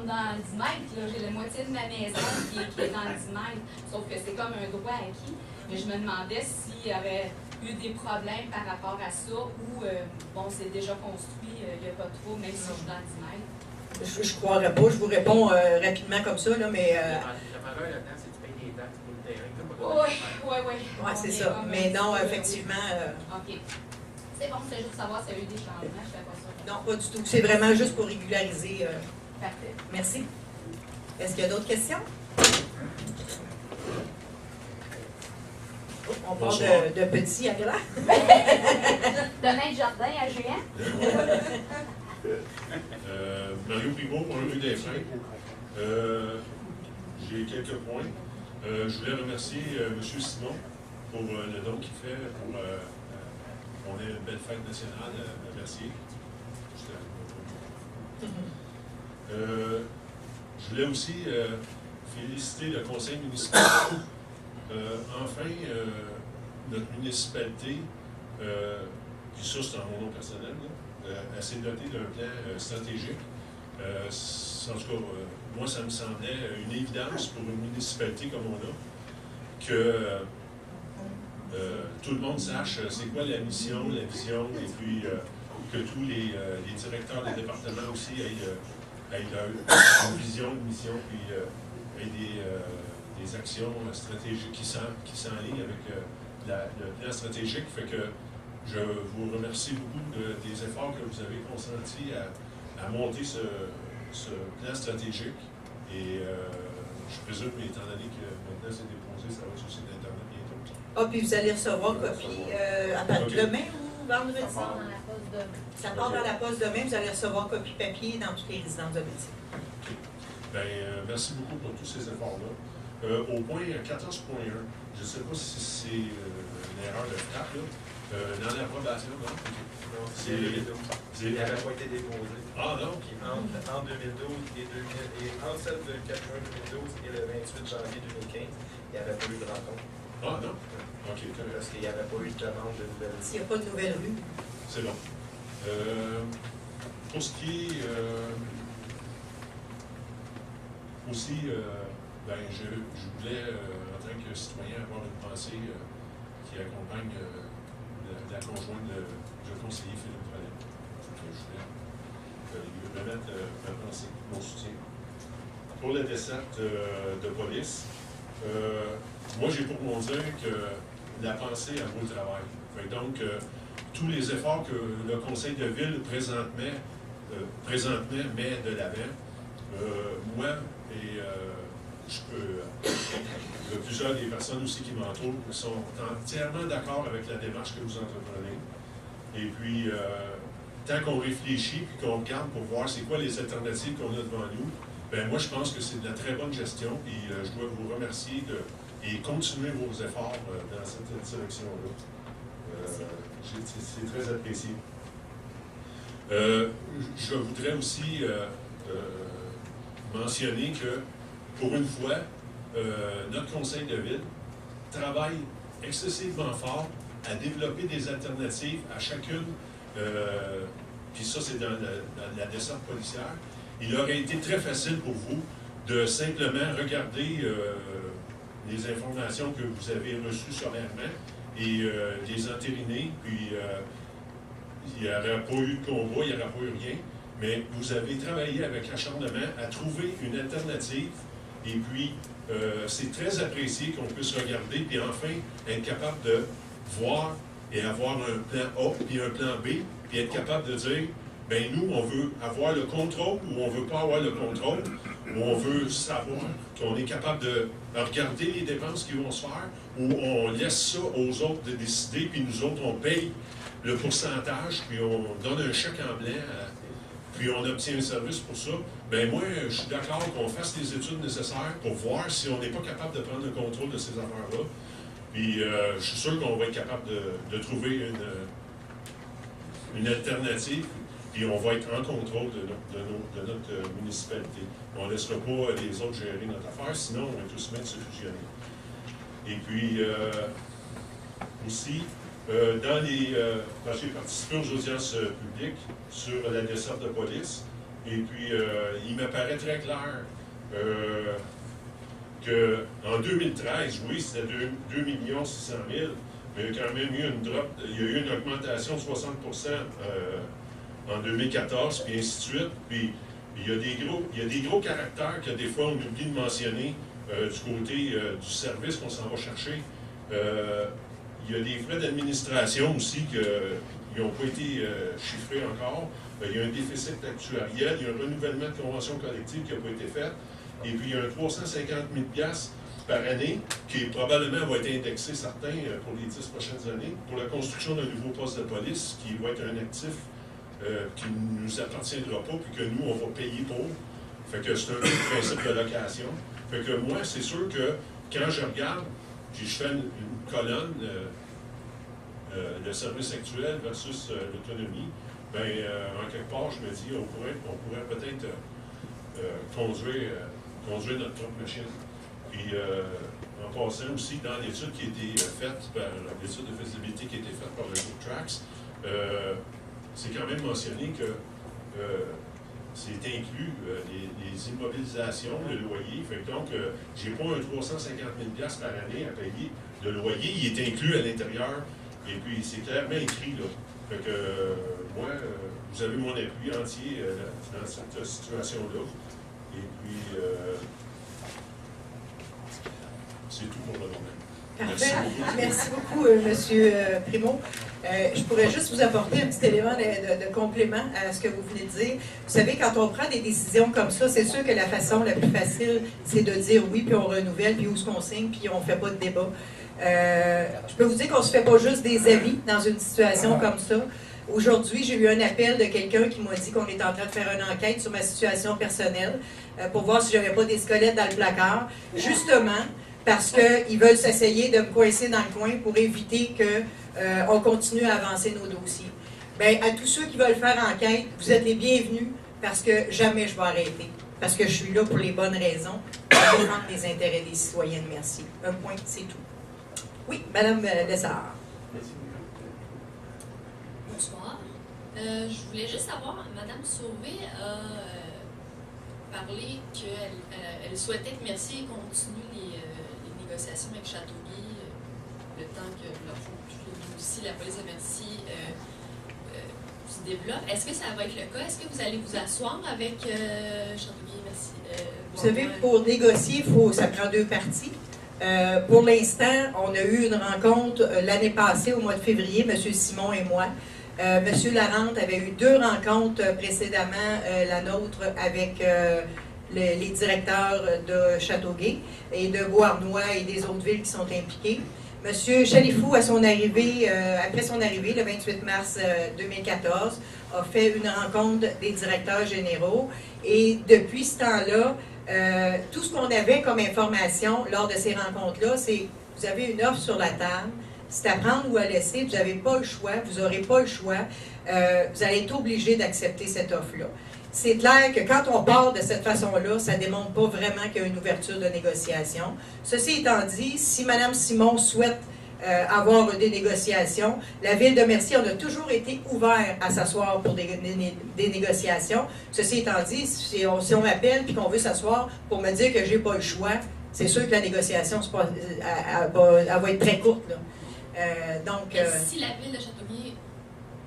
dans le 10 mètres. J'ai la moitié de ma maison qui est dans le 10 mètres, sauf que c'est comme un droit acquis. Mais je me demandais s'il y avait eu des problèmes par rapport à ça ou, bon, c'est déjà construit, il n'y a pas trop, même si je suis dans le 10 mètres. Je croirais pas, je vous réponds rapidement comme ça, là, mais... La valeur là-dedans, c'est que tu payes des taxes pour le terrain. Oui, c'est ça. Mais non, effectivement... OK. C'est bon, c'est juste savoir s'il y a eu des changements, je ne fais pas ça. Non, pas du tout. C'est vraiment juste pour régulariser. Parfait. Merci. Est-ce qu'il y a d'autres questions? On parle de petits à grand. De main de jardin à géant. Mario Primo, pour le rue des Freins. J'ai quelques points. Je voulais remercier M. Simon pour le don qu'il fait pour on ait une belle fête nationale à Mercier. Je voulais aussi féliciter le conseil municipal. Enfin, notre municipalité, puis ça c'est en mon nom personnel, elle s'est dotée d'un plan stratégique. En tout cas, moi ça me semblait une évidence pour une municipalité comme on a, que tout le monde sache c'est quoi la mission, la vision, et puis que tous les directeurs des départements aussi aient une vision, une mission, puis aient des actions stratégiques qui s'enlignent avec le plan stratégique. Fait que je vous remercie beaucoup des efforts que vous avez consentis à monter ce plan stratégique. Et je présume, étant donné que maintenant c'est déposé, ça va sur le site Internet bientôt. Ah, puis vous allez recevoir copie à partir de demain ou vendredi? Ça part dans la poste demain. Ça part dans la poste demain, vous allez recevoir copie papier dans toutes les résidences domicile. Okay. Bien, merci beaucoup pour tous ces efforts-là. Au point 14.1, je ne sais pas si c'est une erreur de frappe, là. Dans l'approbation, non? Non, il n'avait pas été déposé. Ah non? En 2012 et entre celle de 4 juin 2012 et le 28 janvier 2015, il n'y avait pas eu de rencontre. Ah non? OK. Parce qu'il n'y avait pas eu de demande de nouvelles rues. S'il n'y a pas de nouvelles rues. C'est bon. Pour ce qui est aussi, ben, je voulais, en tant que citoyen, avoir une pensée qui accompagne la conjointe du conseiller Philippe Rollet. Je voulais lui remettre ma pensée, mon soutien. Pour la desserte de police, moi j'ai pour mon dire que la pensée a vaut le travail. Fait donc, tous les efforts que le conseil de ville présentement met de l'avant, moi et plusieurs des personnes aussi qui m'entourent sont entièrement d'accord avec la démarche que vous entreprenez. Et puis, tant qu'on réfléchit et qu'on regarde pour voir c'est quoi les alternatives qu'on a devant nous, ben moi je pense que c'est de la très bonne gestion et je dois vous remercier et continuer vos efforts dans cette direction-là. C'est très apprécié. Je voudrais aussi mentionner que, pour une fois, notre conseil de ville travaille excessivement fort à développer des alternatives à chacune, puis ça c'est dans la desserte policière. Il aurait été très facile pour vous de simplement regarder les informations que vous avez reçues sommairement et les entériner, puis il n'y aura pas eu de combat, il n'y aura pas eu rien, mais vous avez travaillé avec l'acharnement à trouver une alternative, et puis c'est très apprécié qu'on puisse regarder, puis enfin être capable de voir et avoir un plan A, puis un plan B, puis être capable de dire, ben nous, on veut avoir le contrôle, ou on ne veut pas avoir le contrôle, ou on veut savoir qu'on est capable de regarder les dépenses qui vont se faire, ou on laisse ça aux autres de décider, puis nous autres, on paye le pourcentage, puis on donne un chèque en blanc, puis on obtient un service pour ça. Ben moi, je suis d'accord qu'on fasse les études nécessaires pour voir si on n'est pas capable de prendre le contrôle de ces affaires-là. Puis je suis sûr qu'on va être capable de trouver une alternative, puis on va être en contrôle de notre municipalité. On ne laissera pas les autres gérer notre affaire, sinon on va tous mettre se fusionner. Et puis aussi, j'ai participé aux audiences publiques sur la desserte de police, et puis il m'apparaît très clair qu'en 2013, oui, c'était 2 600 000, mais il y a quand même eu il y a eu une augmentation de 60% en 2014, puis ainsi de suite. Puis il y a des gros caractères que des fois on oublie de mentionner du côté du service qu'on s'en va chercher. Il y a des frais d'administration aussi qui n'ont pas été chiffrés encore. Il y a un déficit actuariel, il y a un renouvellement de convention collective qui n'a pas été fait. Et puis il y a un 350 000 $ par année qui probablement va être indexé, certains, pour les 10 prochaines années, pour la construction d'un nouveau poste de police qui va être un actif qui ne nous appartiendra pas, puis que nous, on va payer pour. Fait que c'est un principe de location. Fait que moi, c'est sûr que quand je regarde, puis je fais une colonne, le service actuel versus l'autonomie, bien, en quelque part, je me dis, on pourrait peut-être conduire notre propre machine. Puis, en passant aussi, dans l'étude qui a été faite, l'étude de faisabilité qui a été faite par le groupe Trax, c'est quand même mentionné que c'est inclus les immobilisations, le loyer. Fait que donc, j'ai pas un 350 000 $ par année à payer. Le loyer, il est inclus à l'intérieur, et puis c'est clairement écrit, là. Fait que, moi, vous avez mon appui entier dans cette situation-là. Et puis, c'est tout pour le moment. Parfait. Merci beaucoup, M. Primo. Je pourrais juste vous apporter un petit élément de complément à ce que vous venez de dire. Vous savez, quand on prend des décisions comme ça, c'est sûr que la façon la plus facile, c'est de dire oui, puis on renouvelle, puis où est-ce qu'on signe, puis on ne fait pas de débat. Je peux vous dire qu'on ne se fait pas juste des avis dans une situation comme ça. Aujourd'hui, j'ai eu un appel de quelqu'un qui m'a dit qu'on est en train de faire une enquête sur ma situation personnelle pour voir si je n'avais pas des squelettes dans le placard. Justement, parce qu'ils veulent s'essayer de me coincer dans le coin pour éviter qu'on continue à avancer nos dossiers. Bien, à tous ceux qui veulent faire enquête, vous êtes les bienvenus parce que jamais je vais arrêter. Parce que je suis là pour les bonnes raisons, pour défendre les intérêts des citoyennes. Merci. Un point, c'est tout. Oui, Mme Lessard. Bonsoir. Je voulais juste savoir, Mme Sauvé a parlé qu'elle souhaitait que Mercier continue les négociations avec Châteauguay le temps que aussi la police de Mercier se développe. Est-ce que ça va être le cas? Est-ce que vous allez vous asseoir avec Châteauguay et Mercier? Vous savez, pour négocier, ça prend deux parties. Pour l'instant, on a eu une rencontre l'année passée, au mois de février, M. Simon et moi. M. Larente avait eu 2 rencontres précédemment, la nôtre, avec les directeurs de Châteauguay et de Beauharnois et des autres villes qui sont impliquées. M. Chalifou, à son arrivée, après son arrivée, le 28 mars 2014, a fait une rencontre des directeurs généraux. Et depuis ce temps-là, tout ce qu'on avait comme information lors de ces rencontres-là, c'est vous avez une offre sur la table, c'est à prendre ou à laisser, vous n'avez pas le choix, vous n'aurez pas le choix, vous allez être obligé d'accepter cette offre-là. C'est clair que quand on part de cette façon-là, ça ne démontre pas vraiment qu'il y a une ouverture de négociation. Ceci étant dit, si Mme Simon souhaite avoir des négociations. La Ville de Mercier, on a toujours été ouvert à s'asseoir pour des négociations. Ceci étant dit, si on m'appelle et qu'on veut s'asseoir pour me dire que j'ai pas le choix, c'est sûr que la négociation, elle va être très courte. Là. Si la Ville de Châteauguay,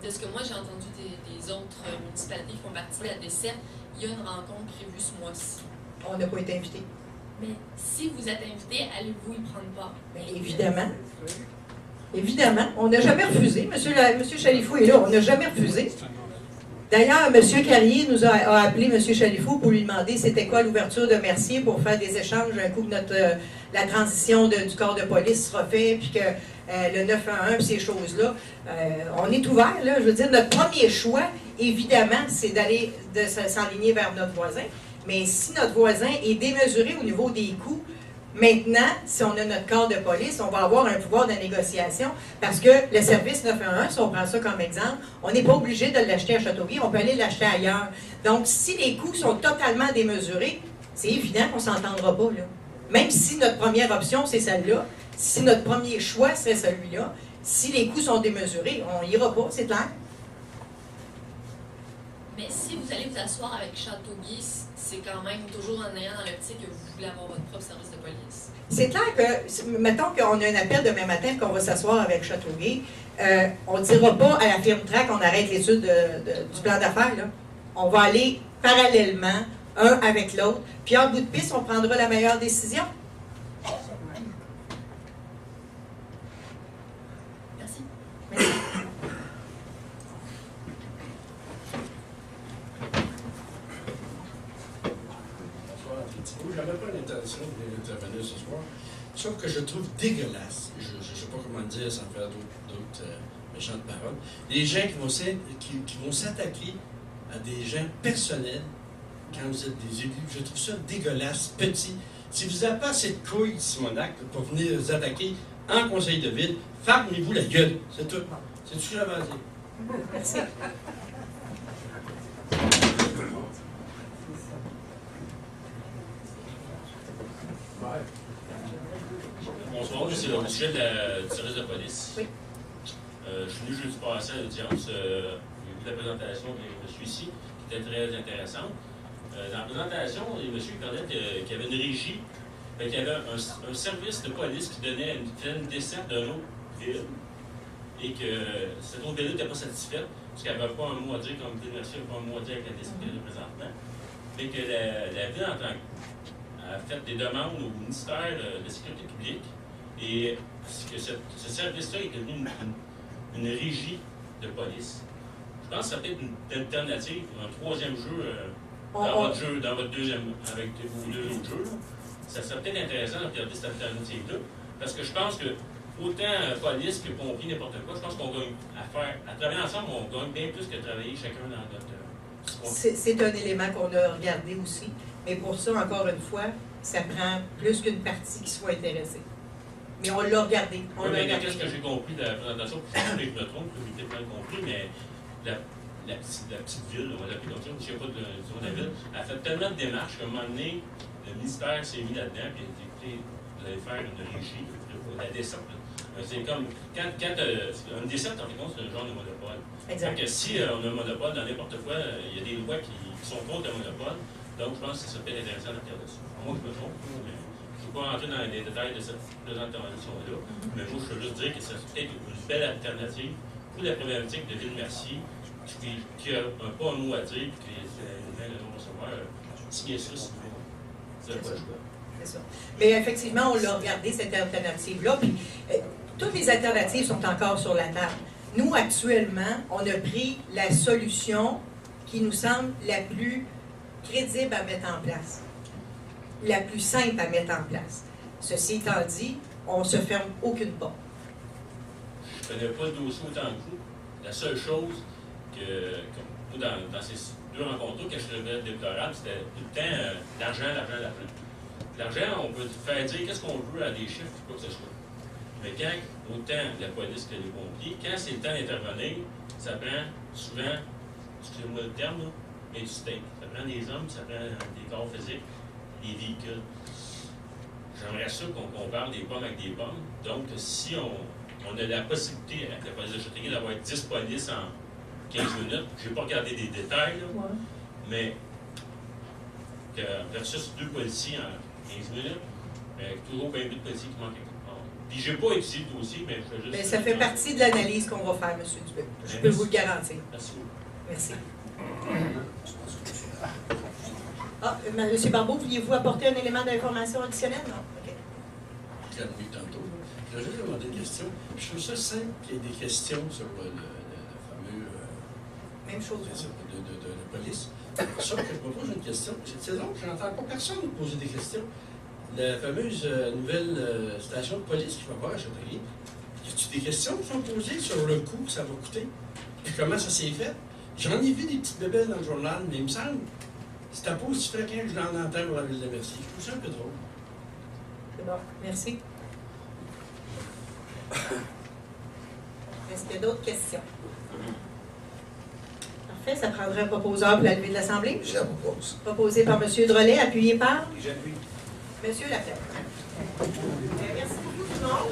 de ce que moi j'ai entendu des autres municipalités qui font partie de la DCEP, il y a une rencontre prévue ce mois-ci. On n'a pas été invité. Mais si vous êtes invité, allez-vous y prendre part? Bien, évidemment. Évidemment. On n'a jamais refusé. Monsieur Chalifou est là. On n'a jamais refusé. D'ailleurs, M. Carrier nous a appelé M. Chalifou pour lui demander c'était quoi l'ouverture de Mercier pour faire des échanges un coup que la transition du corps de police sera faite, puis que le 911 puis ces choses-là. On est ouvert, là. Je veux dire, notre premier choix, évidemment, c'est de s'enligner vers notre voisin. Mais si notre voisin est démesuré au niveau des coûts, maintenant, si on a notre corps de police, on va avoir un pouvoir de négociation parce que le service 911, si on prend ça comme exemple, on n'est pas obligé de l'acheter à Châteauguay, on peut aller l'acheter ailleurs. Donc, si les coûts sont totalement démesurés, c'est évident qu'on ne s'entendra pas, là. Même si notre première option, c'est celle-là, si notre premier choix serait celui-là, si les coûts sont démesurés, on n'ira pas, c'est clair. Mais si vous allez vous asseoir avec Châteauguay, c'est quand même toujours en ayant dans l'optique que vous voulez avoir votre propre service de police. C'est clair que, mettons qu'on a un appel demain matin qu'on va s'asseoir avec Châteauguay, on ne dira pas à la firme TRAC qu'on arrête l'étude du plan d'affaires. Là. On va aller parallèlement, un avec l'autre, puis en bout de piste, on prendra la meilleure décision. Merci. Merci. Je n'avais pas l'intention d'intervenir ce soir, sauf que je trouve dégueulasse, je ne sais pas comment le dire sans faire d'autres méchantes paroles, les gens qui vont s'attaquer à des gens personnels quand vous êtes des élus. Je trouve ça dégueulasse, petit. Si vous n'avez pas assez de couilles, Simonac, pour venir vous attaquer en conseil de ville, fermez-vous la gueule. C'est tout. C'est tout ce que j'avais à dire. Merci. Bonsoir, c'est au sujet du service de police. Oui. Je suis venu jeudi passé à l'audience. J'ai vu la présentation de monsieur ici, qui était très intéressante. Dans la présentation, le monsieur parlait qu'il y avait une régie, qu'il y avait un service de police qui donnait une desserte d'une autre ville et que cette autre ville n'était pas satisfaite, parce qu'elle n'avait pas un mot à dire, comme le monsieur n'avait pas un mot à dire avec la desserte qu'elle a présentement, et que la ville en tant que a fait des demandes au ministère de la Sécurité publique et que ce service-là est devenu une régie de police. Je pense que ça peut être une alternative pour un troisième jeu dans votre deuxième, avec vos deux autres jeux. Ça serait peut-être intéressant de regarder cette alternative-là, parce que je pense que autant police que pompiers, n'importe quoi, je pense qu'on gagne à travailler ensemble, on gagne bien plus que travailler chacun dans notre... C'est un élément qu'on a regardé aussi. Mais pour ça, encore une fois, ça prend plus qu'une partie qui soit intéressée. Mais on l'a regardé. Qu'est-ce que j'ai compris de la présentation? Je me trompe, j'ai peut-être mal compris, mais la petite ville, on va l'appeler comme ça, je ne sais pas de la ville, a fait tellement de démarches qu'à un moment donné, le ministère s'est mis là-dedans et a dit, écoutez, vous allez faire une régie, la descente. C'est comme, une descente, en fait, c'est un genre de monopole. Exact. Donc, si on a un monopole dans n'importe quoi, il y a des lois qui sont contre le monopole. Donc, je pense que ça serait peut-être intéressant de regarder ça. Moi, je me trompe, mais je ne veux pas rentrer dans les détails de cette présentation-là. Mais moi, je veux juste dire que c'est peut-être une belle alternative pour la problématique de Ville-Mercier, qui n'a pas un mot à dire, puis que les non-receveurs signent ça, sinon, c'est pas le choix. C'est ça. Mais effectivement, on l'a regardé, cette alternative-là. Puis, toutes les alternatives sont encore sur la table. Nous, actuellement, on a pris la solution qui nous semble la plus crédible à mettre en place, la plus simple à mettre en place. Ceci étant dit, on ne se ferme aucune porte. Je ne connais pas le dossier autant que vous. La seule chose que dans ces deux rencontres, quand je faisais déplorable, c'était tout le temps l'argent. L'argent, on peut faire dire qu'est-ce qu'on veut à des chiffres, quoi que ce soit. Mais quand, autant la police que les pompiers, quand c'est le temps d'intervenir, ça prend souvent, excusez-moi le terme, là, mais du steak. Ça prend des hommes, ça prend des corps physiques, des véhicules. J'aimerais ça qu'on compare des pommes avec des pommes. Donc, si on On a la possibilité, avec la police de Châteauguay, d'avoir 10 polices en 15 minutes. Je n'ai pas regardé des détails, là, mais versus 2 policiers en 15 minutes, avec toujours pas de policiers qui manquent. Puis je n'ai pas étudié le dossier, mais je fais juste... Mais ça fait partie de l'analyse qu'on va faire, M. Dubé. Je peux vous le garantir. Merci beaucoup. Merci. Ah, M. Barbeau, vouliez-vous apporter un élément d'information additionnel? Non? OK. Oui, tantôt. Je vais juste demander une question. Je trouve ça simple qu'il y ait des questions sur le fameux... Même chose. De police. Sauf que je me pose une question. C'est long, je n'entends pas personne nous poser des questions. La fameuse nouvelle station de police qui va voir à Châteauguay, y a-t-il des questions qui sont posées sur le coût que ça va coûter? Puis comment ça s'est fait? J'en ai vu des petites bébelles dans le journal, mais il me semble que c'est pas aussi fréquent que je l'en entends pour la ville de Mercier. Je trouve ça un peu drôle. C'est bon. Merci. Est-ce qu'il y a d'autres questions? Parfait. Ça prendrait un proposeur pour la levée de l'Assemblée? Je la propose. Proposé par M. Drolet, appuyé par? J'appuie. Monsieur Lafleur. Merci beaucoup tout le monde.